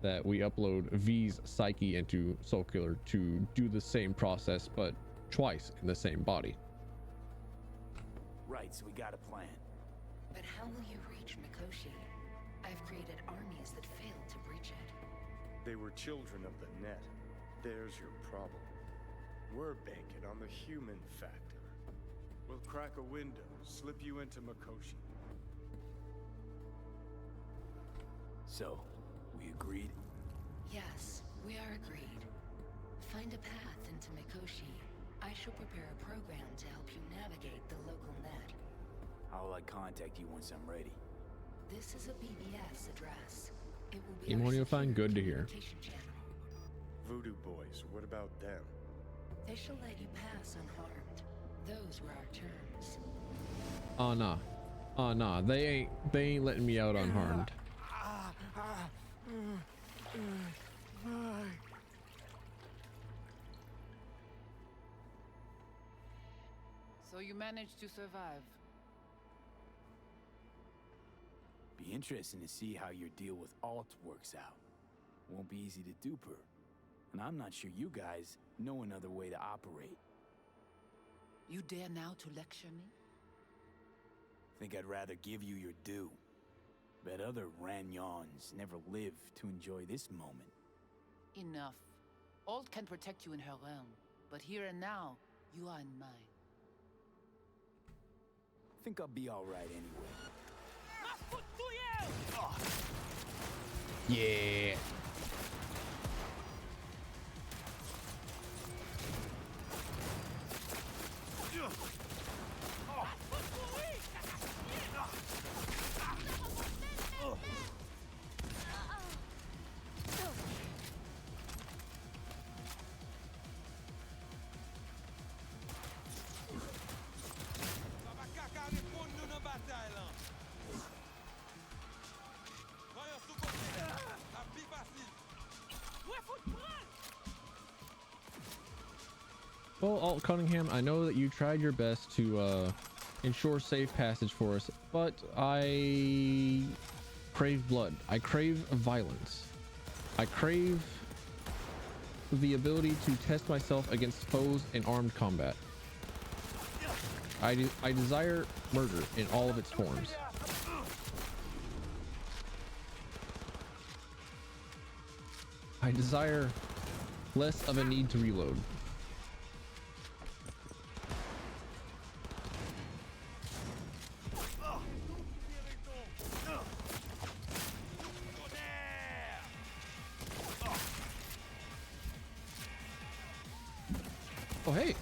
that we upload V's psyche into Soul Killer to do the same process, but twice in the same body. Right, so we got a plan. But how will you reach Mikoshi? I've created armies that failed to breach it. They were children of the net. There's your problem. We're banking on the human factor. We'll crack a window, slip you into Mikoshi. So, we agreed? Yes, we are agreed. Find a path into Mikoshi. I shall prepare a program to help you navigate the local net. How will I contact you once I'm ready? This is a BBS address. It will be Even our when you find secure good to hear. communication channel. Voodoo Boys, what about them? They shall let you pass unharmed. Those were our terms. Oh nah. Oh nah, they ain't letting me out unharmed. So you managed to survive. Be interesting to see how your deal with Alt works out. Won't be easy to dupe her. And I'm not sure you guys know another way to operate. You dare now to lecture me? Think I'd rather give you your due. Bet other Ranyons never live to enjoy this moment. Enough. Alt can protect you in her realm, but here and now, you are in mine. Think I'll be alright anyway. Yeah. Well, Alt Cunningham, I know that you tried your best to ensure safe passage for us, but I crave blood. I crave violence. I crave the ability to test myself against foes in armed combat. I desire murder in all of its forms. I desire less of a need to reload. Oh, hey.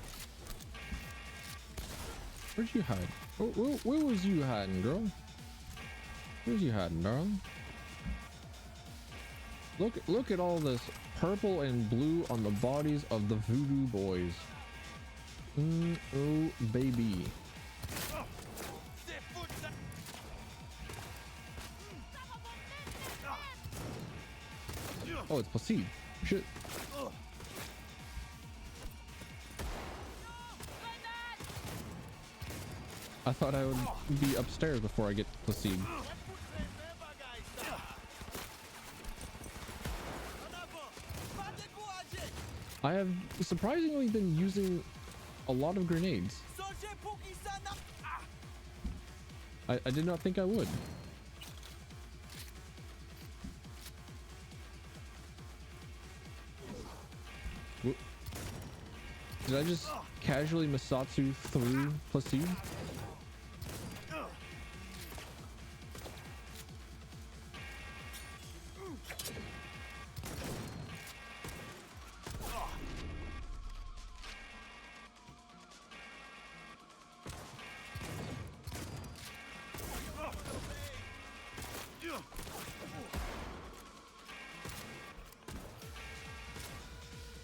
Where'd you hide? Where was you hiding, girl? Where's you hiding, darling? Look at all this purple and blue on the bodies of the voodoo boys. Oh baby. Oh, it's Placide. Shit. I thought I would be upstairs before I get to Placide. I have surprisingly been using a lot of grenades. I did not think I would. Did I just casually Masatsu through Placide?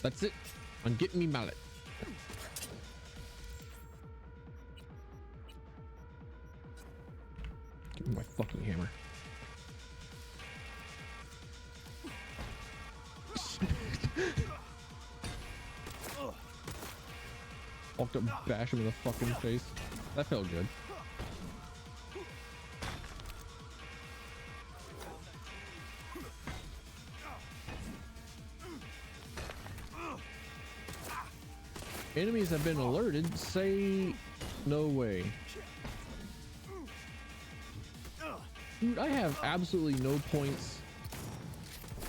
That's it. I'm getting me mallet. Give me my fucking hammer. Walked up, bash him in the fucking face. That felt good. Enemies have been alerted. Say no way. Dude, I have absolutely no points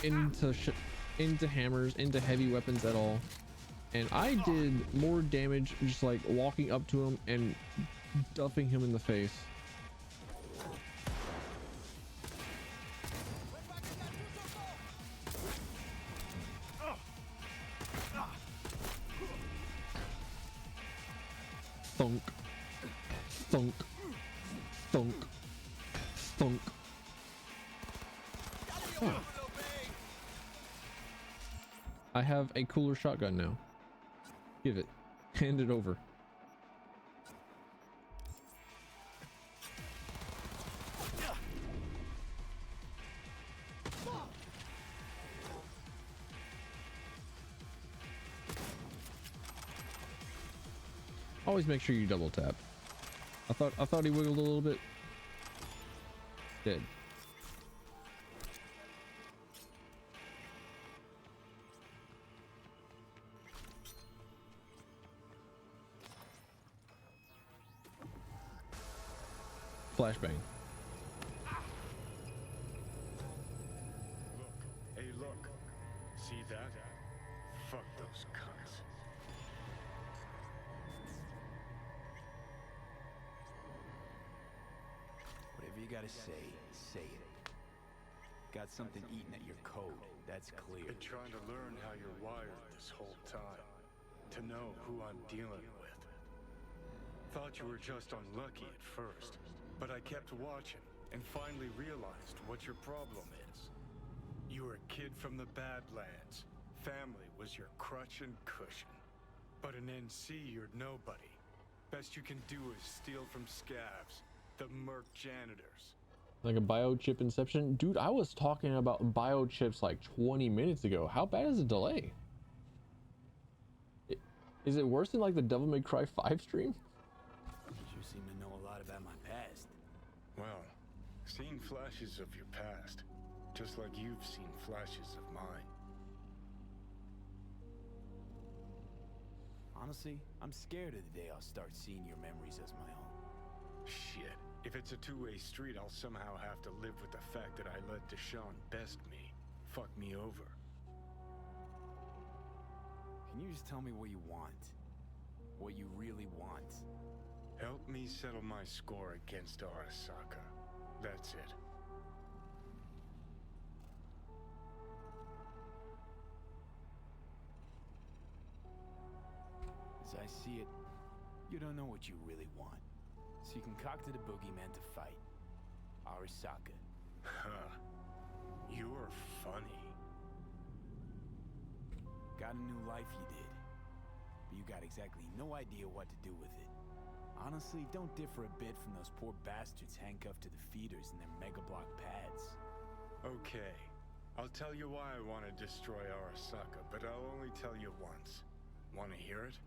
into hammers, into heavy weapons at all. And I did more damage just like walking up to him and duffing him in the face. Thunk, thunk, thunk, thunk. Huh. I have a cooler shotgun now. Give it. Hand it over. Always make sure you double tap. I thought he wiggled a little bit. Dead. Flashbang. Look. Hey, look. See that? Fuck those cunts. Whatever you gotta say it. Got something eating at your code, that's clear. Been trying to learn how you're wired this whole time. To know who I'm dealing with. Thought you were just unlucky at first, but I kept watching and finally realized what your problem is. You were a kid from the Badlands. Family was your crutch and cushion. But in NC, you're nobody. Best you can do is steal from scavs, the merc janitors. Like a biochip inception? Dude, I was talking about biochips like 20 minutes ago. How bad is the delay? Is it worse than like the Devil May Cry 5 stream? You seem to know a lot about my past. Well, seen flashes of your past, just like you've seen flashes of mine. Honestly, I'm scared of the day I'll start seeing your memories as my own. Shit. If it's a two-way street, I'll somehow have to live with the fact that I let Deshaun best me. Fuck me over. Can you just tell me what you want? What you really want? Help me settle my score against Arasaka. That's it. As I see it, you don't know what you really want. So you concocted a boogeyman to fight. Arasaka. Huh. You're funny. Got a new life you did. But you got exactly no idea what to do with it. Honestly, don't differ a bit from those poor bastards handcuffed to the feeders in their mega block pads. Okay. I'll tell you why I want to destroy Arasaka, but I'll only tell you once. Want to hear it?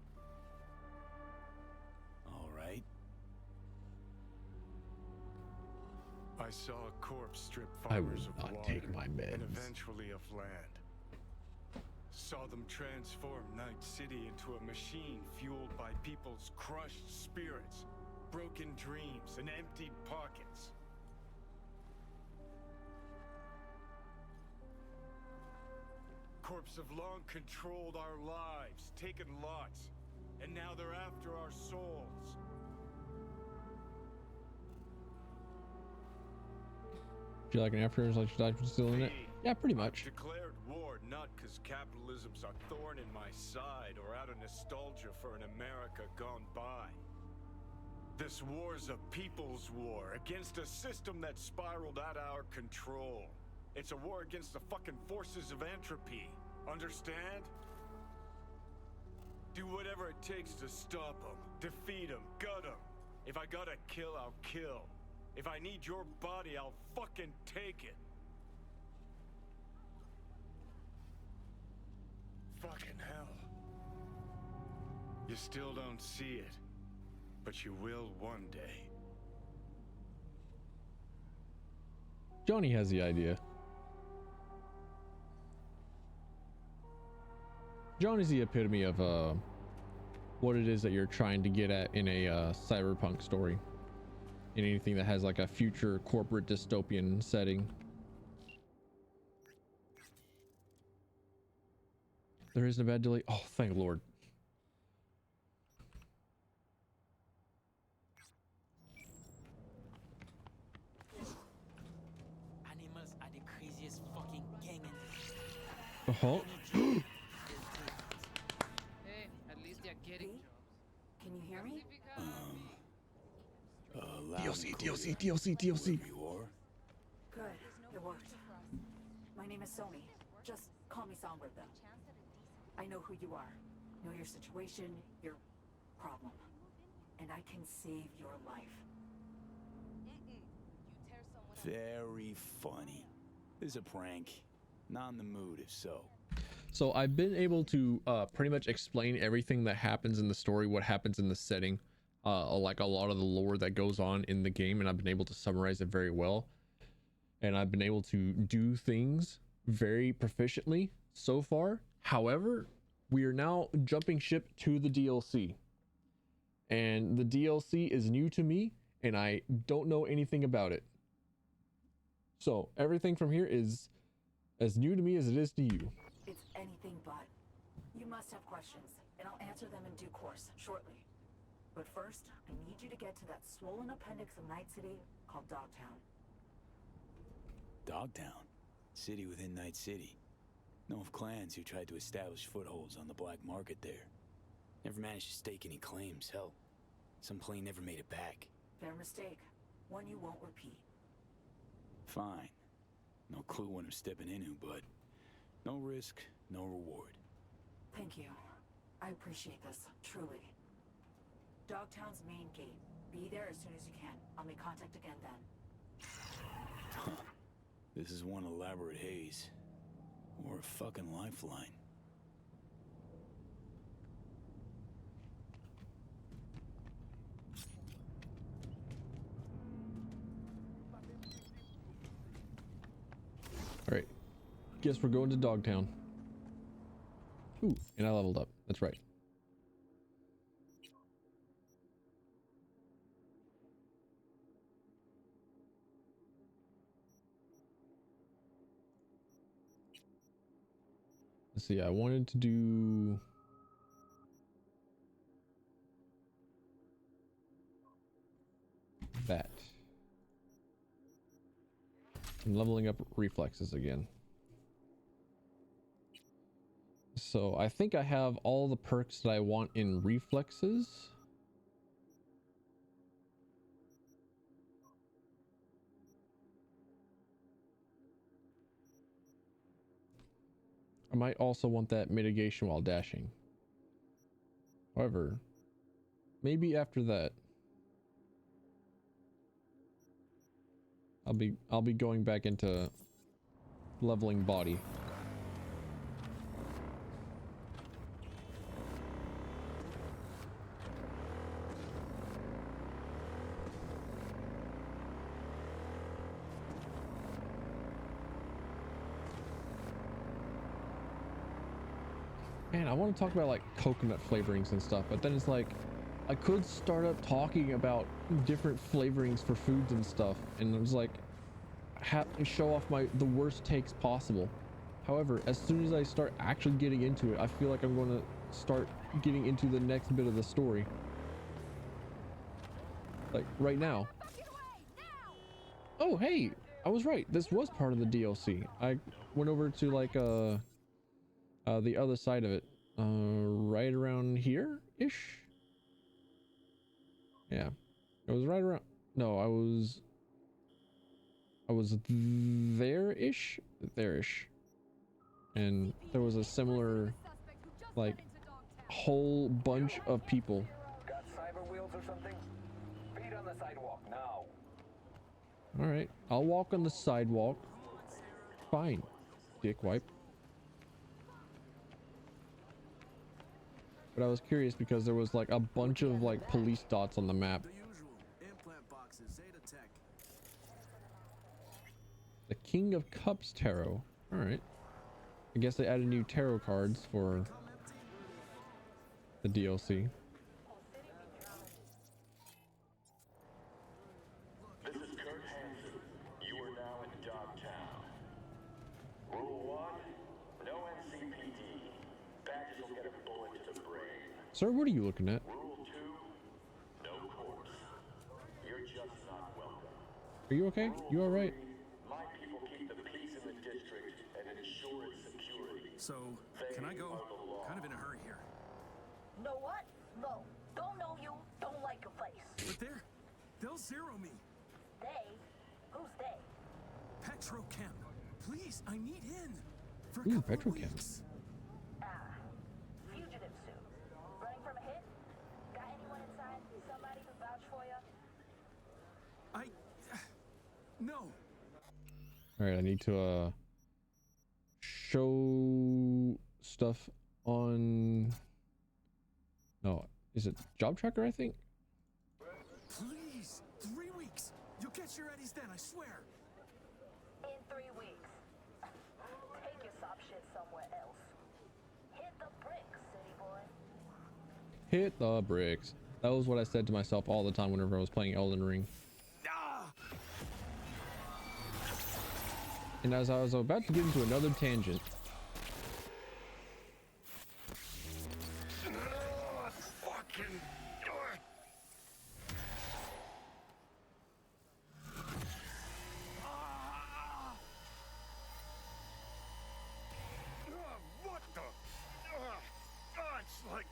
All right. I saw a corpse strip I will farmers of not water take my meds. and eventually of land. Saw them transform Night City into a machine fueled by people's crushed spirits, broken dreams, and emptied pockets. Corps have long controlled our lives, taken lots, and now they're after our souls. Feel like an afterwards, like your life still in it? Yeah, pretty much. I've declared war not because capitalism's a thorn in my side or out of nostalgia for an America gone by. This war's a people's war against a system that spiraled out of our control. It's a war against the fucking forces of entropy. Understand? Do whatever it takes to stop them, defeat them, gut them. If I gotta kill, I'll kill. If I need your body, I'll fucking take it. Fucking hell. You still don't see it, but you will one day. Johnny has the idea. Johnny's the epitome of what it is that you're trying to get at in a cyberpunk story. In anything that has like a future corporate dystopian setting. There isn't a bad delay. Oh, thank Lord. Animals are the craziest fucking gang in Oh. Hey, at least they're getting jobs. Can you hear me? DLC. You are? Good. It worked. My name is Sony. Just call me Songbird, though. I know who you are. Know your situation, your problem. And I can save your life. Very funny. This is a prank. Not in the mood, if so. So I've been able to pretty much explain everything that happens in the story, what happens in the setting, like a lot of the lore that goes on in the game, and I've been able to summarize it very well. And I've been able to do things very proficiently so far. However, we are now jumping ship to the DLC. And the DLC is new to me, and I don't know anything about it. So everything from here is as new to me as it is to you. It's anything but. You must have questions, and I'll answer them in due course, shortly. But first, I need you to get to that swollen appendix of Night City called Dogtown. Dogtown? City within Night City. Know of clans who tried to establish footholds on the black market there. Never managed to stake any claims, hell. Some plane never made it back. Fair mistake. One you won't repeat. Fine. No clue what I'm stepping into, but no risk, no reward. Thank you. I appreciate this, truly. Dogtown's main gate. Be there as soon as you can. I'll make contact again then. This is one elaborate haze. Or a fucking lifeline. All right. Guess we're going to Dogtown. Ooh, and I leveled up. That's right. Let's see. I wanted to do that. I'm leveling up reflexes again. So I think I have all the perks that I want in reflexes. I might also want that mitigation while dashing. However, maybe after that, I'll be going back into leveling body. Man, I want to talk about like coconut flavorings and stuff, but then it's like I could start up talking about different flavorings for foods and stuff, and it was like show off the worst takes possible. However, as soon as I start actually getting into it, I feel like I'm going to start getting into the next bit of the story. Like right now. Oh, hey, I was right. This was part of the DLC. I went over to like the other side of it, right around here-ish. Yeah, it was right around. No, I was there-ish, and there was a similar, like, whole bunch of people. Got cyber wheels or something? Feet on the sidewalk now. All right, I'll walk on the sidewalk. Fine, dickwipe. But I was curious because there was like a bunch of like police dots on the map. The King of Cups tarot. All right. I guess they added new tarot cards for the DLC. This is Kurt Hansen. You are now in Dogtown. Rule 1, no NCPD. Badges will get a bullet to the brain. Sir, what are you looking at? Rule 2, no corpse. You're just not welcome. Are you okay? You all right? My people keep the peace in the district and ensure its security. So, can I go? Kind of in a hurry here. Know what? No. Don't know you. Don't like your face. But they'll zero me. They? Who's they? Petrochem. Please, I need in. For a Ooh, couple of Petrochem. weeks. Fugitive suit. Running from a hit? Got anyone inside? Somebody who vouch for you? No. All right, I need to show stuff on. No, is it job tracker? I think. Please, 3 weeks. You'll get your eddies then, I swear. In 3 weeks. Take your sob shit somewhere else. Hit the bricks, city boy. Hit the bricks. That was what I said to myself all the time whenever I was playing Elden Ring. And as I was about to get into another tangent. Fucking do it. What the? It's like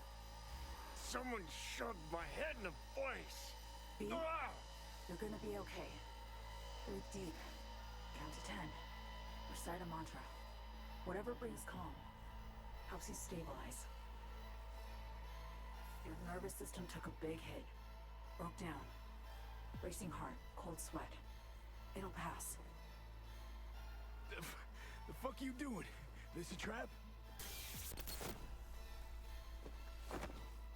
someone shoved my head in the face. B, you're gonna be okay. Breathe deep. Count to 10. Recite a mantra. Whatever brings calm. Helps you stabilize. Your nervous system took a big hit. Broke down. Racing heart. Cold sweat. It'll pass. The fuck you doing? This a trap?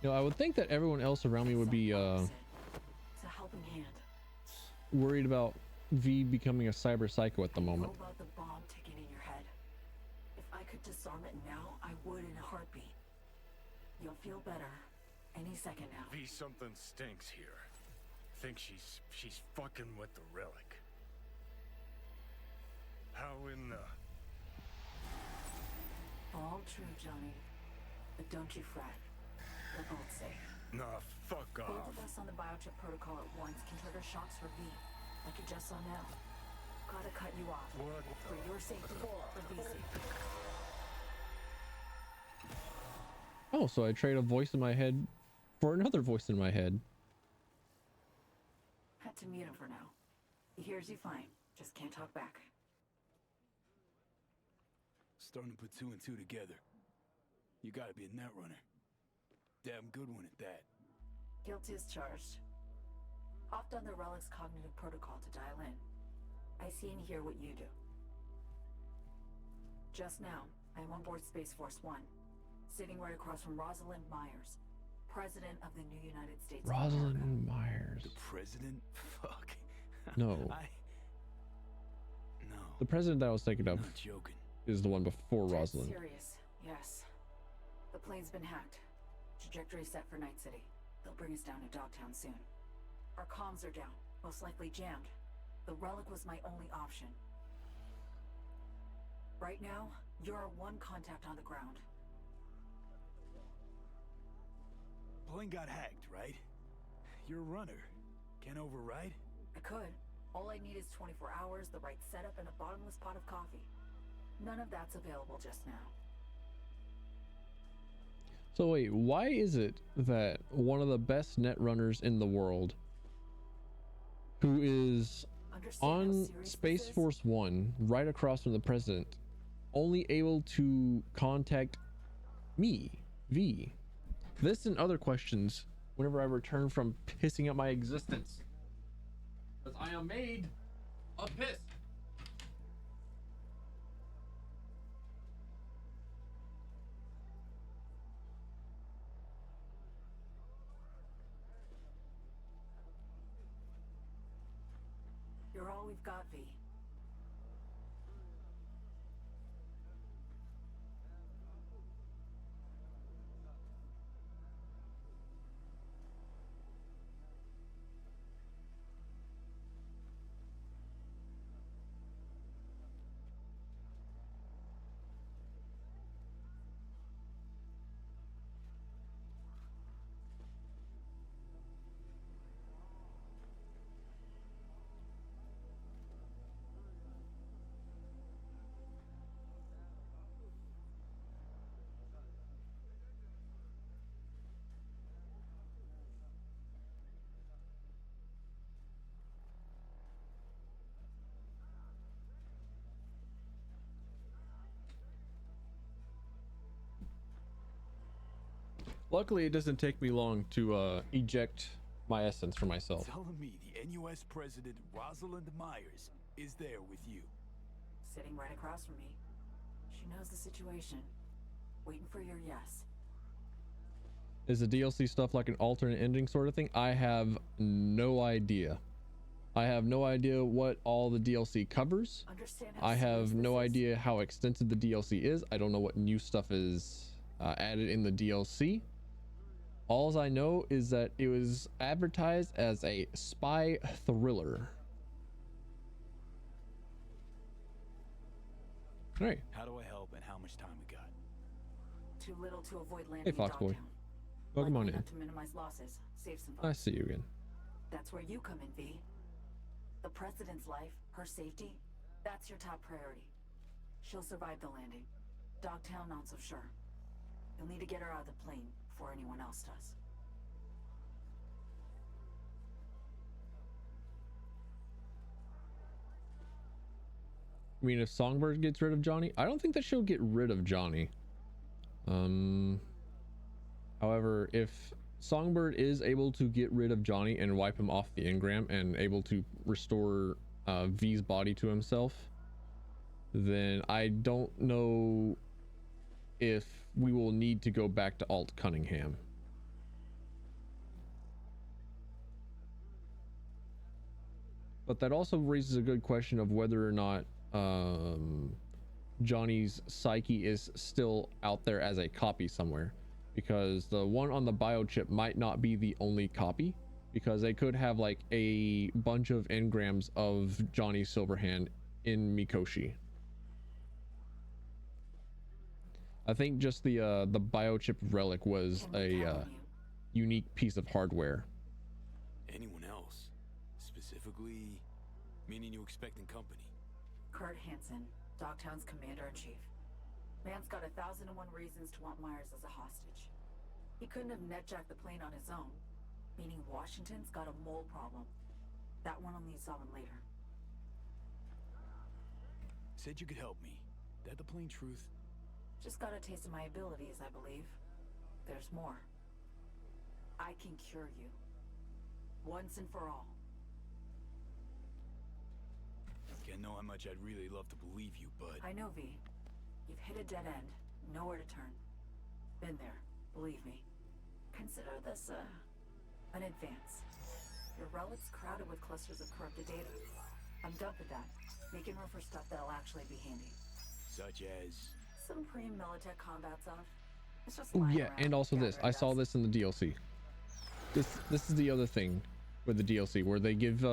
You know, I would think that everyone else around me would be It's a helping hand. worried about V becoming a cyber psycho at the moment. Know about the bomb ticking in your head. If I could disarm it now, I would in a heartbeat. You'll feel better any second now. V, something stinks here. Think she's fucking with the relic. How in the... All true, Johnny. But don't you fret. We're both safe. Nah, fuck Both off. of us on the biochip protocol at once can trigger shocks for V, like you just saw now. Gotta cut you off. What for your safety, for V's safety. Oh, so I trade a voice in my head for another voice in my head. Had to mute him for now. He hears you fine, just can't talk back. Starting to put two and two together. You gotta be a netrunner. Damn good one at that. Guilt is charged. Hopped on the Relic's cognitive protocol to dial in. I see and hear what you do. Just now, I am on board Space Force One, sitting right across from Rosalind Myers, President of the new United States. Rosalind Myers. The president? Fuck. No. No. The president that I was thinking of Not joking. is the one before Dead Rosalind. serious, yes. The plane's been hacked. Trajectory set for Night City. They'll bring us down to Dogtown soon. Our comms are down, most likely jammed. The Relic was my only option. Right now, you're our one contact on the ground. Plane got hacked, right? You're a runner. Can't override? I could. All I need is 24 hours, the right setup, and a bottomless pot of coffee. None of that's available just now. So wait, why is it that one of the best net runners in the world, who is on Space Force One, right across from the president, only able to contact me, V? This and other questions whenever I return from pissing up my existence. Because I am made of piss. You're all we've got, V. Luckily, it doesn't take me long to eject my essence for myself. Telling me the NUS president, Rosalind Myers, is there with you. Sitting right across from me. She knows the situation. Waiting for your yes. Is the DLC stuff like an alternate ending sort of thing? I have no idea. I have no idea what all the DLC covers. I have no idea how extensive the DLC is. I don't know what new stuff is added in the DLC. All I know is that it was advertised as a spy thriller. All right. How do I help and how much time we got? Too little to avoid landing. Hey, Foxboy. Welcome on in. To minimize losses, save some I funds. see you again. That's where you come in, V. The president's life, her safety, that's your top priority. She'll survive the landing. Dogtown, not so sure. You'll need to get her out of the plane before anyone else does. I mean, if Songbird gets rid of Johnny, I don't think that she'll get rid of Johnny. However, if Songbird is able to get rid of Johnny and wipe him off the engram and able to restore V's body to himself, then I don't know if we will need to go back to Alt Cunningham. But that also raises a good question of whether or not Johnny's psyche is still out there as a copy somewhere, because the one on the biochip might not be the only copy, because they could have like a bunch of engrams of Johnny Silverhand in Mikoshi. I think just the biochip relic was a unique piece of hardware. Anyone else? Specifically, meaning you expecting company? Kurt Hansen, Dogtown's commander-in-chief. Man's got 1,001 reasons to want Myers as a hostage. He couldn't have netjacked the plane on his own, meaning Washington's got a mole problem. That one will need solving later. Said you could help me. That the plain truth? Just got a taste of my abilities, I believe. There's more. I can cure you. Once and for all. Can't know how much I'd really love to believe you, but... I know, V. You've hit a dead end. Nowhere to turn. Been there. Believe me. Consider this, an advance. Your relic's crowded with clusters of corrupted data. I'm done with that. Making room for stuff that'll actually be handy. Such as... Some pre-militech combat stuff. It's just Oh lying yeah, around and also this. gathering I saw dust. this in the DLC. This is the other thing with the DLC where they give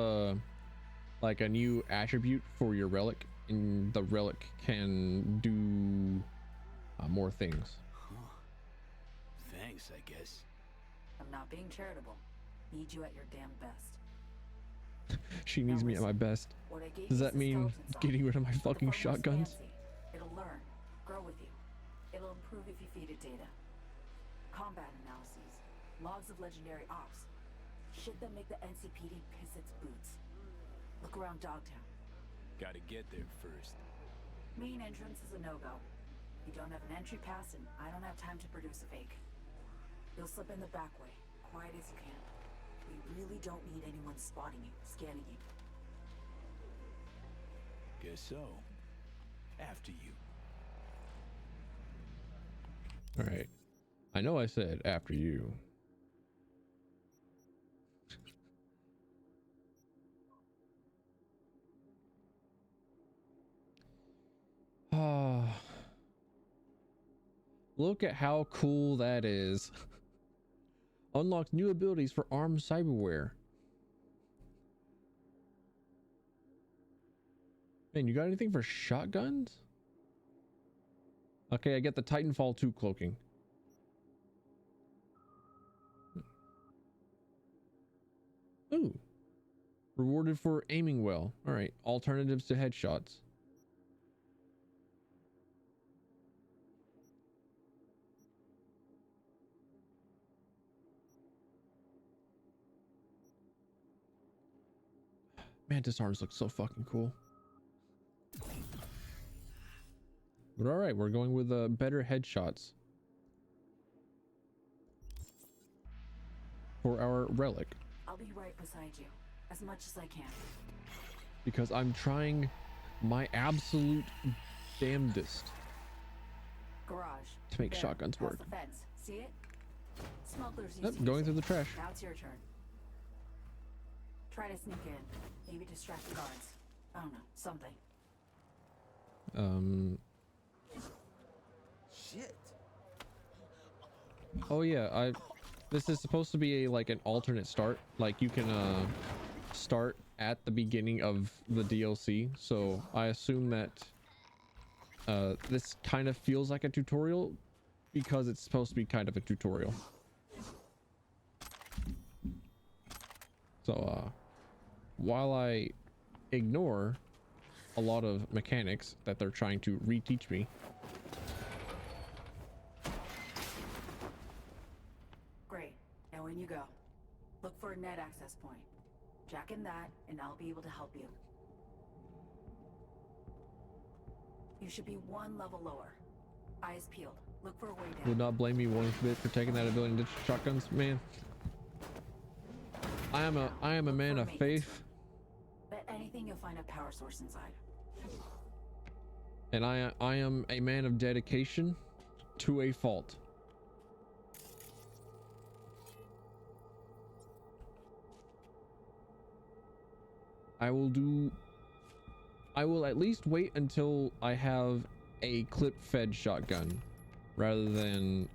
like a new attribute for your relic, and the relic can do more things. Huh. Thanks, I guess. I'm not being charitable. Need you at your damn best. She needs me at my best. What I gave Does you that is a mean skeleton saw. getting rid of my The fucking part most shotguns? fancy. It'll learn, grow with you. It'll improve if you feed it data. Combat analyses, logs of legendary ops. Shit that make the NCPD piss its boots. Look around Dogtown. Gotta get there first. Main entrance is a no-go. You don't have an entry pass, and I don't have time to produce a fake. You'll slip in the back way, quiet as you can. We really don't need anyone spotting you, scanning you. Guess so. After you. All right. I know I said after you. Look at how cool that is. Unlocks new abilities for armed cyberware. Man, you got anything for shotguns? Okay, I get the Titanfall 2 cloaking. Ooh. Rewarded for aiming well. Alright, alternatives to headshots. Mantis arms look so fucking cool. But alright, we're going with better headshots for our relic. I'll be right beside you, as much as I can. Because I'm trying my absolute damnedest Garage. to make There, shotguns past work. the fence. See it? Smugglers Yep, used to going use through it. the trash. Now it's your turn. Try to sneak in. Maybe distract the guards. I don't know. Something. Shit. Oh yeah, this is supposed to be like an alternate start. Like you can start at the beginning of the DLC. So I assume that this kind of feels like a tutorial because it's supposed to be kind of a tutorial. So while I ignore a lot of mechanics that they're trying to reteach me, Great. Now when you go, look for a net access point. Jack in that, and I'll be able to help you. You should be one level lower. Eyes peeled. Look for a way down. would not blame me one bit for taking that ability to ditch shotguns, man. I am a man of faith, Bet anything you'll find a power source inside. and I am a man of dedication to a fault. I will at least wait until I have a clip-fed shotgun rather than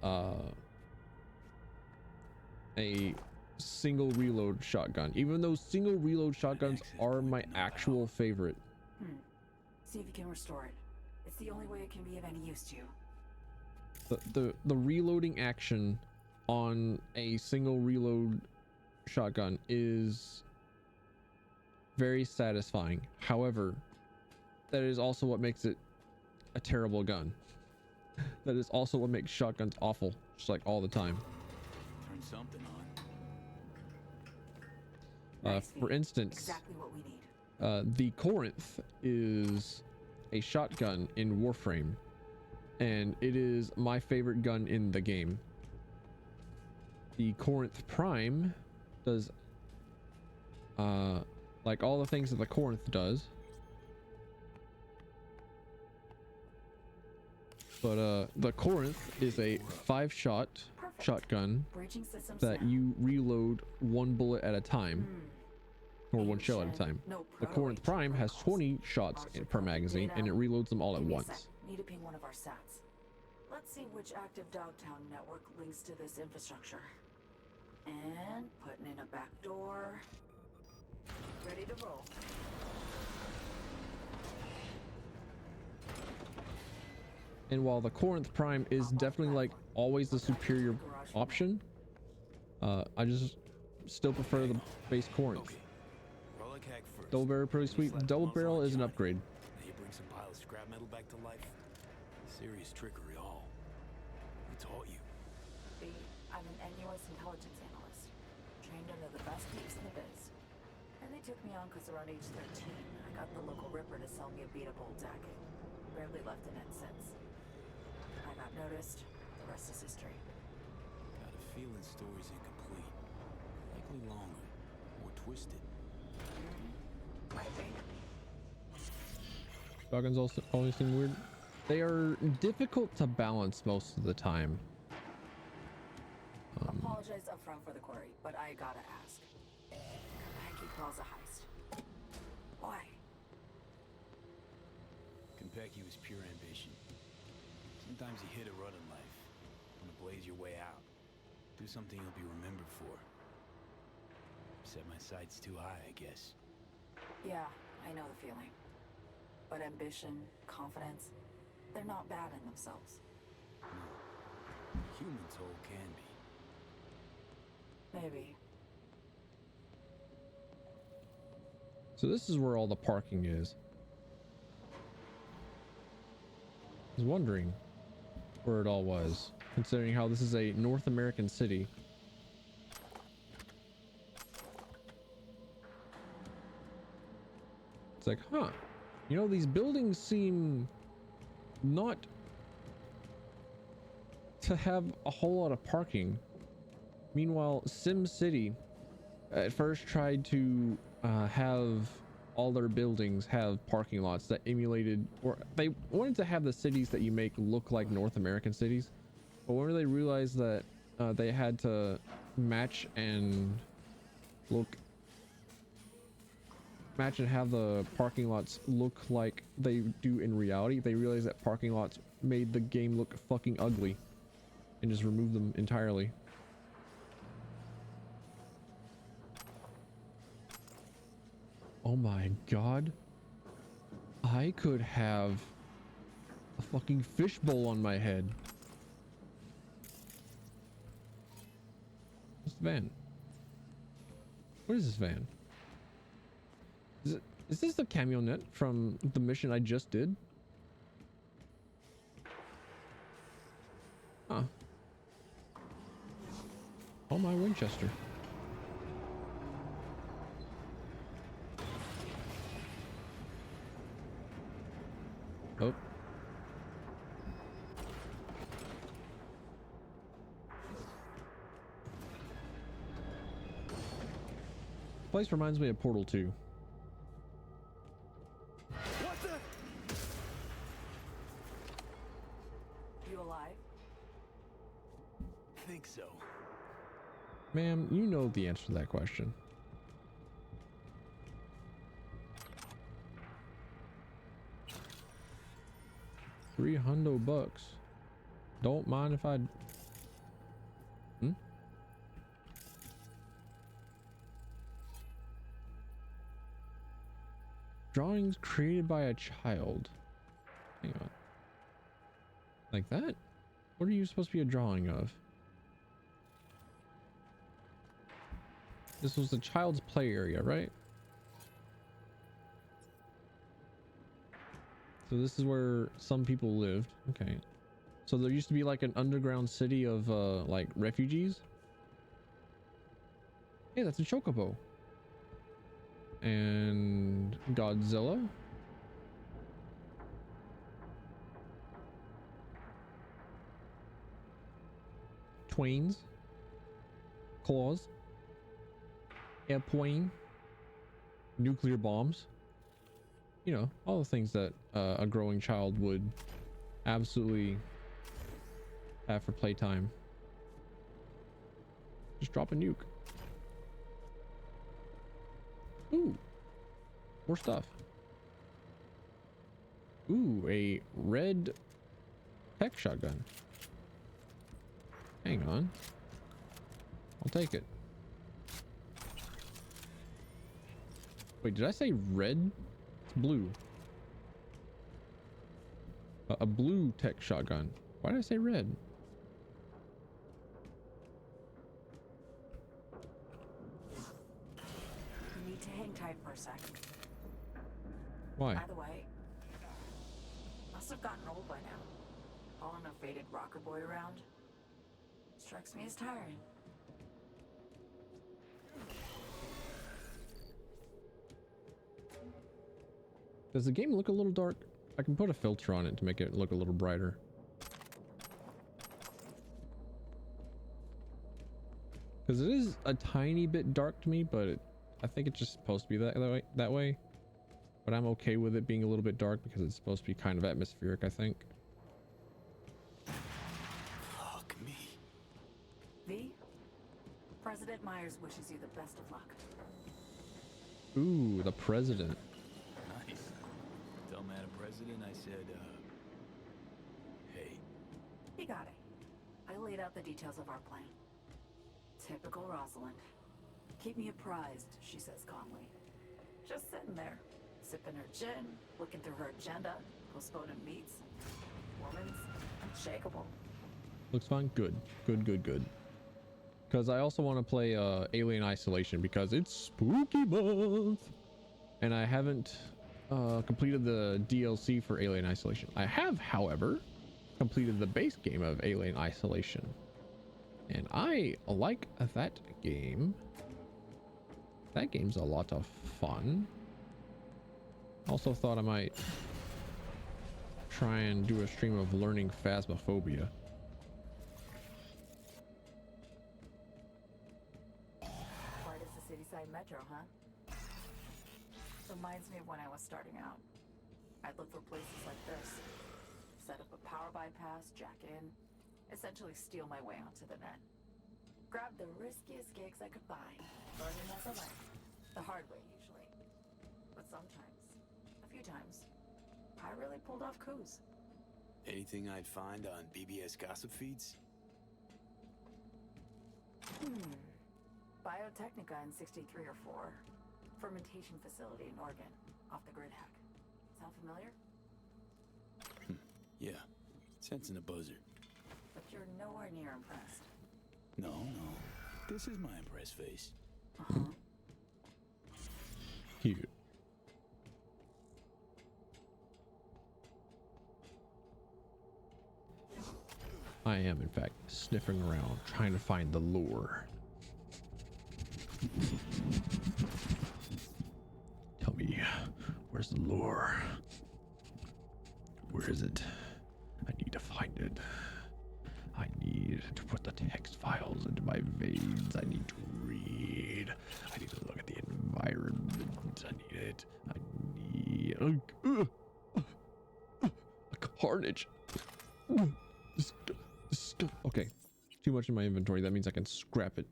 a single reload shotgun, even though single reload shotguns are my actual favorite. See if you can restore it. It's the only way it can be of any use to you. The reloading action on a single reload shotgun is very satisfying. However, that is also what makes it a terrible gun. That is also what makes shotguns awful, just like all the time. Turn something on. For instance, Exactly what we need. the Corinth is a shotgun in Warframe, and it is my favorite gun in the game. The Corinth Prime does like all the things that the Corinth does, but the Corinth is a 5-shot shotgun that you reload 1 bullet at a time, or 1 shell at a time. The Corinth Prime has 20 shots per magazine, and it reloads them all at once. Need to ping one of our sats. Let's see which active Dogtown network links to this infrastructure. And putting in a back door. Ready to roll. And while the Corinth Prime is definitely like always the superior option, I just still prefer the base Corinth. Double barrel pretty sweet. Double barrel is an upgrade. You bring some pile of scrap metal back to life. Serious trickery, all. Who taught you? I'm an NUS intelligence analyst, trained under the best geeks in the biz. And they took me on because around age 13, I got the local Ripper to sell me a beat-up old deck. Barely left in it since. I got noticed. The rest is history. Got a feeling story's incomplete. Likely longer. More twisted. Might be. Shotguns also always seem weird. They are difficult to balance most of the time. Apologize upfront for the query, but I gotta ask. Kentucky calls a heist. Why? Konpeki was pure ambition. Sometimes you hit a rut in life. Want to blaze your way out. Do something you'll be remembered for. Set my sights too high, I guess. Yeah, I know the feeling. But ambition, confidence, they're not bad in themselves. No. Human soul can be. Maybe. So this is where all the parking is. I was wondering where it all was, considering how this is a North American city. It's like, huh, you know, these buildings seem not to have a whole lot of parking. Meanwhile, Sim City at first tried to have all their buildings have parking lots that emulated, or they wanted to have the cities that you make look like North American cities, but when they realized that they had to match and have the parking lots look like they do in reality, they realized that parking lots made the game look fucking ugly and just removed them entirely. Oh my god. I could have a fucking fishbowl on my head. What's the van? What is this van? Is this the camionet from the mission I just did? Huh. Oh, my Winchester. Oh. Place reminds me of Portal 2. What the? You alive? Think so. Ma'am, you know the answer to that question. $300. Don't mind if I... Drawings created by a child. Hang on. Like that? What are you supposed to be a drawing of? This was the child's play area, right? So this is where some people lived. Okay. So there used to be like an underground city of like refugees. Hey, that's a chocobo. And Godzilla. airplanes, claws, airplane, nuclear bombs. You know, all the things that a growing child would absolutely have for playtime. Just drop a nuke. Ooh, more stuff. Ooh, a red tech shotgun. Hang on. I'll take it. Wait, did I say red? It's blue. A blue tech shotgun. Why did I say red? You need to hang tight for a sec. Why? By the way, must have gotten old by now. Hauling a faded rocker boy around strikes me as tiring. Does the game look a little dark? I can put a filter on it to make it look a little brighter. Because it is a tiny bit dark to me, but I think it's just supposed to be that way. But I'm okay with it being a little bit dark because it's supposed to be kind of atmospheric, I think. Fuck me. V, President Myers wishes you the best of luck. Ooh, the president. Nice. Tell Madam President I said, hey. You got it. I laid out the details of our plan. Typical Rosalind. Keep me apprised, she says calmly. Just sitting there, sipping her gin, looking through her agenda, postponing meets. Woman's unshakable. Looks fine. Good. Good. Because I also want to play Alien Isolation because it's spooky month. And I haven't completed the DLC for Alien Isolation. I have, however, completed the base game of Alien Isolation. And I like that game. That game's a lot of fun. Also thought I might try and do a stream of learning Phasmophobia. Part is the cityside metro, huh? Reminds me of when I was starting out. I'd look for places like this. Set up a power bypass, jack in, essentially steal my way onto the net. Grab the riskiest gigs I could find, learning as I went. The hard way, usually. But sometimes, a few times, I really pulled off coups. Anything I'd find on BBS gossip feeds? Biotechnica in 63 or 4. Fermentation facility in Oregon, off the grid hack. Sound familiar? Yeah, sensing a buzzer. But you're nowhere near impressed. No. This is my impressed face. Cute. I am, in fact, sniffing around, trying to find the lure. Tell me, where's the lure? Where is it? I need to find it. I need to put the text files into my veins. I need to read. I need to look at the environment. I need it. I need a carnage. Okay, too much in my inventory. That means I can scrap it.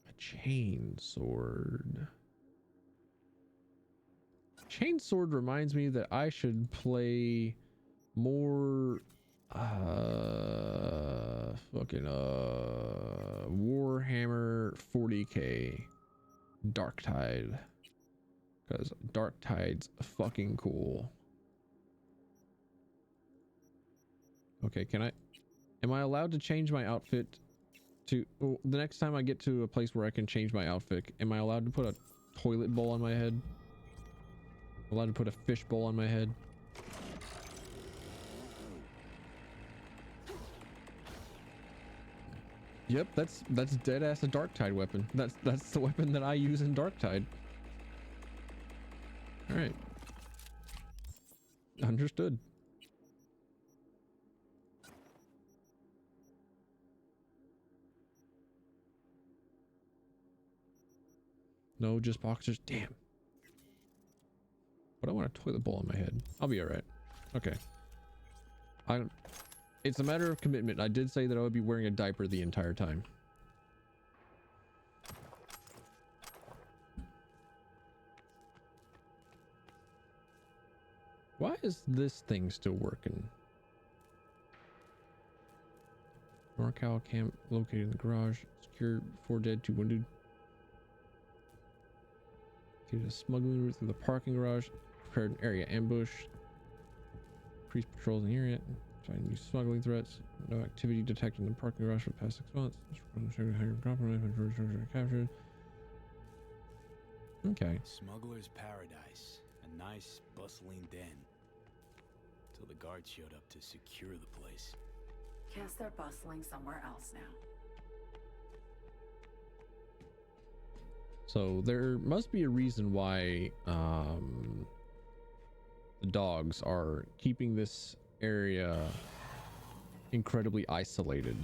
A chain sword. Chainsword reminds me that I should play more Warhammer 40k Darktide, because Darktide's fucking cool. Okay, am I allowed to change my outfit to the next time I get to a place where I can change my outfit? Am I allowed to put a toilet bowl on my head? Allowed to put a fish bowl on my head? Yep, that's dead ass a Darktide weapon. That's the weapon that I use in Darktide. All right, understood. No, just boxers. Damn. But I want a toilet bowl on my head. I'll be all right. Okay. It's a matter of commitment. I did say that I would be wearing a diaper the entire time. Why is this thing still working? NorCal camp located in the garage. Secure 4 dead, 2 wounded. A smuggling route through the parking garage. Prepared an area ambush. Increased patrols in the area. Finding new smuggling threats. No activity detected in the parking garage for the past 6 months. Captured. Okay. Smuggler's paradise. A nice, bustling den. Till the guards showed up to secure the place. Guess they're bustling somewhere else now. So there must be a reason why the dogs are keeping this area incredibly isolated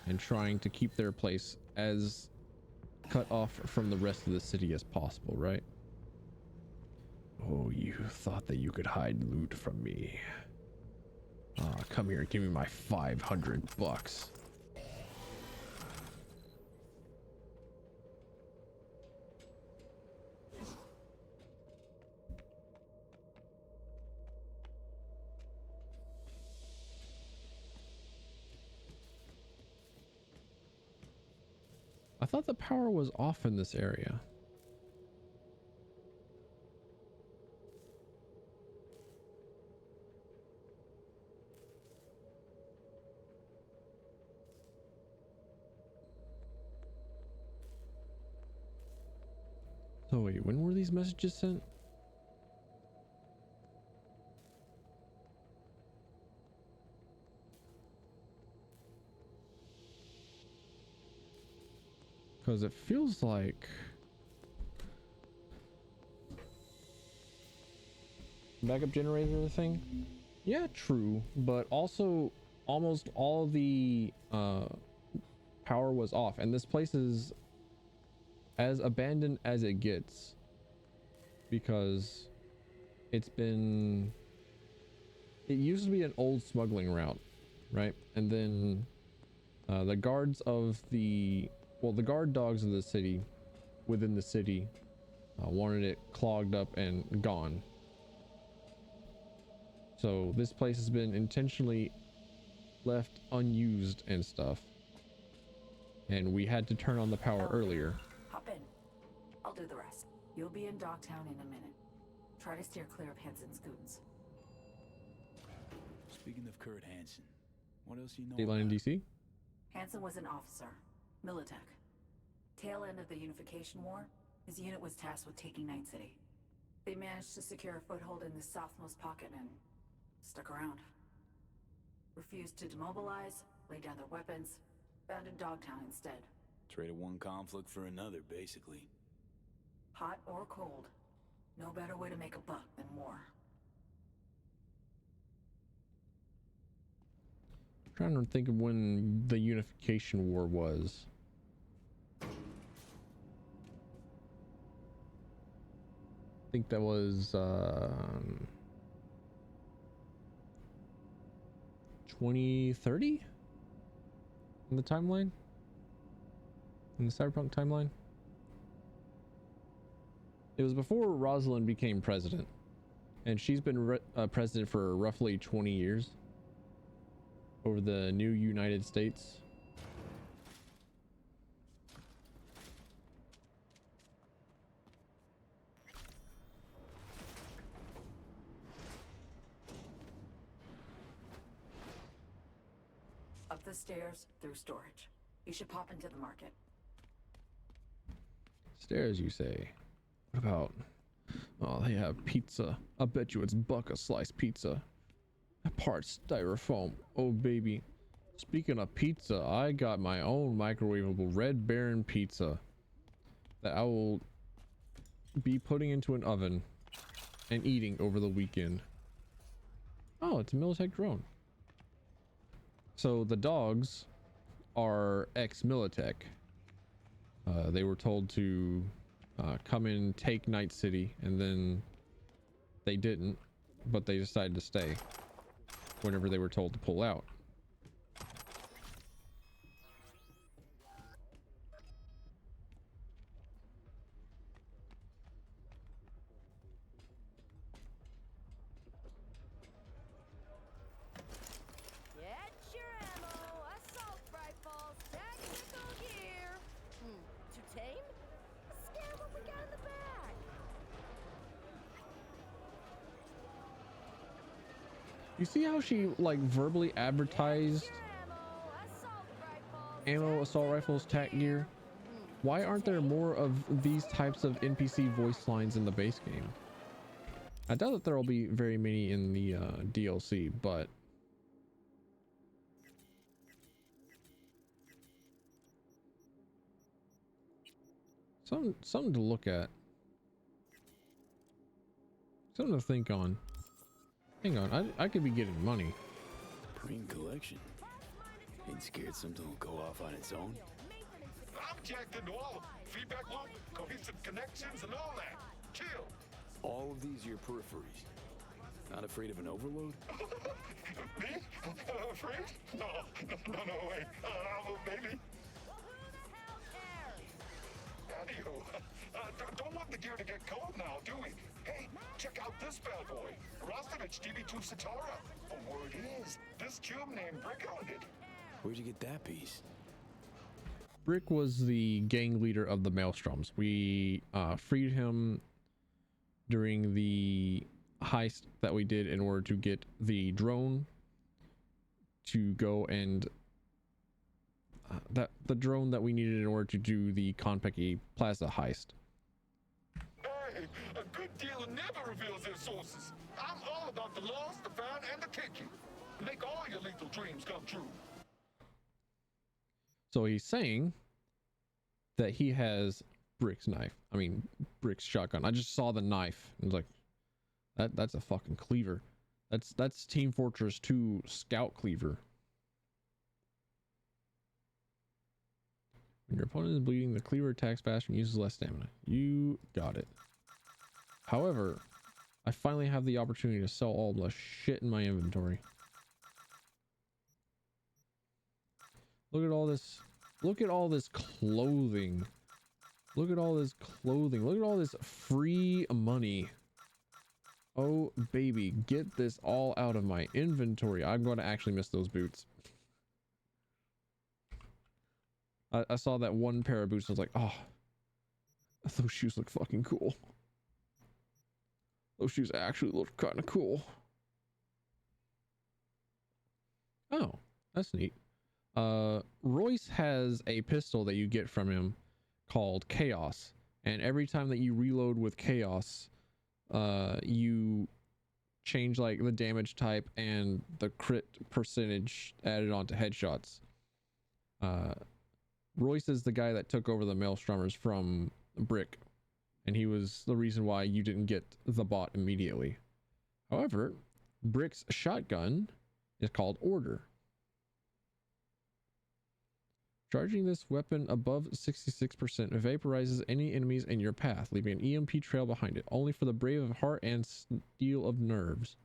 and trying to keep their place as cut off from the rest of the city as possible, right? Oh, you thought that you could hide loot from me. Come here, give me my 500 bucks. I thought the power was off in this area. So wait, when were these messages sent? Because it feels like backup generator thing. Yeah, true, but also almost all the power was off, and this place is as abandoned as it gets because it used to be an old smuggling route, right? And then the guards of the guard dogs of the city within the city wanted it clogged up and gone. So this place has been intentionally left unused and stuff, and we had to turn on the power earlier. Hop in. I'll do the rest. You'll be in Dogtown in a minute. Try to steer clear of Hansen's goons. Speaking of Kurt Hansen, what else you know? State line in DC? Hansen was an officer. Militech. Tail end of the Unification War, his unit was tasked with taking Night City. They managed to secure a foothold in the southmost pocket and stuck around. Refused to demobilize, lay down their weapons, abandoned Dogtown instead. Traded one conflict for another, basically. Hot or cold, no better way to make a buck than war. Trying to think of when the Unification War was. I think that was 2030 in the timeline, in the Cyberpunk timeline. It was before Rosalind became president, and she's been president for roughly 20 years over the new United States. Up the stairs, through storage. You should pop into the market. Stairs, you say? What about... Oh, they have pizza. I bet you it's Buck a sliced pizza. Part styrofoam. Oh, baby. Speaking of pizza, I got my own microwavable Red Baron pizza that I will be putting into an oven and eating over the weekend. Oh, it's a Militech drone. So the dogs are ex-Militech. They were told to come and take Night City, and then they didn't, but they decided to stay whenever they were told to pull out. Get your ammo, assault rifles, tactical gear. Too tame? Scare what we got in the bag. You see how she like verbally advertised ammo, assault rifles, tac gear? Why aren't there more of these types of NPC voice lines in the base game? I doubt that there will be very many in the DLC, but something to look at, something to think on. Hang on, I could be getting money. Green collection. Ain't scared something will go off on its own? I'm jacked into all of them. Feedback loop, cohesive connections, and all that. Chill. All of these your peripheries. Not afraid of an overload? Me? Afraid? No, way. Maybe. Don't want the gear to get cold now, do we? Hey, check out this bad boy. Rostovich DB2 Satara. The word is, this tube named Brick owned it. Where'd you get that piece? Brick was the gang leader of the Maelstroms. We freed him during the heist that we did in order to get the drone to go and the drone that we needed in order to do the Konpeki Plaza heist. Hey, a good dealer never reveals their sources. I'm all about the lost, the found, and the kicking. Make all your lethal dreams come true. So he's saying that he has Brick's knife. I mean, Brick's shotgun. I just saw the knife and was like, that's a fucking cleaver. That's Team Fortress 2 scout cleaver. When your opponent is bleeding, the cleaver attacks faster and uses less stamina. You got it. However, I finally have the opportunity to sell all the shit in my inventory. Look at all this. Look at all this clothing. Look at all this clothing. Look at all this free money. Oh, baby, get this all out of my inventory. I'm going to actually miss those boots. I saw that one pair of boots and I was like, oh, those shoes look fucking cool. Those shoes actually look kind of cool. Oh, that's neat. Royce has a pistol that you get from him called Chaos, and every time that you reload with Chaos, you change like the damage type and the crit percentage added onto headshots. Royce is the guy that took over the Maelstromers from Brick, and he was the reason why you didn't get the bot immediately. However, Brick's shotgun is called Order. Charging this weapon above 66% vaporizes any enemies in your path, leaving an EMP trail behind it, only for the brave of heart and steel of nerves.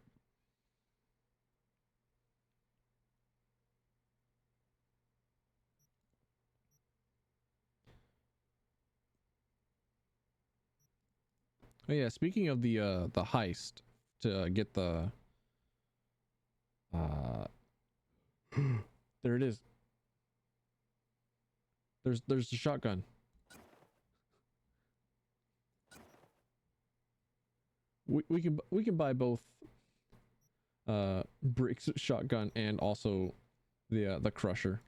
Oh yeah, speaking of the heist to get the there it is. There's the shotgun. We can buy both Brick's shotgun and also the crusher.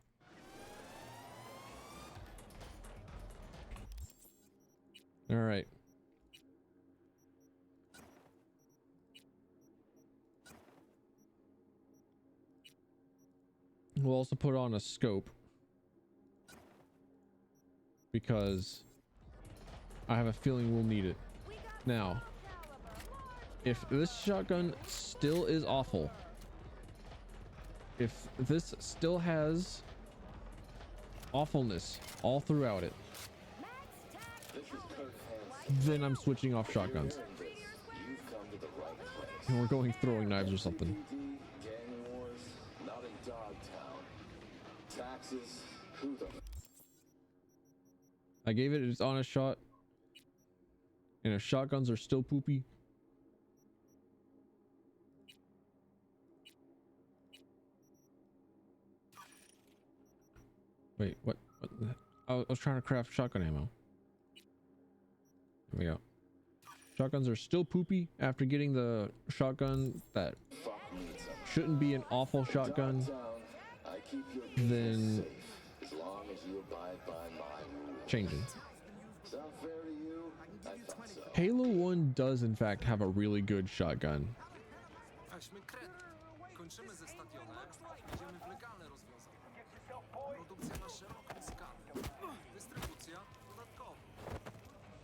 All right. We'll also put on a scope because I have a feeling we'll need it. Now, if this shotgun still is awful, if this still has awfulness all throughout it, then I'm switching off shotguns. And we're going throwing knives or something. Gang wars, not in Dogtown. Taxes, who the I gave it its honest shot. And if shotguns are still poopy, wait, what I was trying to craft shotgun ammo. Here we go. Shotguns are still poopy after getting the shotgun that shouldn't be an awful shotgun. Then as long as you abide by my rules. changing. Sound fair to you? I thought so. Halo 1 does in fact have a really good shotgun. Kończymy ze stadionem, idziemy w legalne rozwiązania. Produkcja na szeroką skalę. Dystrybucja dodatkowo.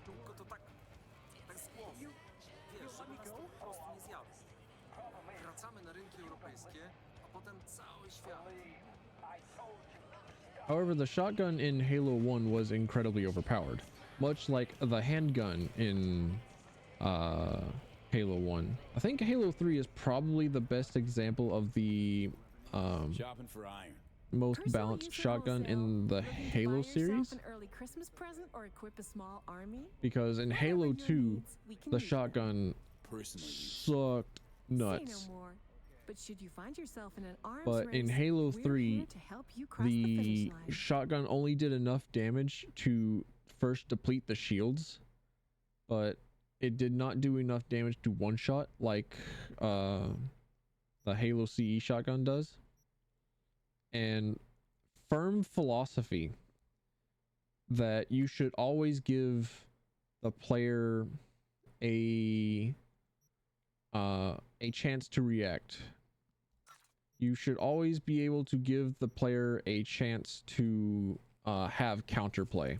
Tylko to tak z głowy. Wiesz, żeby nas to po prostu nie zjadło. Wracamy na rynki europejskie, a potem cały świat. However, the shotgun in Halo 1 was incredibly overpowered, much like the handgun in Halo 1. I think Halo 3 is probably the best example of the Shopping for iron. most balanced shotgun in the Halo series, An early Christmas present or equip a small army? because in Halo 2 the shotgun sucked nuts. Say no more. But should you find yourself in an arms But in race, Halo we're 3 here to help you cross the finish the line. shotgun only did enough damage to first deplete the shields, but it did not do enough damage to one shot like the Halo CE shotgun does. And firm philosophy that you should always give the player a chance to react. You should always be able to give the player a chance to have counterplay.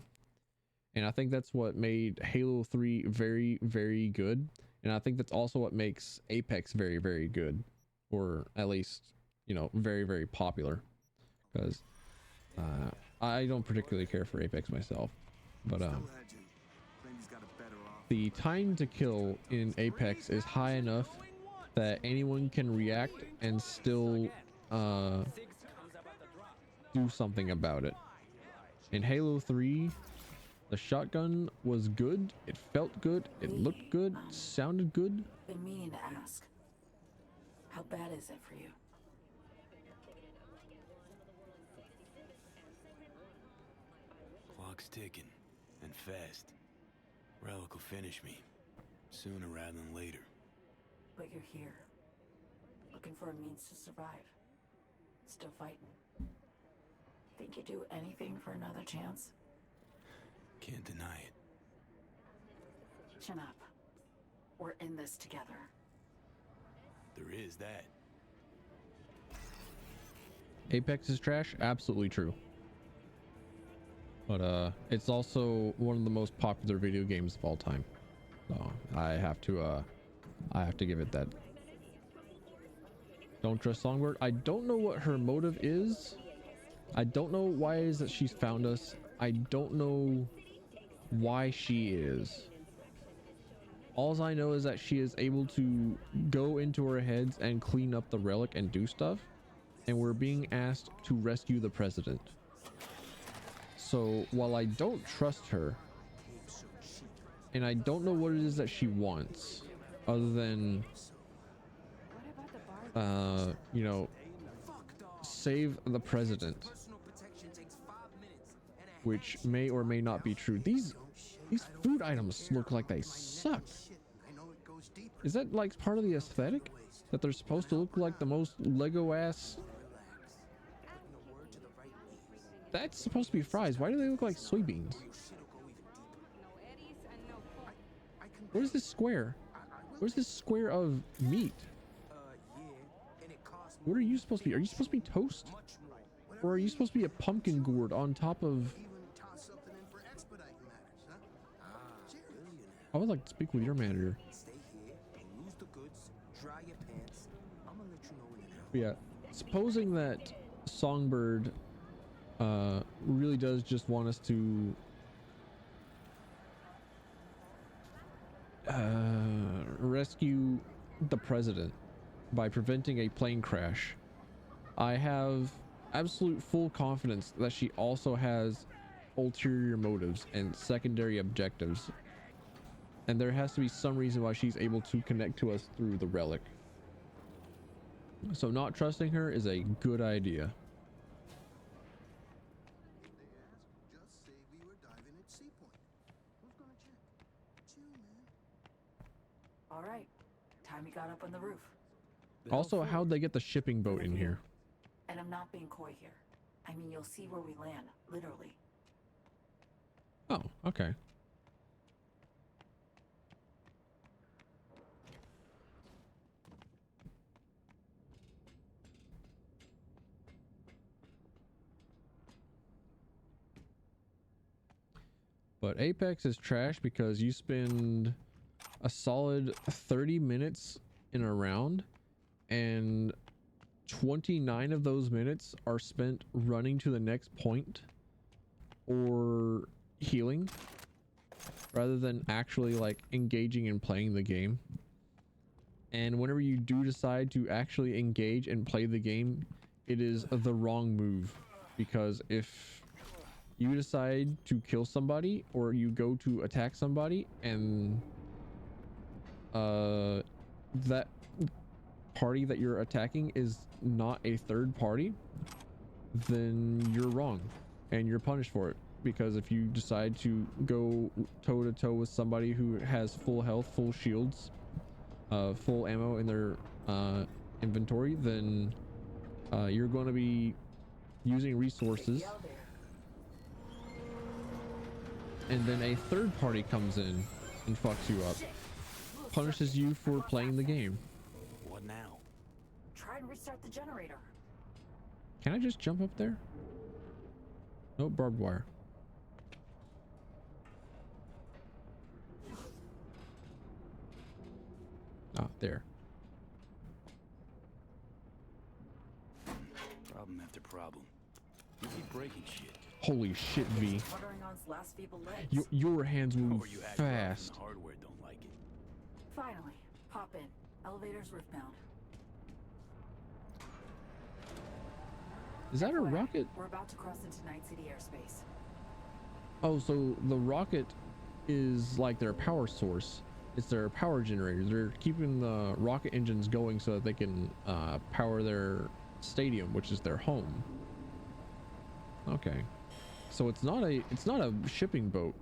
And I think that's what made Halo 3 very, very good. And I think that's also what makes Apex very, very good. Or at least, you know, very, very popular. Because I don't particularly care for Apex myself. But the time to kill in Apex is high enough that anyone can react and still do something about it. In Halo 3, the shotgun was good, it felt good, it looked good, sounded good. Been meaning to ask. How bad is it for you? Clock's ticking, and fast. Relic will finish me, sooner rather than later. But you're here. Looking for a means to survive. Still fighting. Think you'd do anything for another chance? Can't deny it. Chin up. We're in this together. There is that. Apex is trash? Absolutely true. But it's also one of the most popular video games of all time. So I have to give it that. Don't trust Songbird. I don't know what her motive is. I don't know why it is that she's found us. I don't know why she is. All I know is that she is able to go into our heads and clean up the relic and do stuff. And we're being asked to rescue the president. So while I don't trust her, and I don't know what it is that she wants, other than, you know, save the president, which may or may not be true. These food items look like they suck. Is that like part of the aesthetic? That they're supposed to look like the most Lego ass? That's supposed to be fries. Why do they look like soybeans? Where's this square? Where's this square of meat? What are you supposed to be? Are you supposed to be toast? Or are you supposed to be a pumpkin gourd on top of... I would like to speak with your manager. But yeah, supposing that Songbird really does just want us to rescue the president by preventing a plane crash. I have absolute full confidence that she also has ulterior motives and secondary objectives, and there has to be some reason why she's able to connect to us through the relic. So not trusting her is a good idea. All right, time we got up on the roof. Also, how'd they get the shipping boat in here? And I'm not being coy here. I mean, you'll see where we land, literally. Oh, okay. But Apex is trash because you spend a solid 30 minutes in a round, and 29 of those minutes are spent running to the next point or healing rather than actually like engaging and playing the game. And whenever you do decide to actually engage and play the game, it is the wrong move, because if you decide to kill somebody or you go to attack somebody and that party that you're attacking is not a third party, then you're wrong and you're punished for it. Because if you decide to go toe to toe with somebody who has full health, full shields, full ammo in their inventory, then you're going to be using resources, and then a third party comes in and fucks you up, punishes you for playing the game. What now? Try and restart the generator. Can I just jump up there? Nope, barbed wire. Ah, there. Problem after problem. You keep breaking shit. Holy shit, V. Last feeble legs. Your hands move Or you hacked fast. the hardware don't like it. Finally, hop in. Elevator's roofbound. Is that a rocket? We're about to cross into Night City airspace. Oh, so the rocket is like their power source. It's their power generator. They're keeping the rocket engines going so that they can power their stadium, which is their home. Okay. So it's not a shipping boat.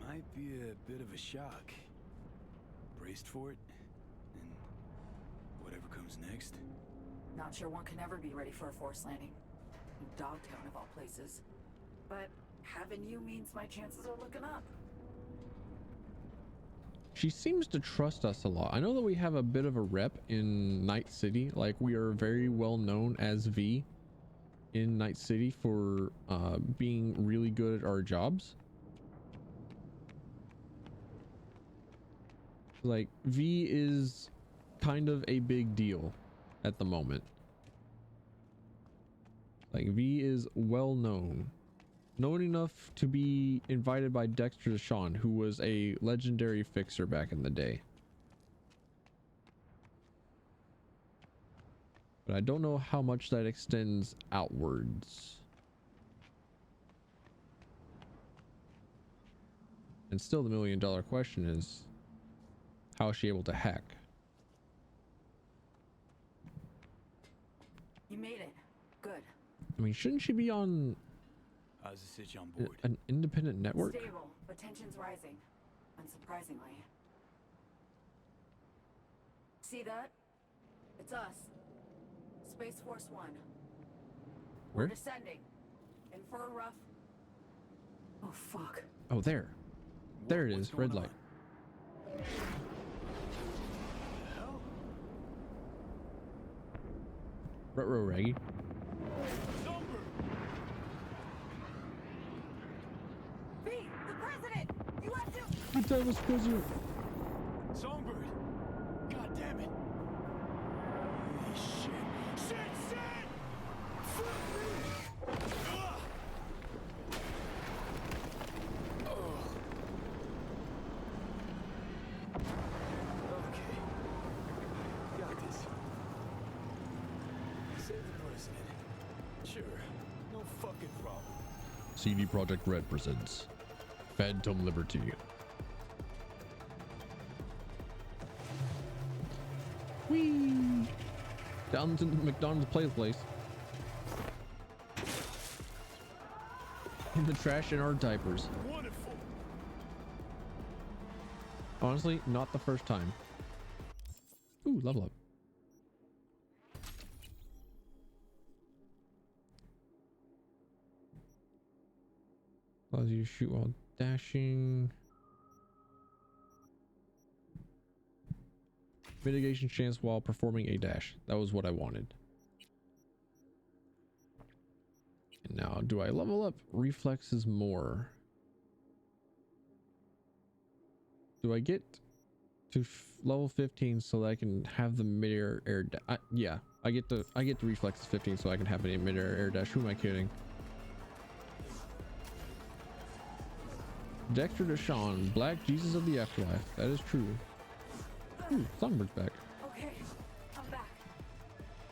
Might be a bit of a shock. Braced for it, and whatever comes next. Not sure one can ever be ready for a forced landing. In Dogtown of all places. But having you means my chances are looking up. She seems to trust us a lot. I know that we have a bit of a rep in Night City. Like, we are very well known as V in Night City for being really good at our jobs. Like, V is kind of a big deal at the moment. Like, V is well known. Known enough to be invited by Dexter Deshawn, who was a legendary fixer back in the day. But I don't know how much that extends outwards. And still the million-dollar question is, how is she able to hack? You made it. Good. I mean, shouldn't she be on How's the sitch on board? an independent network? Stable, but tension's rising. Unsurprisingly. See that? It's us. Space Force 1. Where? We're descending. In for a rough... Oh, fuck. Oh, there. There it is. Red light. Retro Raggy. B, the president! You have to... What time was president? Songbird! God damn it! Holy shit! Shit! Shit! Fuck me! Ugh. isn't it? Sure, no fucking problem. CD Projekt Red presents Phantom Liberty. Whee! Down to the McDonald's place. In the trash in our diapers. Wonderful. Honestly, not the first time. Ooh, level up. Allows you to shoot while dashing. Mitigation chance while performing a dash. That was what I wanted. And now, do I level up reflexes more? Do I get to level 15 so that I can have the mid-air air dash? Yeah, I get the reflexes 15 so I can have a mid-air air dash. Who am I kidding? Dexter Deshawn, Black Jesus of the Afterlife. That is true. Ooh, Songbird's back. Okay, I'm back.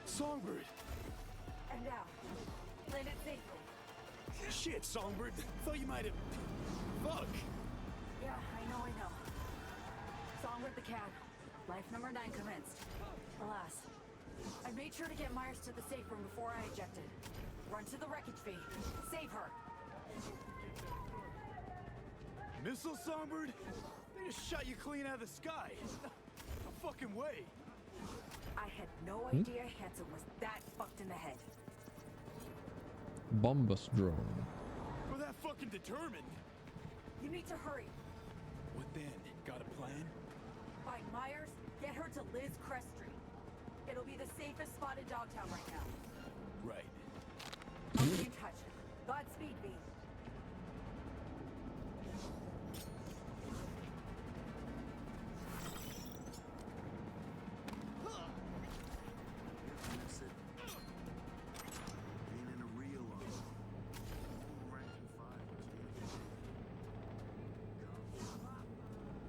Songbird. And now, land it safely. Shit, Songbird. Thought you might have. Fuck. Yeah, I know. Songbird the cat. Life number 9 commenced. Alas, I made sure to get Myers to the safe room before I ejected. Run to the wreckage bay. Save her. Missile, Songbird? They just shot you clean out of the sky. No fucking way. I had no idea Hanson was that fucked in the head. Bombus drone. We're that fucking determined. You need to hurry. What then? Got a plan? Find Myers, get her to Liz Crest Street. It'll be the safest spot in Dogtown right now. Right. I'll be in touch. Godspeed, V.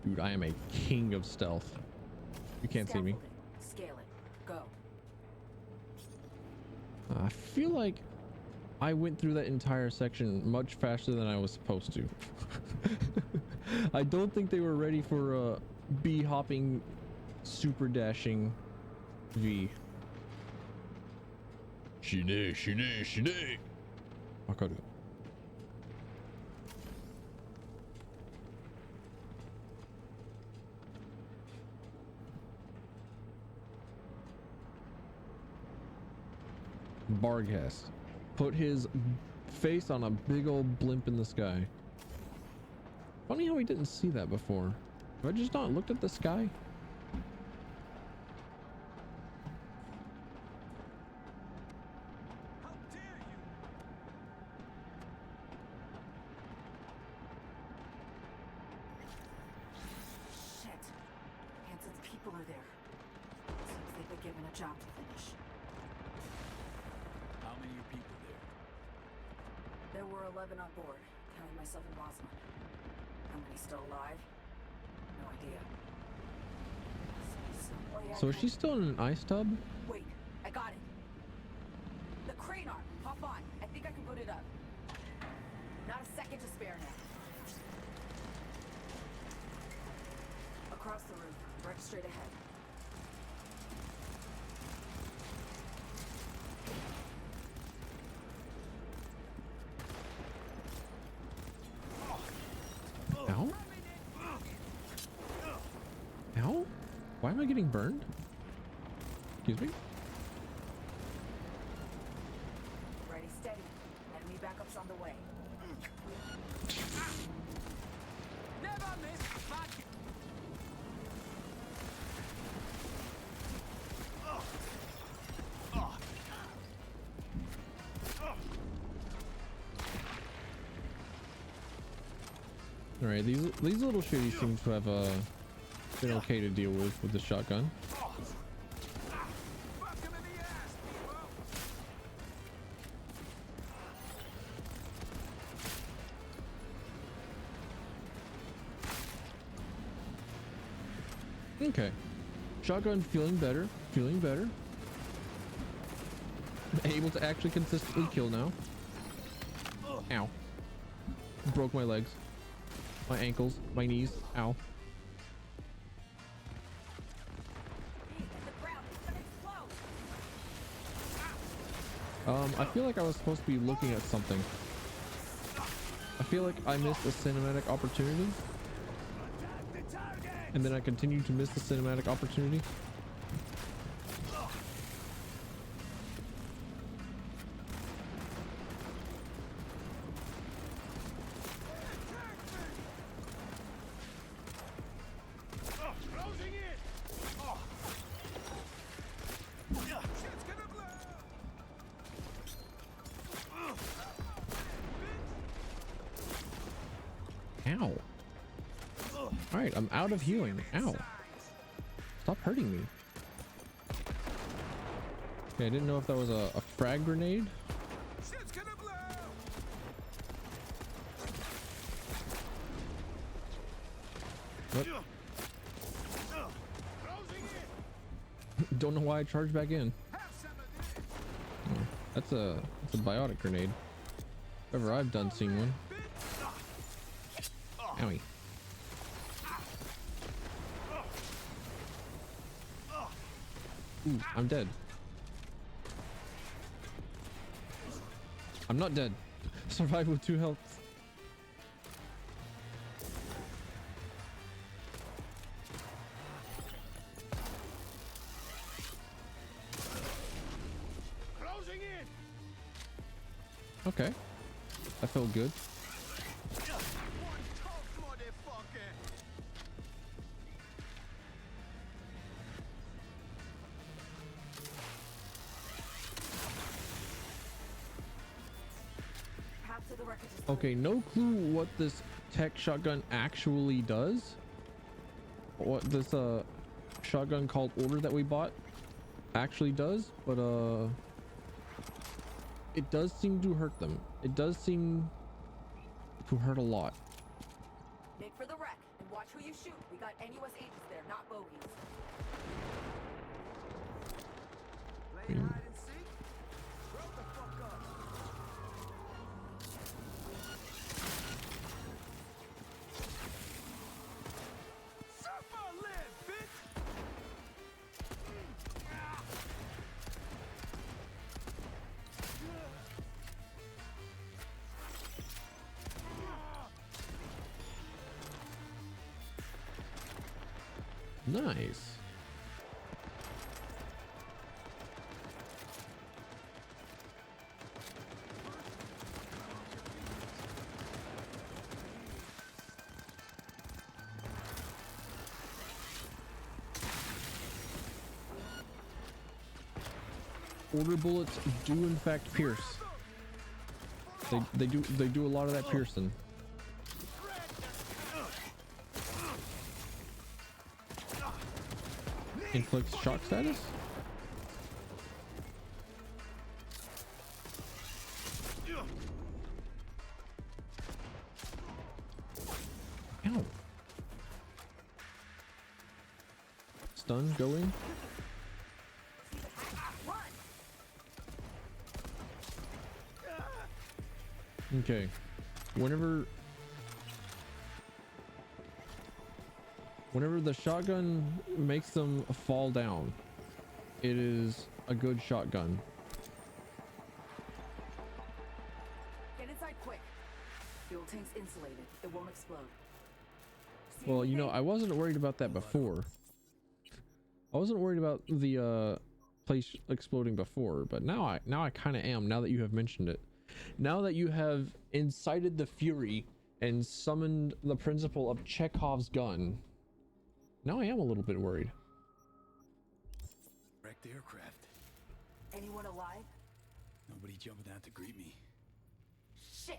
Dude, I am a king of stealth. You can't see me. Scale it. Go. I feel like I went through that entire section much faster than I was supposed to. I don't think they were ready for bee hopping, super dashing V. Shine. Wakaru. Barghast put his face on a big old blimp in the sky. Funny how we didn't see that before. Have I just not looked at the sky? Shit. Hanson's people are there. Seems they've been given a job to finish. How many are people there? There were 11 on board, counting myself and Rosalind. How many still alive? No idea. So is she still in an ice tub? Wait, I got it. The crane arm. Hop on. I think I can put it up. Not a second to spare now. Across the roof, right straight ahead. Ow? Ow? Why am I getting burned? Excuse me? Ready, steady. Enemy backups on the way. Never miss back. All right, these little shitties seem to have been okay to deal with the shotgun. Okay, shotgun feeling better, feeling better. able to actually consistently kill now. Ow. Broke my legs. My ankles. My knees. Ow. I feel like I was supposed to be looking at something. I feel like I missed a cinematic opportunity. And then I continue to miss the cinematic opportunity. Ow. Alright, I'm out of healing. Ow. Stop hurting me. Okay, I didn't know if that was a frag grenade. What? Don't know why I charged back in. Oh, that's a biotic grenade. If ever I've done seen one. Owie. Ooh, I'm dead. I'm not dead. Survive with 2 health. Okay. That felt good. Okay, no clue what this tech shotgun actually does. What this shotgun called Order that we bought actually does, but it does seem to hurt them. It does seem to hurt a lot. Make for the wreck and watch who you shoot. We got NUS agents there, not bogeys. Nice. Order bullets do in fact pierce. They do a lot of that piercing. Inflicts shock status? Ow. Stun going. Okay. Whenever the shotgun makes them fall down, it is a good shotgun. Get inside quick. Fuel tank's insulated. It won't explode. Well, you know, I wasn't worried about that before. I wasn't worried about the place exploding before, but now I kind of am, now that you have mentioned it. Now that you have incited the fury and summoned the principle of Chekhov's gun, now I am a little bit worried. Wrecked aircraft. Anyone alive? Nobody jumping out to greet me. Shit!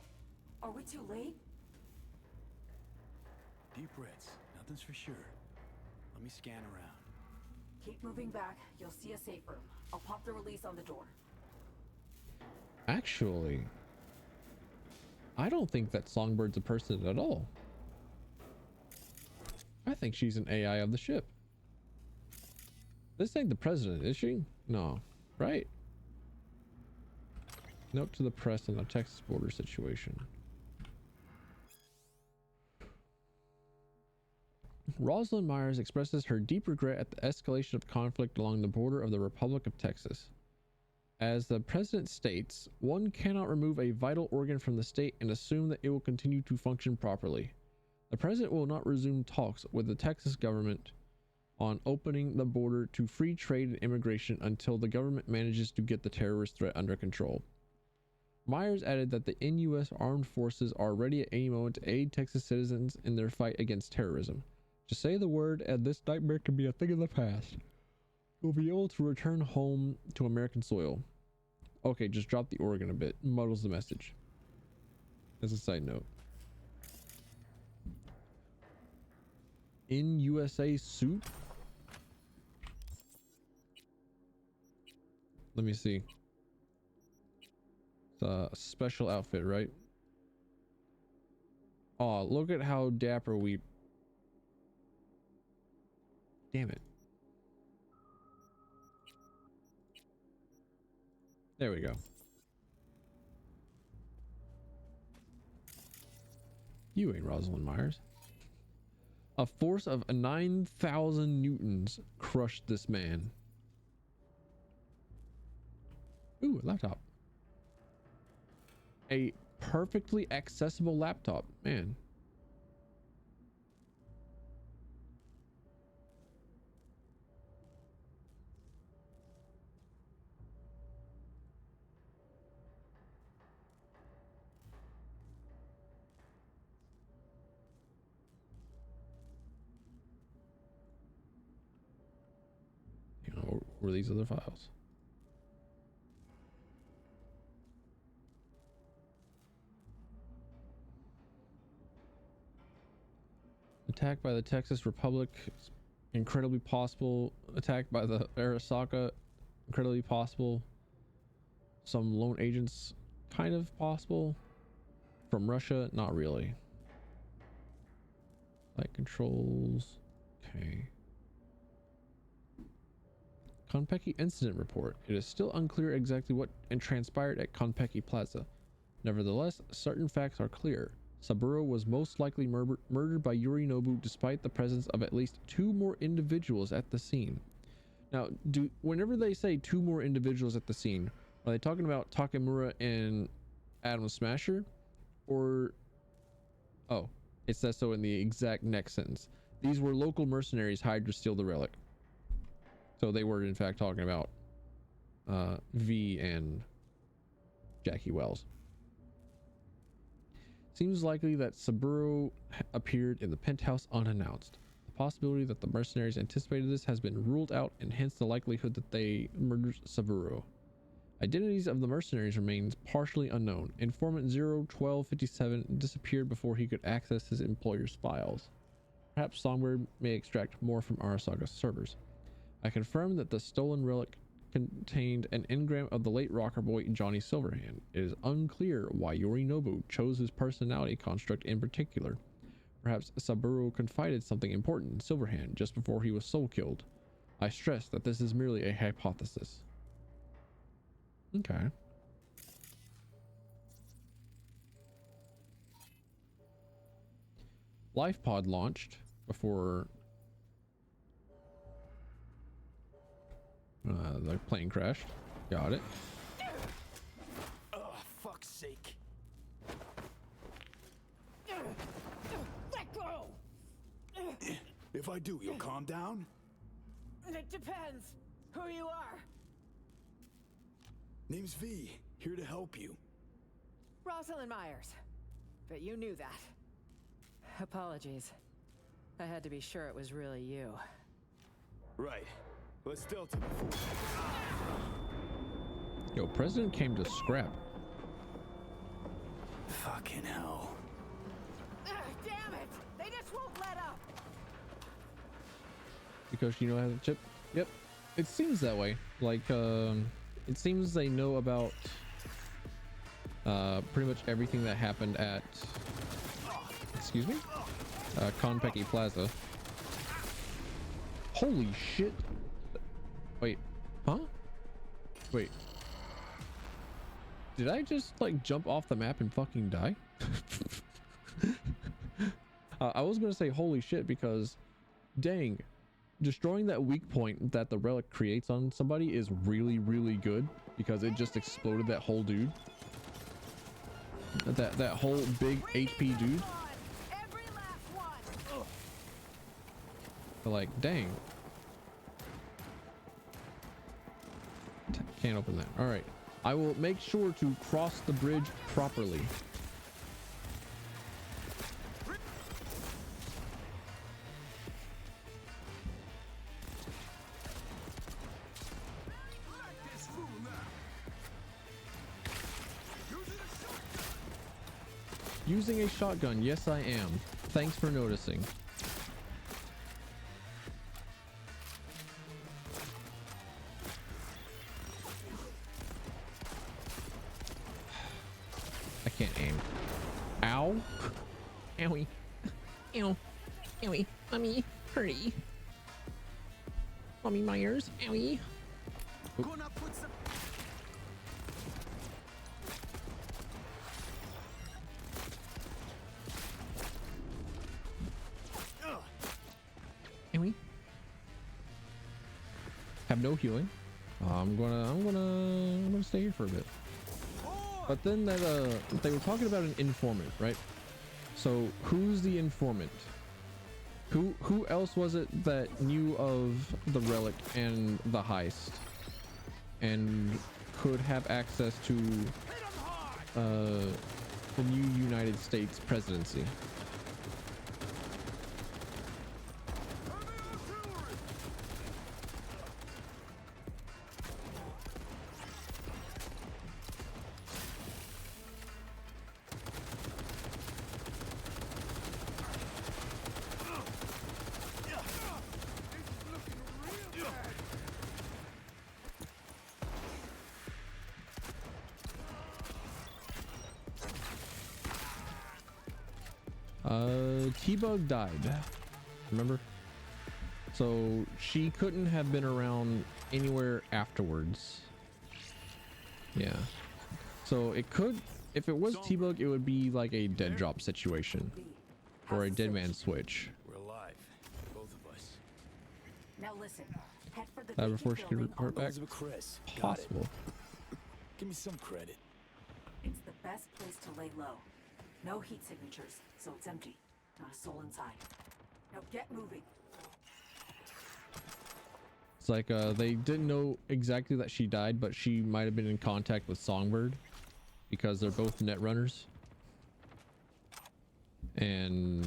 Are we too late? Deep breaths. Nothing's for sure. Let me scan around. Keep moving back. You'll see a safe room. I'll pop the release on the door. Actually, I don't think that Songbird's a person at all. I think she's an AI of the ship. This ain't the president, is she? No, right? Note to the press on the Texas border situation. Rosalind Myers expresses her deep regret at the escalation of conflict along the border of the Republic of Texas. As the president states, one cannot remove a vital organ from the state and assume that it will continue to function properly. The president will not resume talks with the Texas government on opening the border to free trade and immigration until the government manages to get the terrorist threat under control. Myers added that the U.S. armed forces are ready at any moment to aid Texas citizens in their fight against terrorism. Just say the word and this nightmare can be a thing of the past. You'll be able to return home to American soil. Okay, just drop the organ a bit. Muddles the message. As a side note. In USA suit? Let me see. It's a special outfit, right? Oh, look at how dapper we... Damn it. There we go. You ain't Rosalind Myers. A force of 9,000 newtons crushed this man. Ooh, a laptop. A perfectly accessible laptop, man. Were these other files? Attack by the Texas Republic, incredibly possible. Attack by the Arasaka, incredibly possible. Some lone agents, kind of possible. From Russia, not really. Flight controls, okay. Konpeki incident report. It is still unclear exactly what transpired at Konpeki Plaza. Nevertheless, certain facts are clear. Saburo was most likely murdered by Yorinobu despite the presence of at least 2 more individuals at the scene. Now, whenever they say 2 more individuals at the scene, are they talking about Takemura and Adam Smasher? Or... oh, it says so in the exact next sentence. These were local mercenaries hired to steal the relic. So they were in fact talking about V and Jackie Wells. Seems likely that Saburo appeared in the penthouse unannounced. The possibility that the mercenaries anticipated this has been ruled out, and hence the likelihood that they murdered Saburo. Identities of the mercenaries remains partially unknown. Informant 01257 disappeared before he could access his employer's files. Perhaps Songbird may extract more from Arasaka's servers. I confirm that the stolen relic contained an engram of the late rocker boy Johnny Silverhand. It is unclear why Yorinobu chose his personality construct in particular. Perhaps Saburo confided something important in Silverhand just before he was soul killed. I stress that this is merely a hypothesis. Okay. LifePod launched before the plane crashed. Got it. Oh, fuck's sake. Let go! If I do, you'll calm down? It depends who you are. Name's V, here to help you. Rosalind Myers. Bet you knew that. Apologies. I had to be sure it was really you. Right. Let's delta before. Yo, President came to scrap. Fucking hell. Damn it! They just won't let up. Because you know how to chip. Yep, it seems that way. Like, it seems they know about pretty much everything that happened at, excuse me, Konpeki Plaza. Holy shit. Wait, huh? Wait. Did I just like jump off the map and fucking die? I was gonna say holy shit, because dang, destroying that weak point that the relic creates on somebody is really, really good, because it just exploded that whole dude. That whole big HP dude. But like, dang. Can't open that. All right. I will make sure to cross the bridge properly. Using a shotgun. Yes, I am. Thanks for noticing. I can't aim. Ow. Owie. Ow. Owie. Mommy. Hurry. Mommy Myers. Owie. Oop. Owie. Have no healing. I'm gonna stay here for a bit. But then that they were talking about an informant, right? So who's the informant? Who else was it that knew of the relic and the heist and could have access to the new United States presidency? T-Bug died, remember? So she couldn't have been around anywhere afterwards. Yeah. So it could, if it was T-Bug, it would be like a dead drop situation or a dead man switch. We're alive, both of us. Now listen, head for the That before she could report back. Chris. Possible. Give me some credit. It's the best place to lay low. No heat signatures, so it's empty. Not a soul inside. Now get moving. It's like they didn't know exactly that she died, but she might have been in contact with Songbird because they're both net runners. And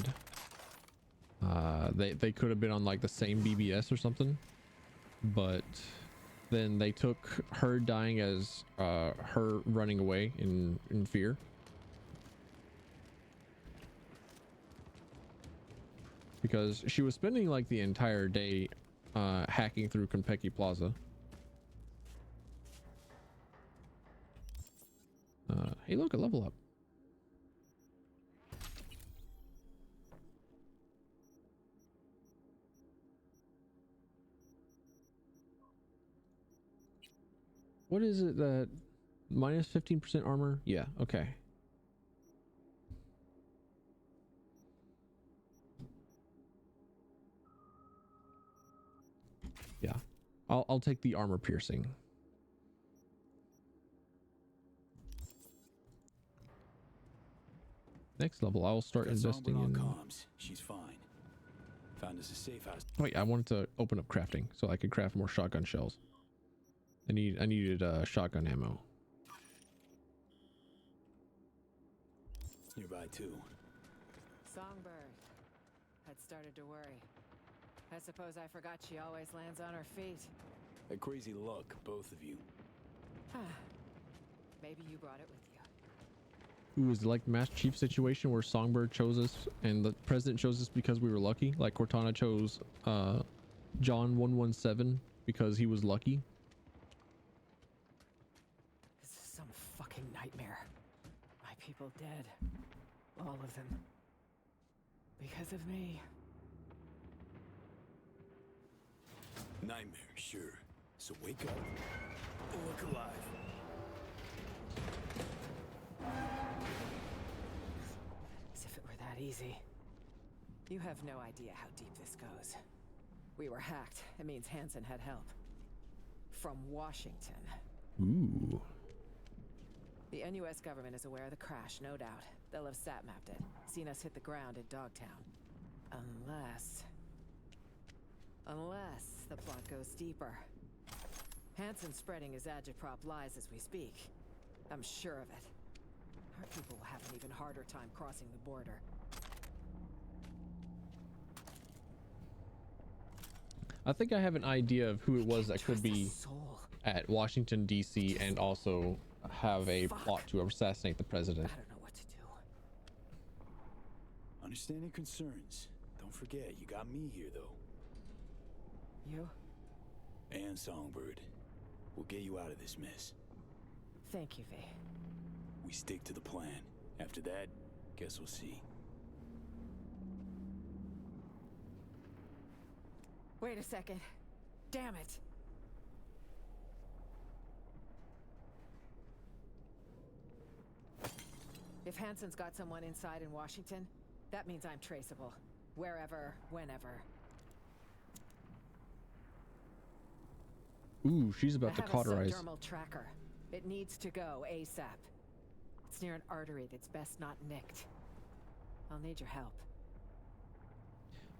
they could have been on like the same BBS or something. But then they took her dying as her running away in fear. Because she was spending like the entire day hacking through Konpeki Plaza. Hey, look, a level up. What is it that minus 15% armor? Yeah, okay. Yeah, I'll take the armor piercing. Next level, I'll start investing in. Comms. She's fine. Found us a safe house. Wait, I wanted to open up crafting so I could craft more shotgun shells. I needed shotgun ammo. Nearby too. Songbird had started to worry. I suppose I forgot she always lands on her feet. A crazy luck, both of you. Maybe you brought it with you. Ooh, is it like Master Chief situation where Songbird chose us and the president chose us because we were lucky? Like Cortana chose John 117 because he was lucky? This is some fucking nightmare. My people dead. All of them. Because of me. Nightmare, sure. So wake up. Look alive. As if it were that easy. You have no idea how deep this goes. We were hacked. It means Hansen had help. From Washington. Ooh. The NUS government is aware of the crash, no doubt. They'll have sat-mapped it, seen us hit the ground in Dogtown. Unless the plot goes deeper. Hansen's spreading his agitprop lies as we speak. I'm sure of it. Our people will have an even harder time crossing the border. I think I have an idea of who it was that could be at Washington, D.C. and also have a plot to assassinate the president. I don't know what to do. Understand your concerns. Don't forget, you got me here, though. You? And Songbird. We'll get you out of this mess. Thank you, V. We stick to the plan. After that, guess we'll see. Wait a second. Damn it. If Hansen's got someone inside in Washington, that means I'm traceable. Wherever, whenever. Ooh, she's about to I have cauterize. a subdermal tracker. It needs to go ASAP. It's near an artery that's best not nicked. I'll need your help.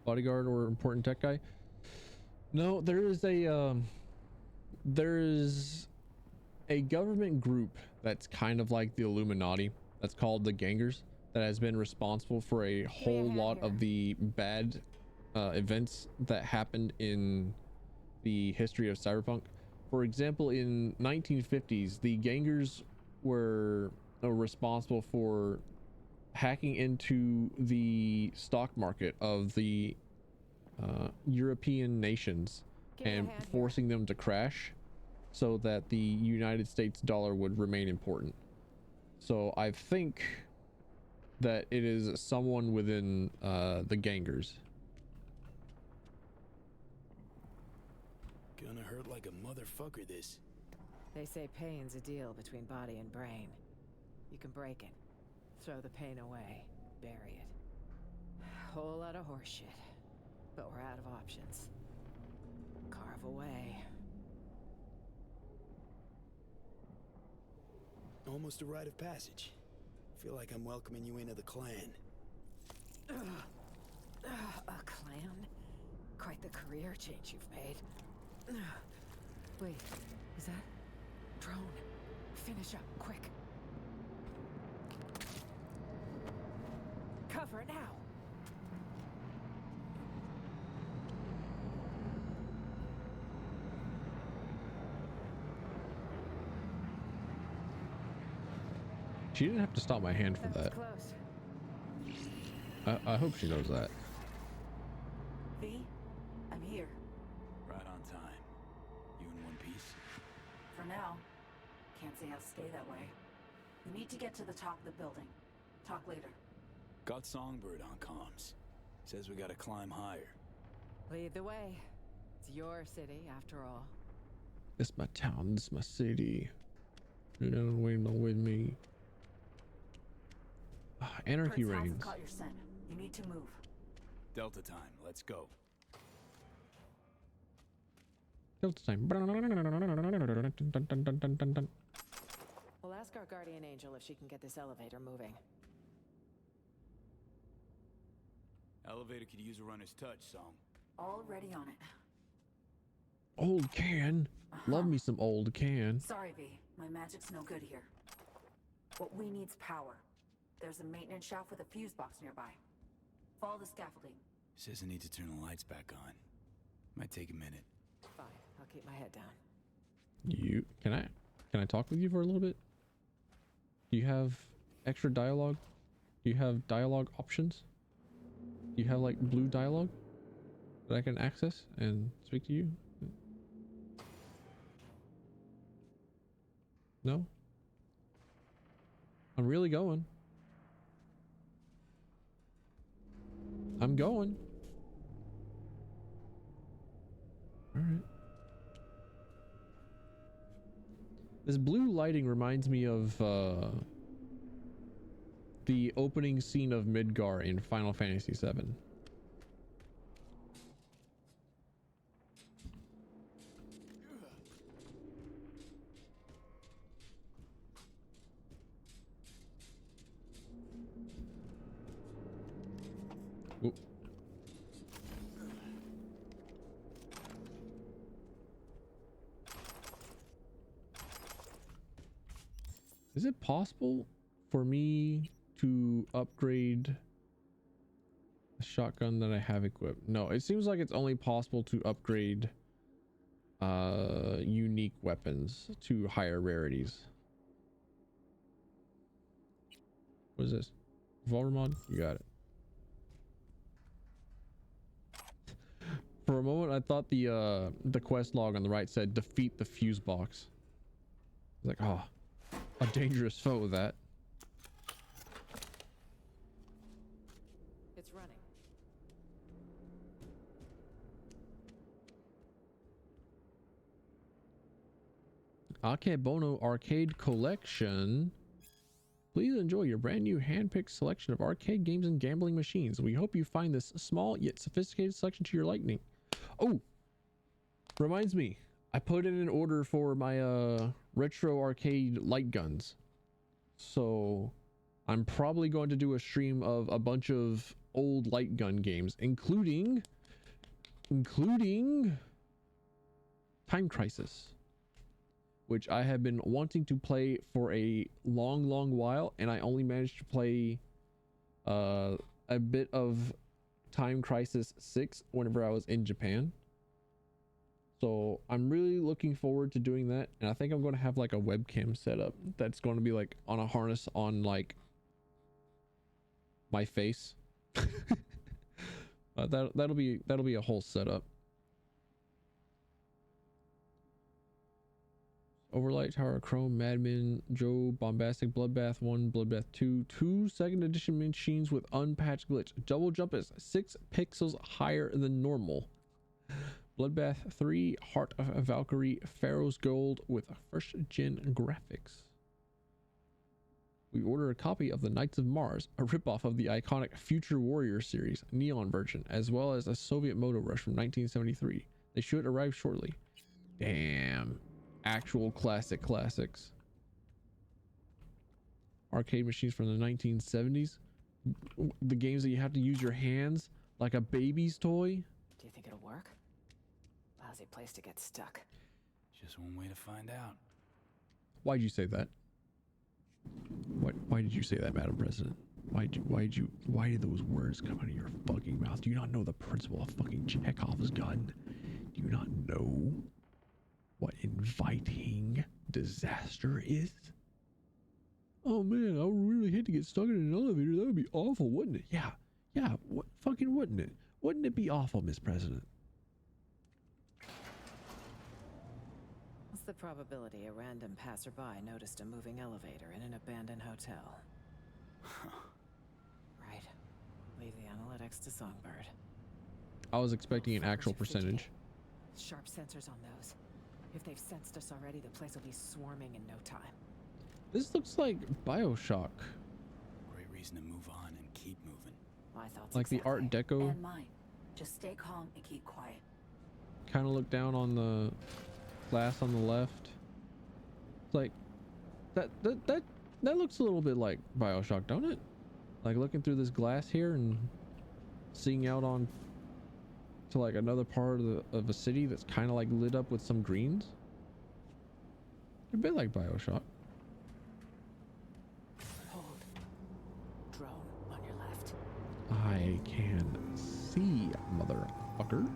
Bodyguard or important tech guy? No, there is a government group that's kind of like the Illuminati. That's called the Gangers. That has been responsible for a whole lot of the bad events that happened in the history of Cyberpunk. For example, in 1950s, the Gangers were responsible for hacking into the stock market of the European nations and forcing them to crash so that the United States dollar would remain important. So I think that it is someone within the Gangers. Gonna hurt like a motherfucker, this. They say pain's a deal between body and brain. You can break it, throw the pain away, bury it. Whole lot of horseshit. But we're out of options. Carve away. Almost a rite of passage. Feel like I'm welcoming you into the clan. A clan? Quite the career change you've made. Wait, is that drone? Finish up, quick. Cover it now. She didn't have to stop my hand for that. I hope she knows that. V, I'm here. Right on time. You in one piece? For now. Can't say I'll stay that way. We need to get to the top of the building. Talk later. Got Songbird on comms. Says we gotta climb higher. Lead the way. It's your city, after all. This my town, this my city. You know, wait with me. Anarchy Kurt's house reigns. caught your scent. You need to move. Delta time, let's go. Delta time. We'll ask our guardian angel if she can get this elevator moving. Elevator could use a runner's touch, Song. Already on it. Old can. Love me some old can. Sorry, V. My magic's no good here. What we need's power. There's a maintenance shaft with a fuse box nearby. Follow the scaffolding. Says I need to turn the lights back on. Might take a minute. Fine, I'll keep my head down. You can I talk with you for a little bit? Do you have extra dialogue? Do you have dialogue options? Do you have like blue dialogue that I can access and speak to you? No? I'm really going. I'm going. All right. This blue lighting reminds me of the opening scene of Midgar in Final Fantasy VII. Oop. Is it possible for me to upgrade the shotgun that I have equipped? No, it seems like it's only possible to upgrade unique weapons to higher rarities. What is this? Revolver mod? You got it. For a moment, I thought the quest log on the right said defeat the fuse box. I was like, oh, a dangerous foe, that. It's running. Akebono Arcade Collection. Please enjoy your brand new hand-picked selection of arcade games and gambling machines. We hope you find this small yet sophisticated selection to your liking. Oh, reminds me, I put in an order for my retro arcade light guns. So I'm probably going to do a stream of a bunch of old light gun games, including Time Crisis, which I have been wanting to play for a long while, and I only managed to play a bit of Time Crisis 6 whenever I was in Japan. So I'm really looking forward to doing that, and I think I'm going to have like a webcam setup that's going to be like on a harness on like my face. That'll be a whole setup. Overlight Tower, Chrome, Madman, Joe, Bombastic, Bloodbath 1, Bloodbath 2, 2 second edition machines with unpatched glitch. Double jump is 6 pixels higher than normal. Bloodbath 3, Heart of Valkyrie, Pharaoh's Gold with first gen graphics. We order a copy of the Knights of Mars, a ripoff of the iconic Future Warrior series, Neon version, as well as a Soviet Moto Rush from 1973. They should arrive shortly. Damn. Actual classics. Arcade machines from the 1970s. The games that you have to use your hands like a baby's toy. Do you think it'll work? Lousy place to get stuck. Just one way to find out. Why'd you say that? Why did you say that, Madam President? Why did those words come out of your fucking mouth? Do you not know the principle of fucking Chekhov's gun? Do you not know what inviting disaster is? Oh man, I would really hate to get stuck in an elevator. That would be awful, wouldn't it? Yeah, what fucking wouldn't it? Wouldn't it be awful, Miss President? What's the probability a random passerby noticed a moving elevator in an abandoned hotel? Right. Leave the analytics to Songbird. I was expecting an actual percentage. Sharp sensors on those. If they've sensed us already, the place will be swarming in no time. This looks like BioShock. Great reason to move on and keep moving. My thoughts. Like the Art Deco. And mine. Just stay calm and keep quiet. Kind of look down on the glass on the left. It's like that looks a little bit like BioShock, don't it? Like looking through this glass here and seeing out on to like another part of a city that's kind of like lit up with some greens. A bit like BioShock. Hold. Drone on your left. I can see, motherfucker.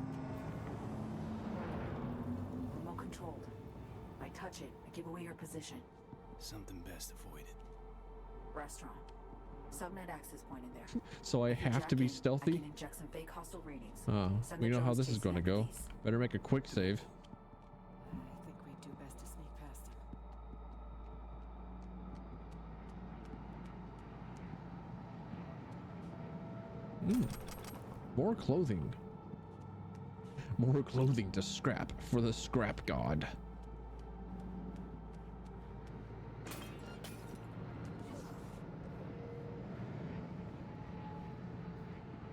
Remote controlled. I touch it, I give away your position. Something best avoided. Restaurant. Subnet access point in there. So I have to be stealthy? I can inject some fake hostile readings. Oh, we know how this is going to go. Better make a quick save. I think we'd do best to sneak past him. More clothing. More clothing to scrap for the scrap god.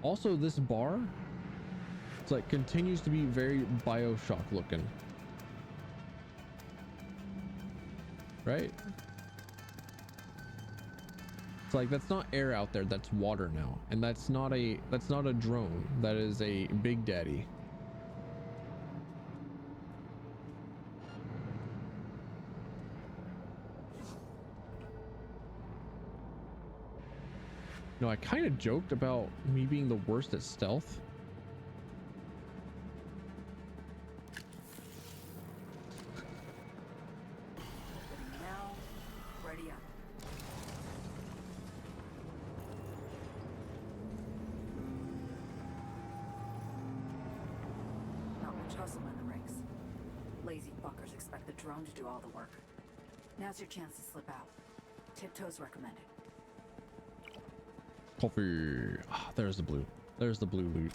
Also, this bar, it's like continues to be very BioShock looking. Right? It's like that's not air out there, that's water now. And that's not a drone. That is a Big Daddy. No, I kind of joked about me being the worst at stealth. Now, ready up. Not much hustle in the ranks. Lazy fuckers expect the drone to do all the work. Now's your chance to slip out. Tiptoes recommended. Coffee. Ah, there's the blue. There's the blue loot.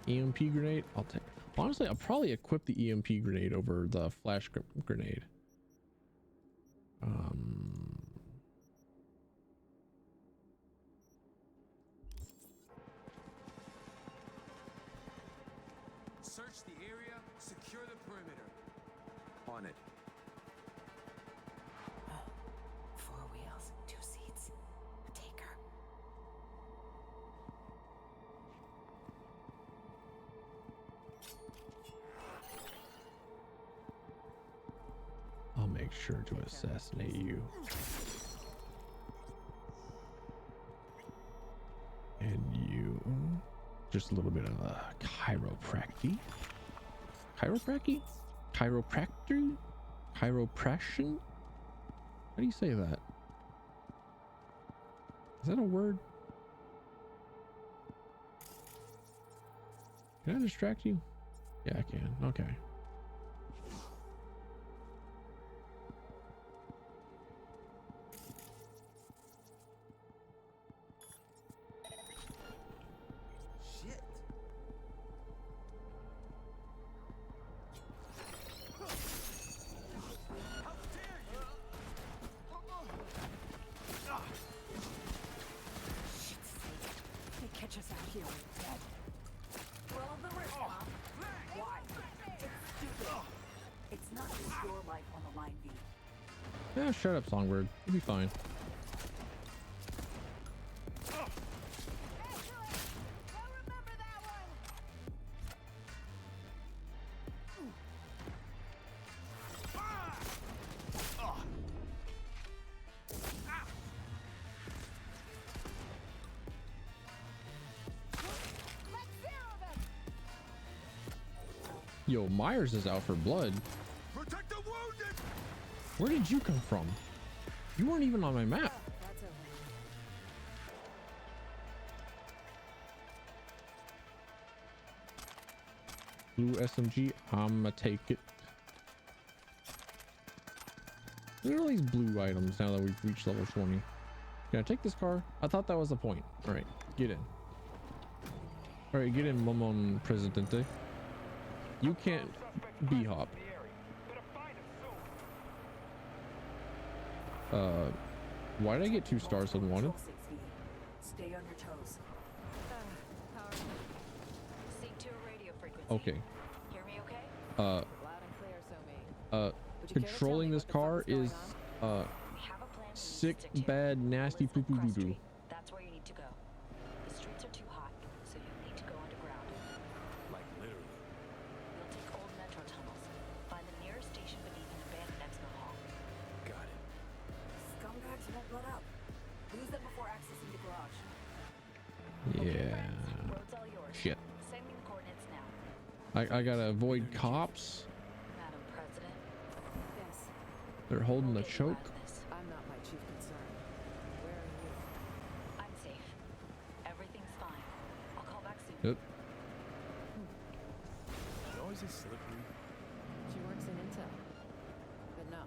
EMP grenade. I'll take. Honestly, I'll probably equip the EMP grenade over the flash grenade. Search the area, secure the perimeter. On it. Four wheels, 2 seats. A taker. I'll make sure to assassinate you. And you. Just a little bit of a chiropractic. Chiropractic? Chiropractor? Chiropraction? How do you say that? Is that a word? Can I distract you? Yeah, I can. Okay. Shit. How dare you? They catch us out here, we're dead. Roll the wrist, Mom. Why? It's stupid. It's not just your life on the line, V. Yeah, shut up, Songbird. You'll be fine. Yo, Myers is out for blood. Protect the wounded! Where did you come from? You weren't even on my map. Blue SMG, I'ma take it. Look at all these blue items now that we've reached level 20. Can I take this car? I thought that was the point. All right, get in. All right, get in, Mamon Presidente. You can't B-hop. Why did I get 2 stars unwanted? Stay on your toes. Sync to a radio frequency. Okay. Hear me okay? Loud and clear, Somi. Controlling this car is sick, bad, nasty, poo poo doo doo. That's where you need to go. The streets are too hot, so you need to go underground. Like literally. You'll take old metro tunnels. Find the nearest station beneath an abandoned expo hall. Got it. Scumbags won't let up. Lose them before accessing the garage. Yeah. Road's all yours. Shit. Send me the coordinates now. I gotta avoid cops. Madam President. Yes. They're holding the choke. I'm not my chief concern. Where are you? I'm safe. Everything's fine. I'll call back soon. Yep. She's always as slippery. She works in intel. But no.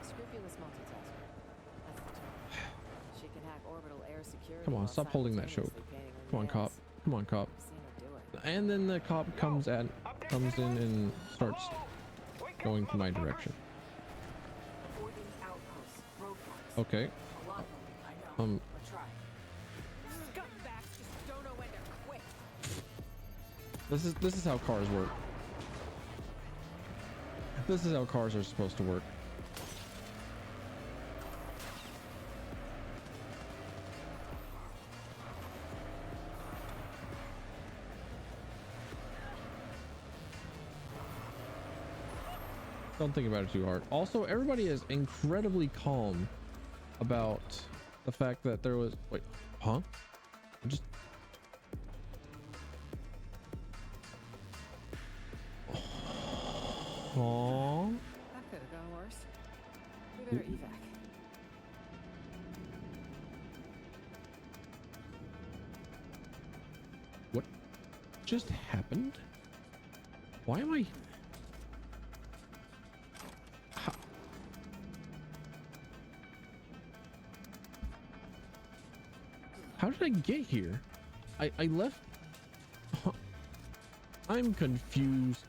Scrupulous multitasker. That's the term. She can hack orbital air security. Come on, while stop holding that choke. simultaneously painting her Come on, cop. nails. Come on, cop. I've seen her do it. And then the cop comes in and starts going to my direction. Avoiding outposts, roadblocks. Okay. A lot of them, I know. But try. Scumbags just don't know when to This is how cars work. This is how cars are supposed to work. Don't think about it too hard. Also, everybody is incredibly calm about the fact that there was, wait, huh? Just oh, That could have gone worse. We better evac. what just happened? Why am I? How did I get here? I left. I'm confused.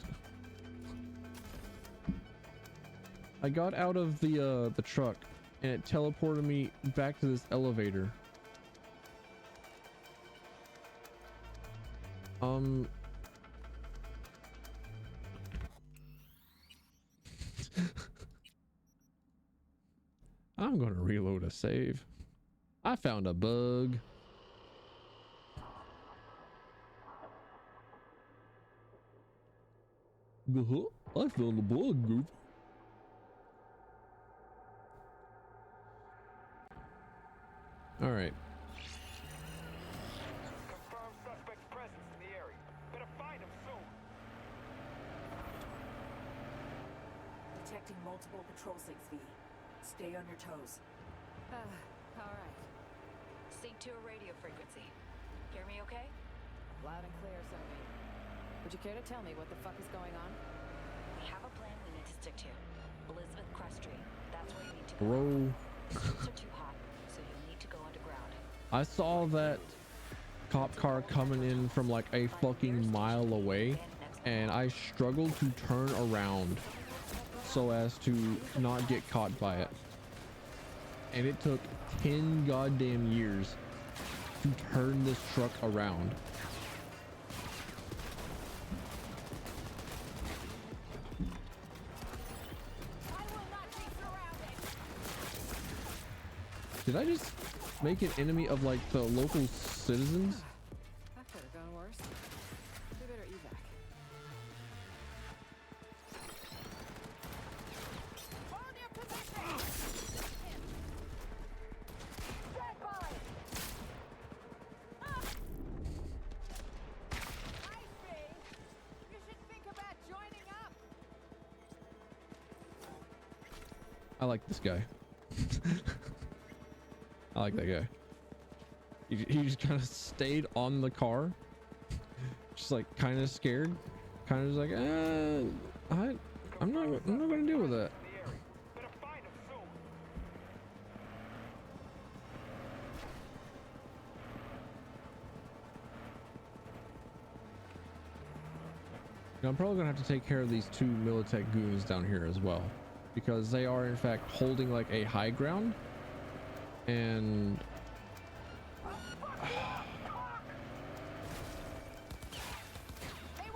I got out of the truck and it teleported me back to this elevator. I'm gonna reload a save. I found a bug. I found a bug, Goof. All right. Confirmed suspect's presence in the area. Better find him soon. Detecting multiple patrol sigs, V. Stay on your toes. All right. Sync to a radio frequency. Hear me okay? Loud and clear, Sony. Would you care to tell me what the fuck is going on? We have a plan we need to stick to. Elizabeth Crest Street. That's where you need to go. Bro. The streets are too hot, so you'll need to go underground. I saw that cop car coming in from like a fucking mile away, and I struggled to turn around so as to not get caught by it. And it took 10 goddamn years to turn this truck around. Did I just make an enemy of like the local citizens? That could have gone worse. We better evac. Hold your position! Stand by! I see. You should think about joining up. I like this guy. I like that guy. He just kind of stayed on the car, just like kind of scared, kind of just like, I'm not gonna deal with that. Now, I'm probably gonna have to take care of these two Militech goons down here as well, because they are in fact holding like a high ground. And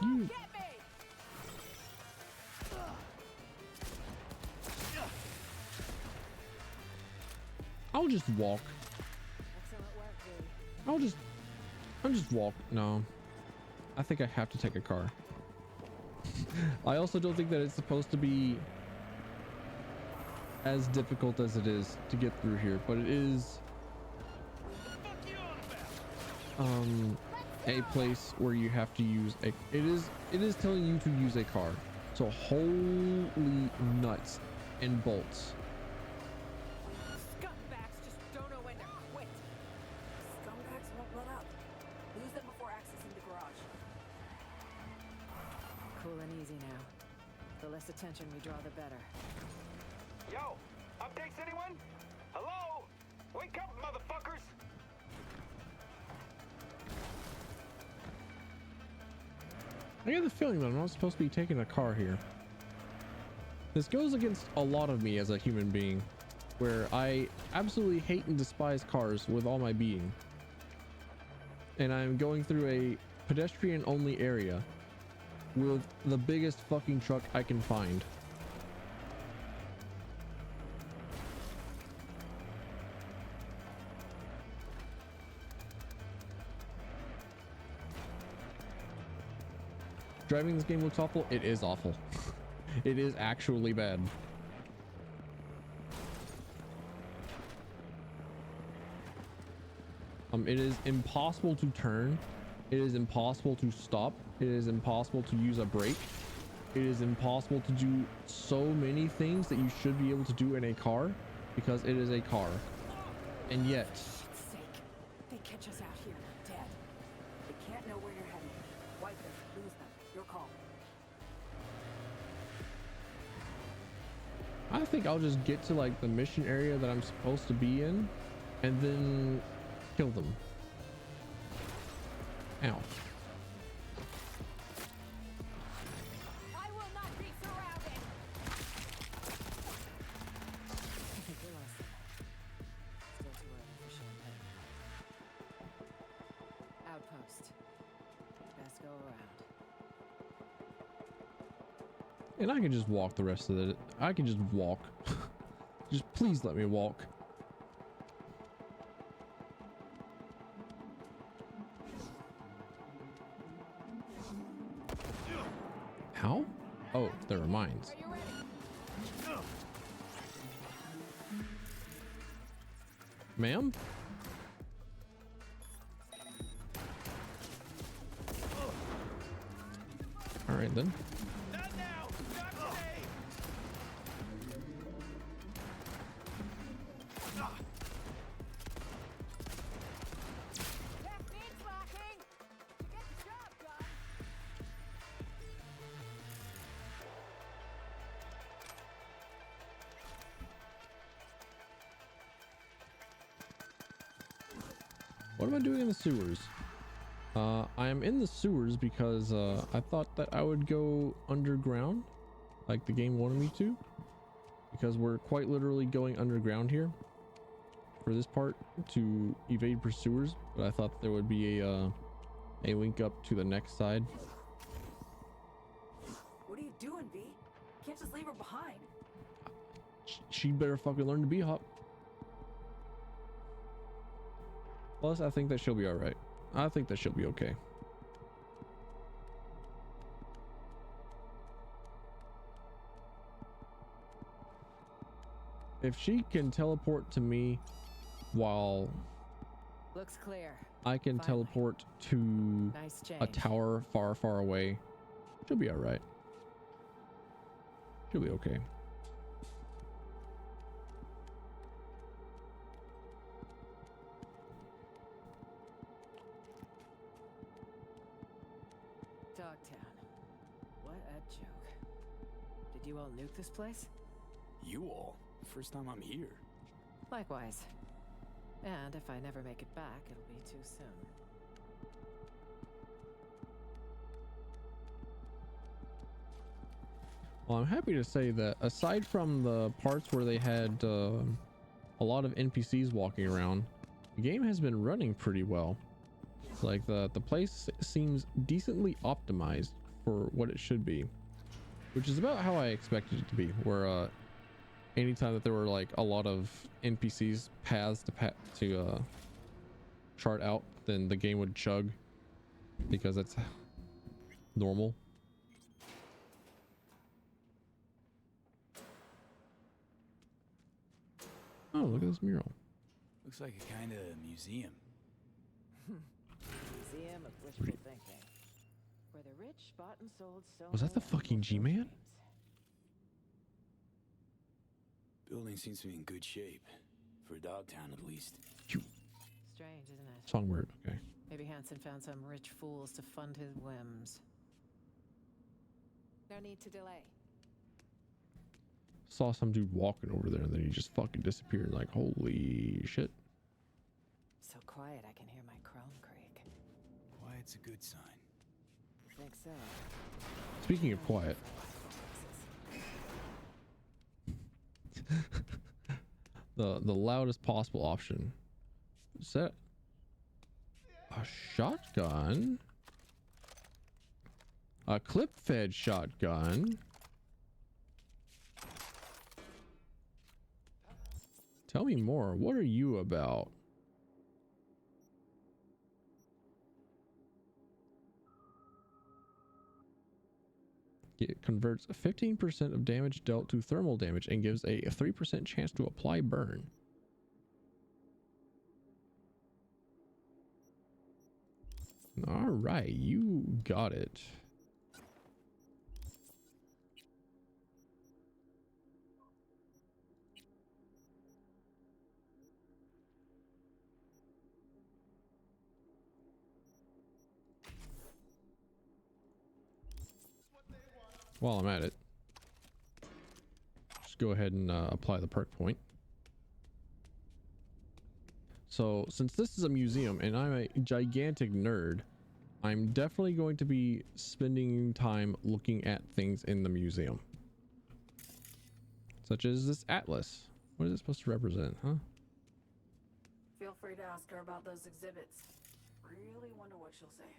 you, I'll just walk. I'll just walk. No, I think I have to take a car. I also don't think that it's supposed to be as difficult as it is to get through here, but it is a place where you have to use a, it is telling you to use a car. So holy nuts and bolts. Scumbags just don't know when to quit. Scumbags won't let up. Lose them before accessing the garage. Cool and easy now. The less attention we draw, the better. Yo, updates anyone? Hello? Wake up, motherfuckers! I get the feeling that I'm not supposed to be taking a car here. This goes against a lot of me as a human being, where I absolutely hate and despise cars with all my being. And I'm going through pedestrian only area with the biggest fucking truck I can find. Driving this game looks awful. It is awful. It is actually bad. It is impossible to turn. It is impossible to stop. It is impossible to use a brake. It is impossible to do so many things that you should be able to do in a car because it is a car. And yet, For shit's sake, they catch us out here, dead. They can't know where you're heading. Wipe them, lose them. Your call. I think I'll just get to like the mission area that I'm supposed to be in and then kill them. Ow. I will not be surrounded. Still too early for champagne. Outpost. Best go around. And I can just walk the rest of it. I can just walk. Just please let me walk. How? Oh, there are mines. Ma'am? All right then. What am I doing in the sewers? I am in the sewers because I thought that I would go underground like the game wanted me to, because we're quite literally going underground here for this part to evade pursuers, but I thought there would be a link up to the next side. What are you doing, V? Can't just leave her behind. She better fucking learn to be hop. Plus, I think that she'll be all right. I think that she'll be okay. If she can teleport to me while Looks clear. I can teleport to Nice a change. tower far, far away, she'll be all right. She'll be okay. Dogtown. What a joke. Did you all nuke this place? You all? First time I'm here. Likewise. And if I never make it back, it'll be too soon. Well, I'm happy to say that aside from the parts where they had a lot of NPCs walking around, the game has been running pretty well. Like the place seems decently optimized for what it should be, which is about how I expected it to be, where anytime that there were like a lot of NPCs paths to chart out, then the game would chug, because that's normal. Oh, look at this mural. Looks like a kind of museum. Museum of wishful thinking. Where the rich bought and sold so Was that the fucking G-Man? Building seems to be in good shape. For Dogtown, at least. Strange, isn't it? Songbird, okay. Maybe Hansen found some rich fools to fund his whims. No need to delay. Saw some dude walking over there and then he just fucking disappeared, like holy shit. So quiet I can hear my crone creak. Quiet's a good sign. Think so. Speaking of quiet. the loudest possible option. Is that a shotgun? A clip-fed shotgun. Tell me more. What are you about? It converts 15% of damage dealt to thermal damage and gives a 3% chance to apply burn. All right, you got it. While I'm at it, just go ahead and apply the perk point. So since this is a museum and I'm a gigantic nerd, I'm definitely going to be spending time looking at things in the museum. Such as this atlas. What is it supposed to represent, huh? Feel free to ask her about those exhibits. Really wonder what she'll say.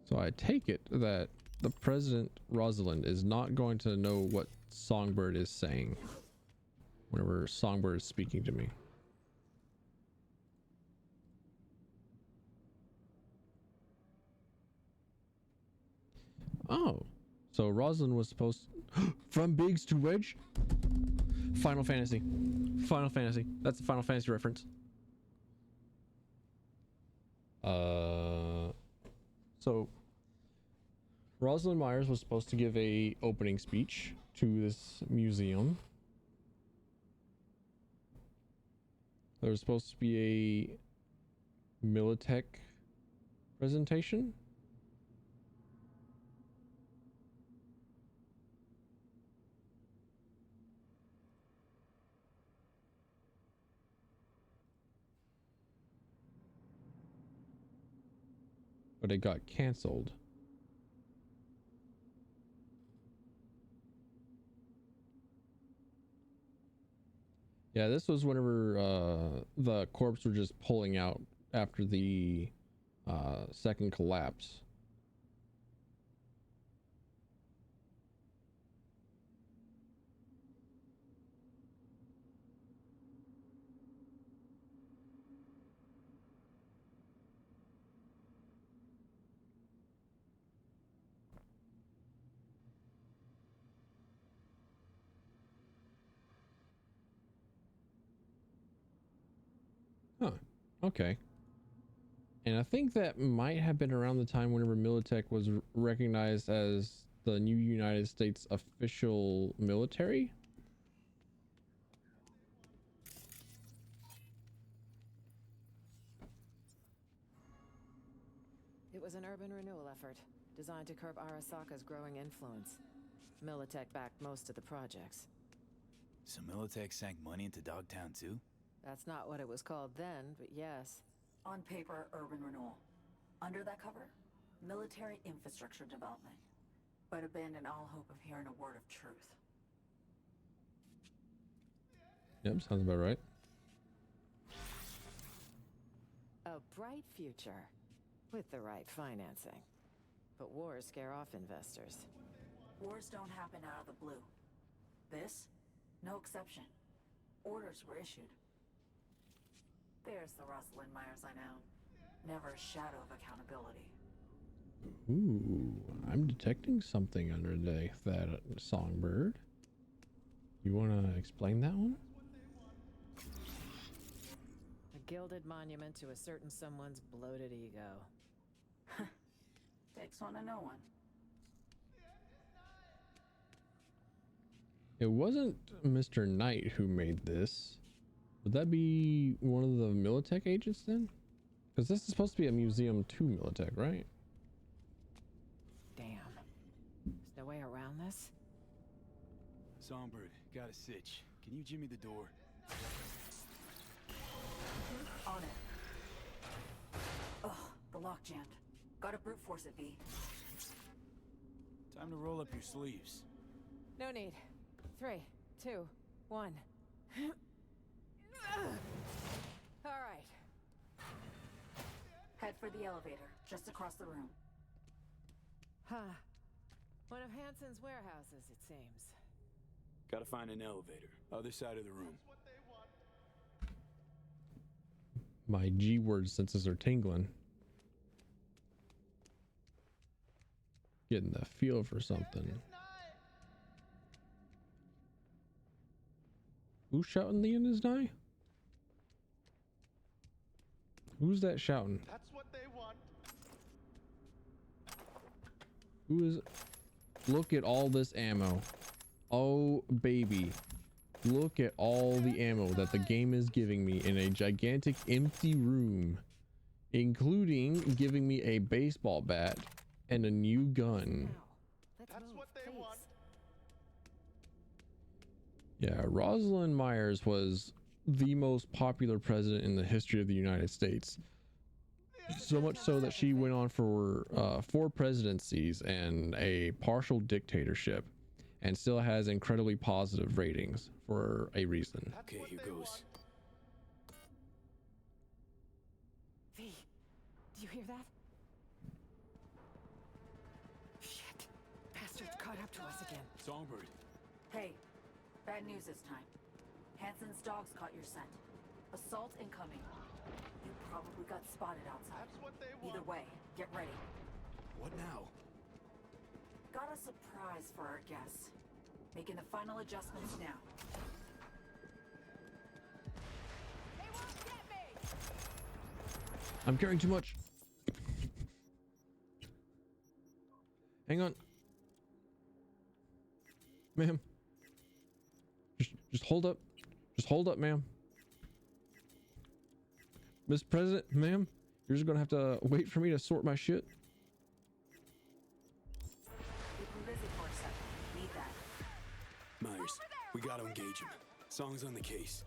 So I take it that the President Rosalind is not going to know what Songbird is saying whenever Songbird is speaking to me. Oh, so Rosalind was supposed from Biggs to Wedge. Final Fantasy. Final Fantasy. That's a Final Fantasy reference. So Rosalind Myers was supposed to give a opening speech to this museum. There was supposed to be a Militech presentation. But it got canceled. Yeah, this was whenever the corps were just pulling out after the second collapse. Huh. Okay. And I think that might have been around the time whenever Militech was recognized as the new United States official military. It was an urban renewal effort designed to curb Arasaka's growing influence. Militech backed most of the projects. So Militech sank money into Dogtown too? That's not what it was called then, but yes. On paper, urban renewal. Under that cover, military infrastructure development. But abandon all hope of hearing a word of truth. Yep, sounds about right. A bright future, with the right financing. But wars scare off investors. Wars don't happen out of the blue. This, no exception. Orders were issued. There's the Rosalind Myers I know. Never a shadow of accountability. Ooh, I'm detecting something underneath that Songbird. You want to explain that one? A gilded monument to a certain someone's bloated ego. Takes one to know one. It wasn't Mr. Knight who made this. Would that be one of the Militech agents then? Because this is supposed to be a museum to Militech, right? Damn. There's no way around this? Songbird, got a sitch. Can you jimmy the door? On it. Ugh, the lock jammed. Gotta brute force it, V. Time to roll up your sleeves. No need. 3, 2, 1. All right. Head for the elevator, just across the room. Huh. One of Hansen's warehouses, it seems. Gotta find an elevator. Other side of the room. My G-word senses are tingling. Getting the feel for something. Who's shouting the end is nigh? Who's that shouting? That's what they want. Who is? Look at all this ammo. Oh baby. Look at all the ammo that the game is giving me in a gigantic empty room, including giving me a baseball bat and a new gun. That's what they want. Yeah, Rosalind Myers was the most popular president in the history of the United States. So much so that she went on for 4 presidencies and a partial dictatorship, and still has incredibly positive ratings for a reason. Okay, here goes. V, do you hear that? Shit, bastards caught up to us again. Songbird. Hey, bad news this time. Hansen's dogs caught your scent. Assault incoming. You probably got spotted outside. That's what they want. Either way, get ready. What now? Got a surprise for our guests. Making the final adjustments now. They won't get me! I'm carrying too much. Hang on. Ma'am. Just hold up. Just hold up, ma'am. Mr. President, ma'am, you're just gonna have to wait for me to sort my shit. Keep him busy for a second. Need that. Myers, we gotta engage him. Song's on the case.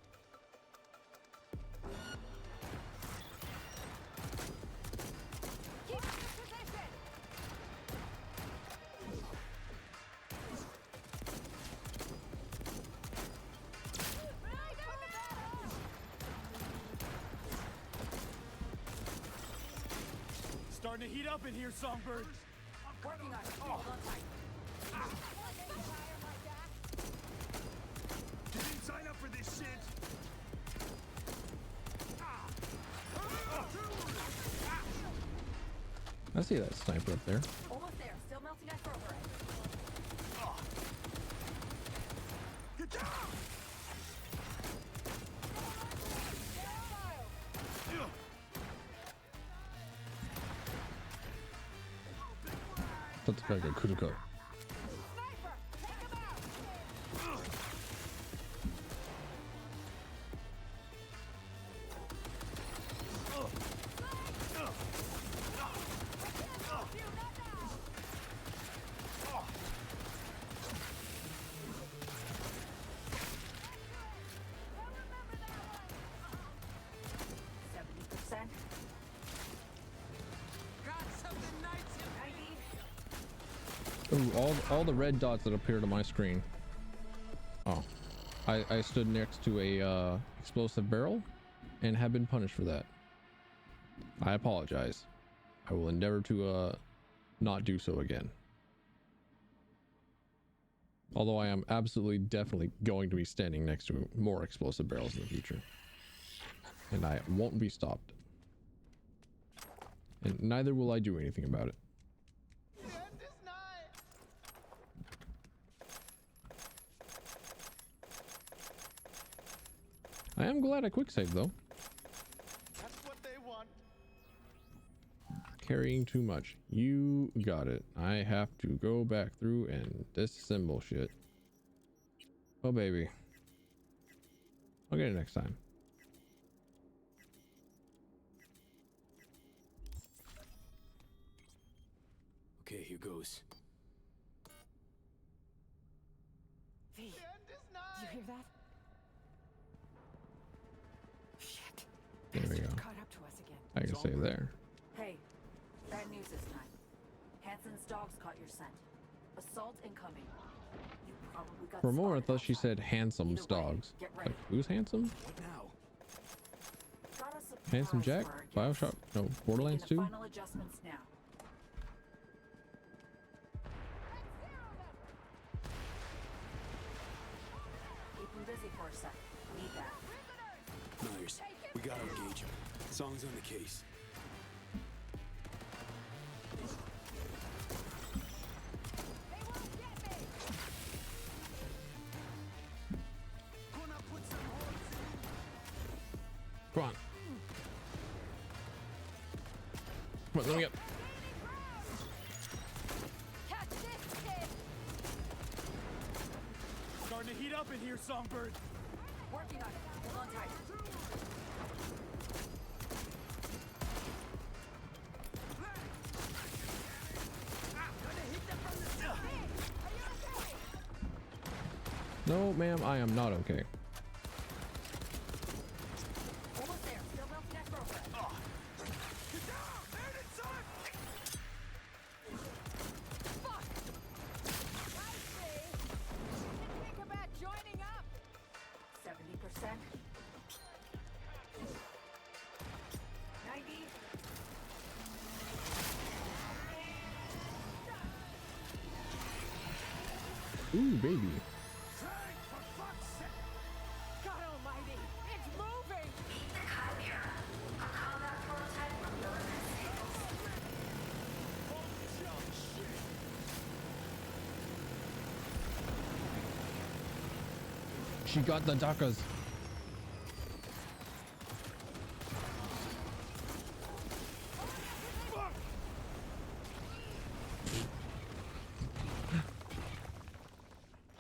Keep in your position! Starting to heat up in here, Songbird. Working on it. Hold on tight. You didn't sign up for this shit. I see that sniper up there. Almost there. Still melting ice over it. Get down! That's like a kutuko. Ooh, all the red dots that appeared on my screen. Oh, I stood next to a explosive barrel and have been punished for that. I apologize. I will endeavor to not do so again. Although I am absolutely definitely going to be standing next to more explosive barrels in the future. And I won't be stopped. And neither will I do anything about it. I am glad I quick saved though. That's what they want. Carrying too much. You got it. I have to go back through and disassemble shit. Oh baby. I'll get it next time. Okay, here goes. V, do you hear that? Shit. There we go. Caught up to us again. I can save there. Hey, bad news this time. Hansen's dogs caught your scent. Assault incoming. You probably got For a moment I spotted thought she said handsome's dogs. Get ready. Like, who's handsome? What now? Got a surprise Handsome Jack? for our guests. Bioshock? No, Borderlands Making 2? the final adjustments now. for a sec. Need that. Myers, we gotta engage him. Song's on the case. Come on. Come on, let me up. Starting to heat up in here, Songbird. Working on it. Hold on tight. No, ma'am, I am not okay. Almost there. Still melting that progress. Fuck! I see. Think about joining up. 70%. 90. Ooh, baby. God almighty, it's moving! She got the Dakas.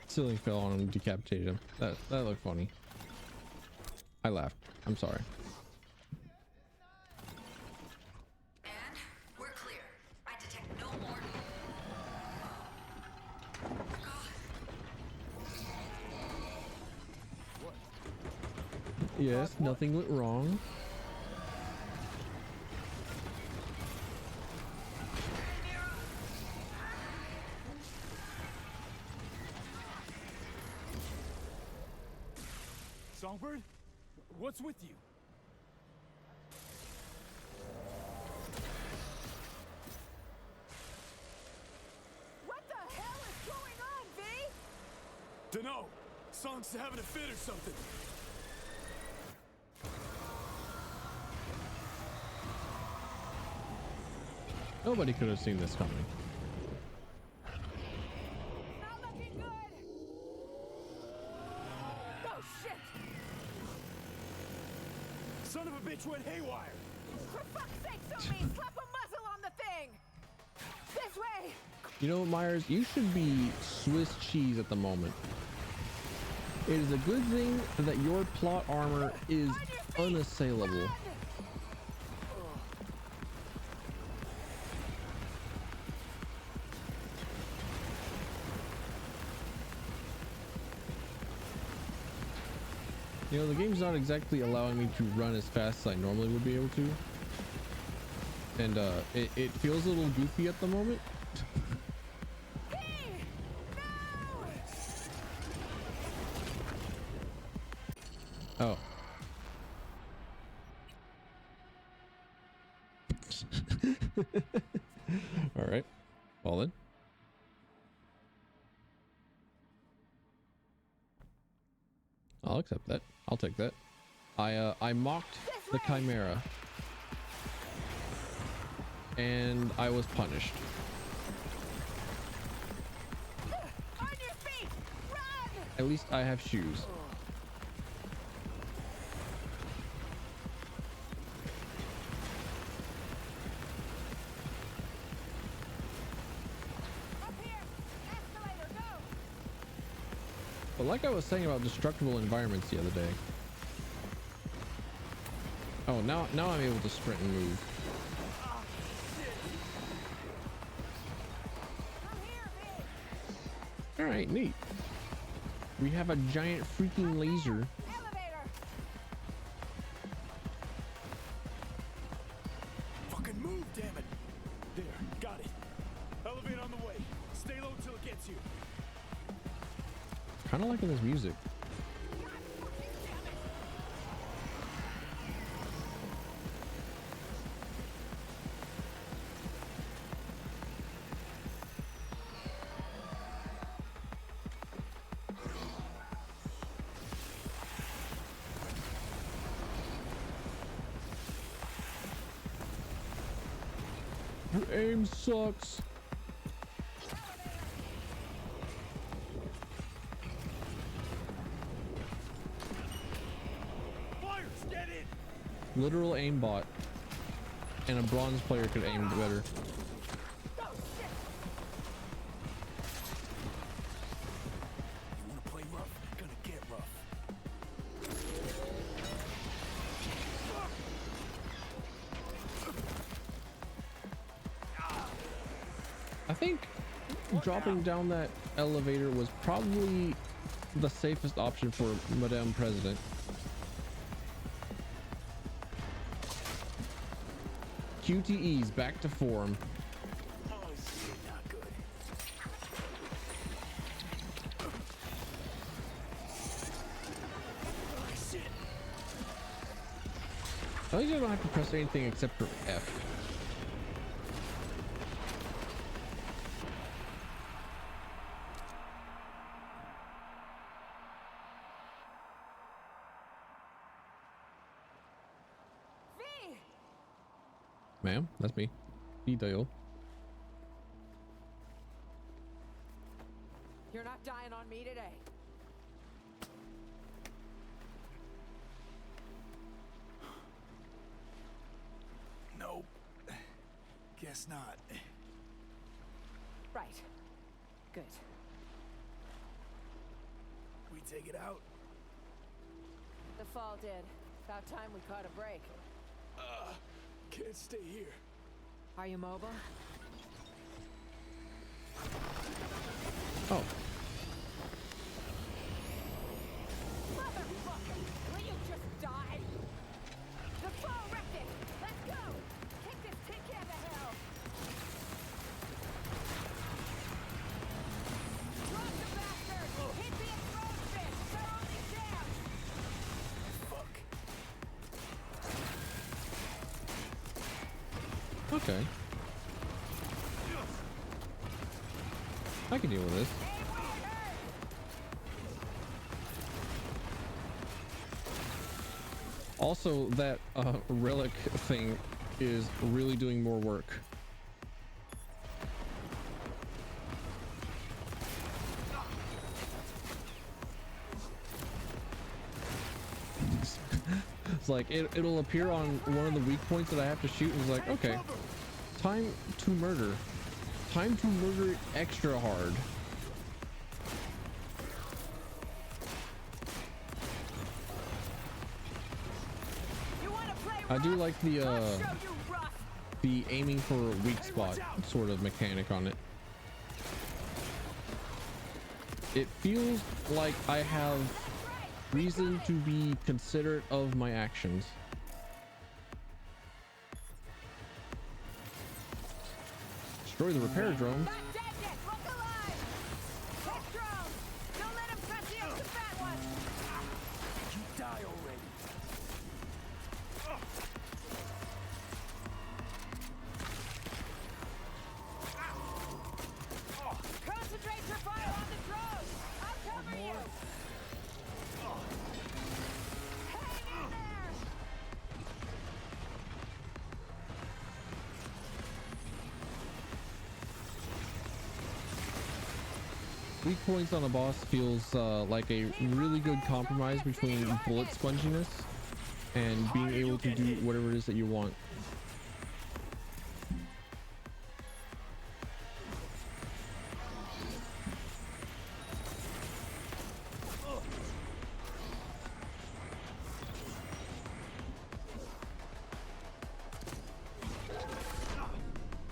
Ceiling fell on him, decapitated him. That looked funny. I laughed. I'm sorry. And we're clear. I detect no more. Yes, nothing went wrong. Songbird? What's with you? What the hell is going on, V? Dunno. Song's having a fit or something. Nobody could have seen this coming. Not looking good! Oh shit! Son of a bitch went haywire. For fuck's sake, Somi! Slap a muzzle on the thing! This way! You know, Myers, you should be Swiss cheese at the moment. It is a good thing that your plot armor is unassailable. You know, the game's not exactly allowing me to run as fast as I normally would be able to. And it feels a little goofy at the moment. Oh. All right. Well then. I'll accept that. I'll take that. I mocked the Chimera. And I was punished. On your feet! Run! At least I have shoes. But like I was saying about destructible environments the other day. Oh, now I'm able to sprint and move. All right, neat. We have a giant freaking laser. Fucking move, damn it. There, got it. Elevator on the way. Stay low till it gets you. Kind of liking this music. Your aim sucks. Literal aimbot, and a bronze player could aim better. You wanna play rough? Gonna get rough. I think dropping down that elevator was probably the safest option for Madame President. QTE's back to form. Oh shit, not good. Oh shit. I think I don't have to press anything except for F. Ma'am, that's me. Dial. You're not dying on me today. Nope. Guess not. Right. Good. We take it out? The fall did. About time we caught a break. Can't stay here. Are you mobile? Oh. Motherfucker! Will you just die? The fall wrecked it! Let's go! Take this tin can to hell! Drop the bastard! Hit the explosion! It's our only chance! Fuck. Okay. I can deal with this. Also, that relic thing is really doing more work. It's like it'll appear on one of the weak points that I have to shoot, and it's like, okay, time to murder. Time to murder it extra hard. I do like the aiming for a weak spot sort of mechanic on it. It feels like I have reason to be considerate of my actions. Destroy the repair drones. Weak points on a boss feels like a really good compromise between bullet sponginess and being able to do whatever it is that you want.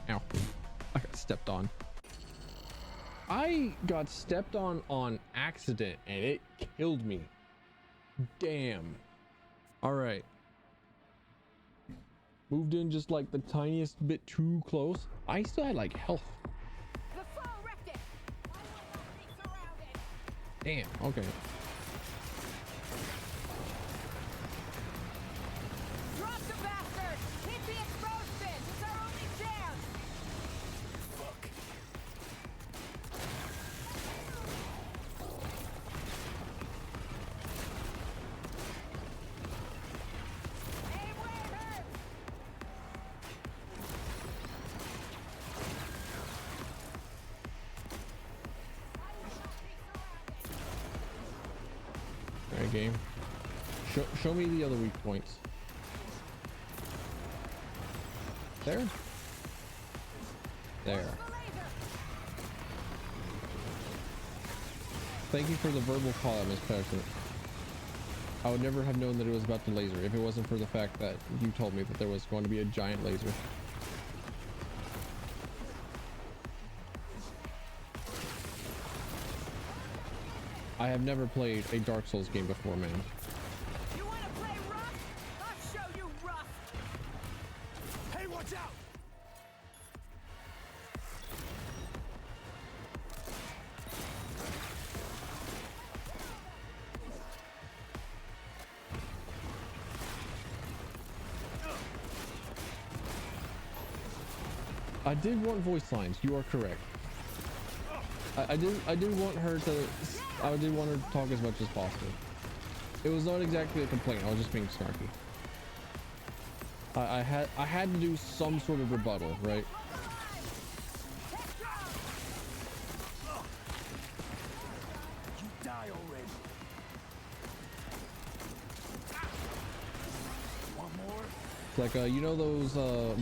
Ow. I got stepped on. I got stepped on accident and it killed me. Damn. All right. Moved in just like the tiniest bit too close. I still had like health. The fall wrecked it! I will not be surrounded! Damn. Okay. Drop the bastard! Hit the explosion! It's our only chance! Fuck. right, game. Show me the other weak points. There. There. Thank you for the verbal call out, Miss Patterson. I would never have known that it was about the laser if it wasn't for the fact that you told me that there was going to be a giant laser. I have never played a Dark Souls game before, man. You want to play rough? I'll show you rough. Hey, watch out! I did want voice lines. You are correct. I did want her to. I did want her to talk as much as possible. It was not exactly a complaint. I was just being snarky. I had to do some sort of rebuttal, right? You die already. One more. It's like you know those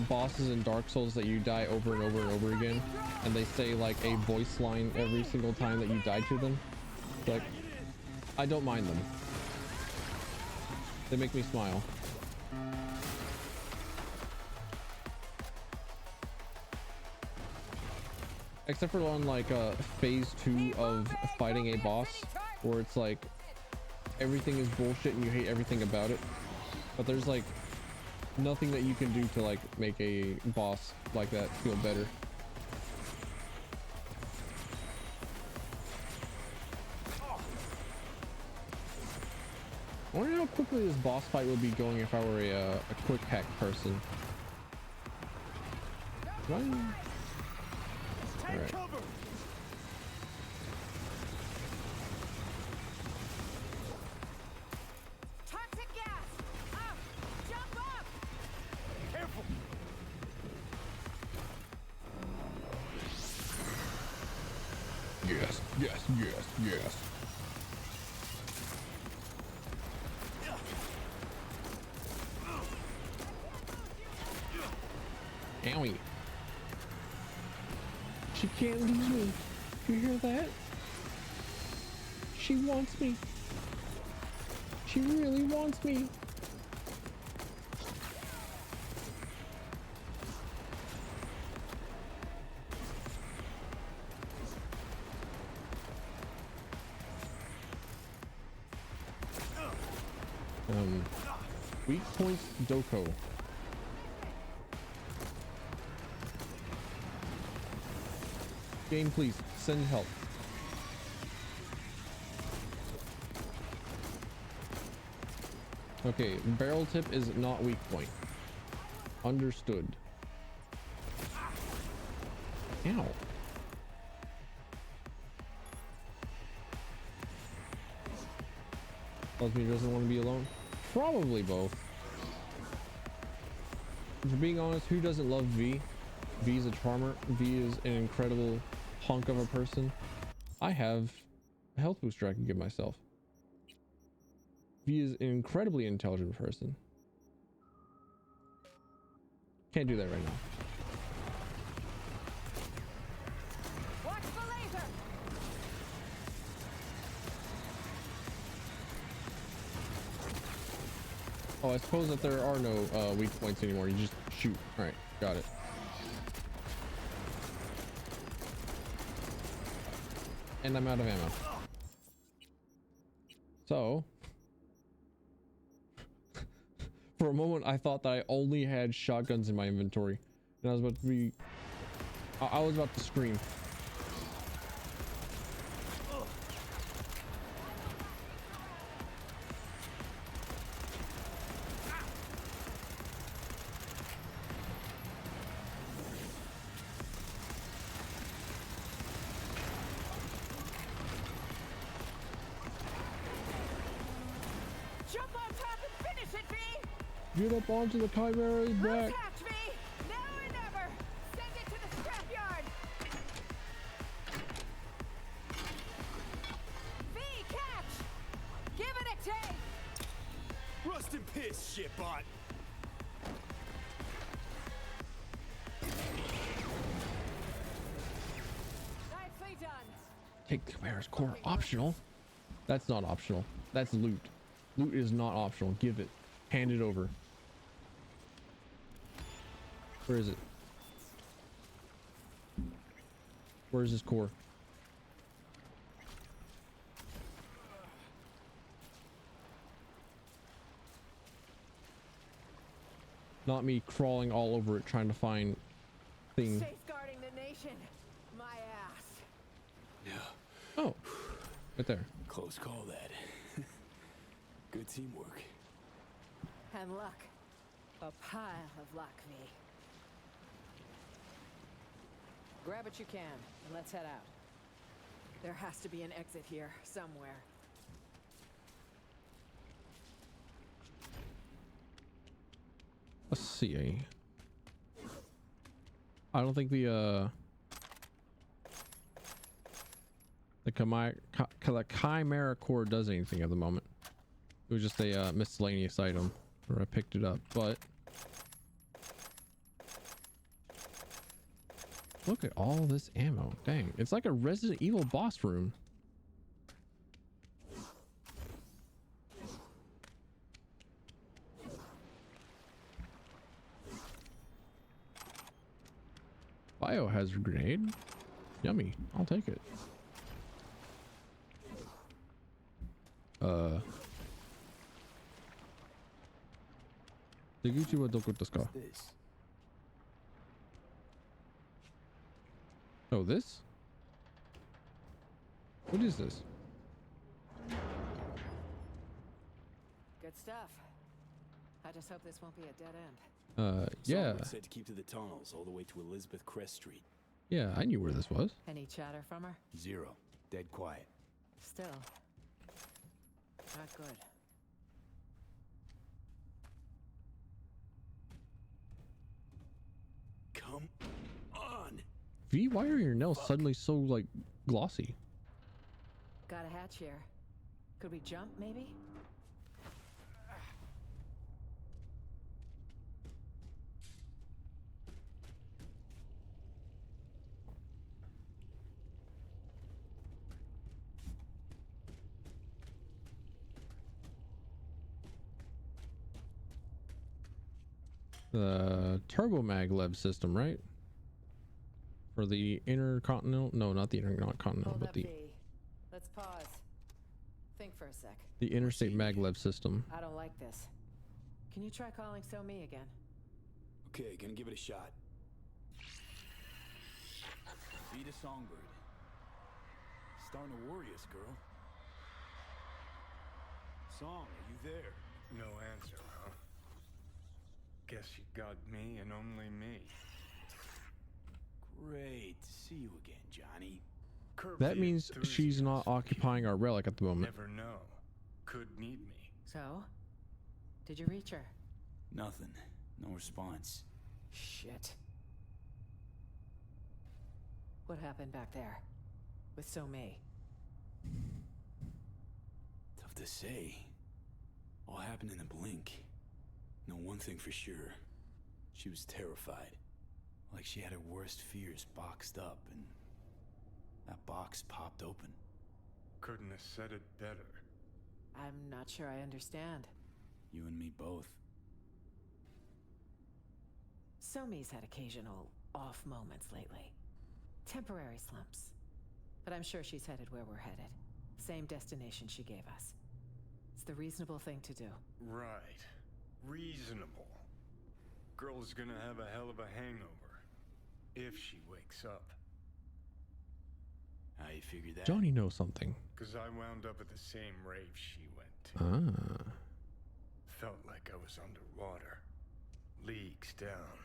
bosses in Dark Souls that you die over and over and over again, and they say like a voice line every single time that you die to them. Like, I don't mind them. They make me smile. Except for on like phase 2 of fighting a boss, where it's like everything is bullshit and you hate everything about it, but there's like nothing that you can do to like make a boss like that feel better. I wonder how quickly this boss fight would be going if I were a quick hack person. Right. All right. Toxic gas! Up! Jump up! Careful! Yes, yes, yes, yes. Owie. She can't lose me. You hear that? She wants me. She really wants me. Weak points Doko. Game, please send help. Okay, barrel tip is not weak point. Understood. Ow. Tells me he doesn't want to be alone. Probably both. If being honest, who doesn't love V? V is a charmer. V is an incredible hunk of a person. I have a health booster I can give myself. V is an incredibly intelligent person. Can't do that right now. Watch the laser! Oh, I suppose that there are no weak points anymore. You just shoot. All right, got it. And I'm out of ammo. So, for a moment, I thought that I only had shotguns in my inventory, and I was about to be. I was about to scream. Jump on top and finish it, V! Get up onto the Chimera's back. Catch me! Now or never! Send it to the scrapyard! V, catch! Give it a Rust and piss, shitbot. Nicely done. Take the Chimera's core. Optional? That's not optional. That's loot. Loot is not optional. Give it. Hand it over. Where is it? Where's his core? Not me crawling all over it trying to find things. Safeguarding the nation. My ass. Yeah. Oh, right there. Close call, that. Good teamwork. And luck. A pile of luck, V. Grab what you can, and let's head out. There has to be an exit here, somewhere. Let's see. I don't think the Chimera core does anything at the moment. It was just a miscellaneous item where I picked it up, but look at all this ammo. Dang, it's like a Resident Evil boss room. Biohazard grenade. Yummy. I'll take it. Deguchi wa doko desu ka? Oh, this? What is this? Good stuff. I just hope this won't be a dead end. Yeah. Someone said to keep to the tunnels all the way to Elizabeth Crest Street. Yeah, I knew where this was. Any chatter from her? Zero. Dead quiet. Still. Not good. Come on. V, why are your nails suddenly so, like, glossy? Got a hatch here. Could we jump, maybe? The turbo maglev system, right? For the intercontinental? No, not the intercontinental, but the Let's pause. Think for a sec. the interstate maglev system. I don't like this. Can you try calling So-Mi again? Okay, gonna give it a shot. Feed a songbird. Starting to worry us, girl. Song, are you there? No answer, huh? Guess you got me and only me. Great to see you again, Johnny. That means she's not occupying our relic at the moment. Never know. Could need me. So? Did you reach her? Nothing. No response. Shit. What happened back there? With So-Mi? Tough to say. All happened in a blink. Know one thing for sure. She was terrified. Like she had her worst fears boxed up, and that box popped open. Couldn't have said it better. I'm not sure I understand. You and me both. So-Mi's had occasional off moments lately. Temporary slumps. But I'm sure she's headed where we're headed. Same destination she gave us. It's the reasonable thing to do. Right. Reasonable. Girl's gonna have a hell of a hangover. If she wakes up. How you figure that? Johnny knows something. Cause I wound up at the same rave she went to. Ah. Felt like I was underwater. Leagues down.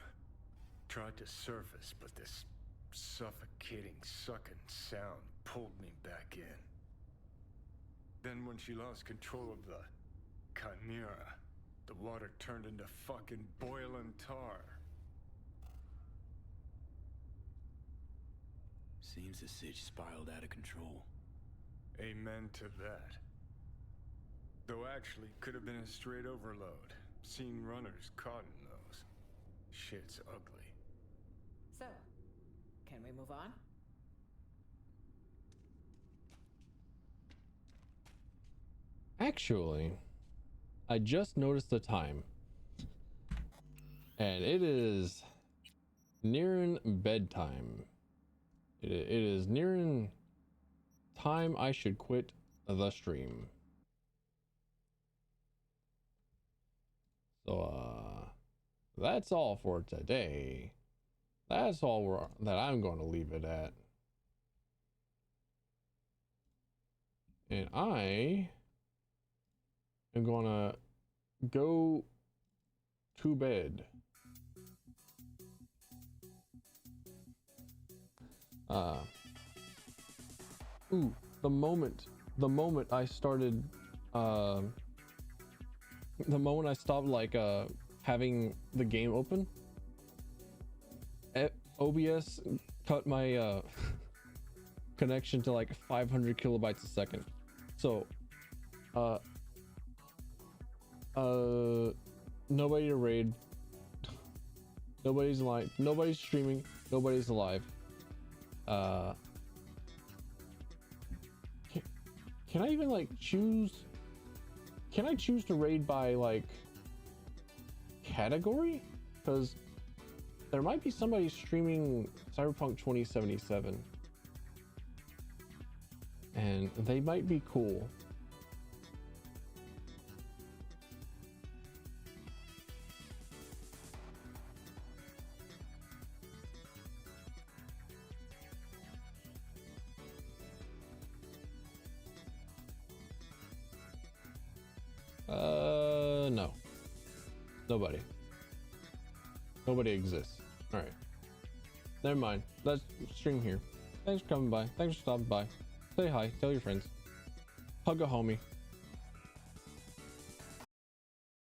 Tried to surface, but this suffocating, sucking sound pulled me back in. Then when she lost control of the Chimera, the water turned into fucking boiling tar. Seems the sitch spiraled out of control. Amen to that. Though actually, could have been a straight overload. Seen runners caught in those. Shit's ugly. So, can we move on? Actually, I just noticed the time. And it is nearing bedtime. It is nearing time I should quit the stream. So, that's all for today. That's all that I'm going to leave it at. And I am going to go to bed. Ooh, the moment I started, the moment I stopped like having the game open, OBS cut my connection to like 500 kilobytes a second. So nobody to raid, nobody's live, nobody's streaming, nobody's alive. Can I even like choose? Can I choose to raid by like category? Because there might be somebody streaming Cyberpunk 2077 and they might be cool. No. Nobody exists. All right. Never mind. Let's stream here. Thanks for coming by. Thanks for stopping by. Say hi. Tell your friends. Hug a homie.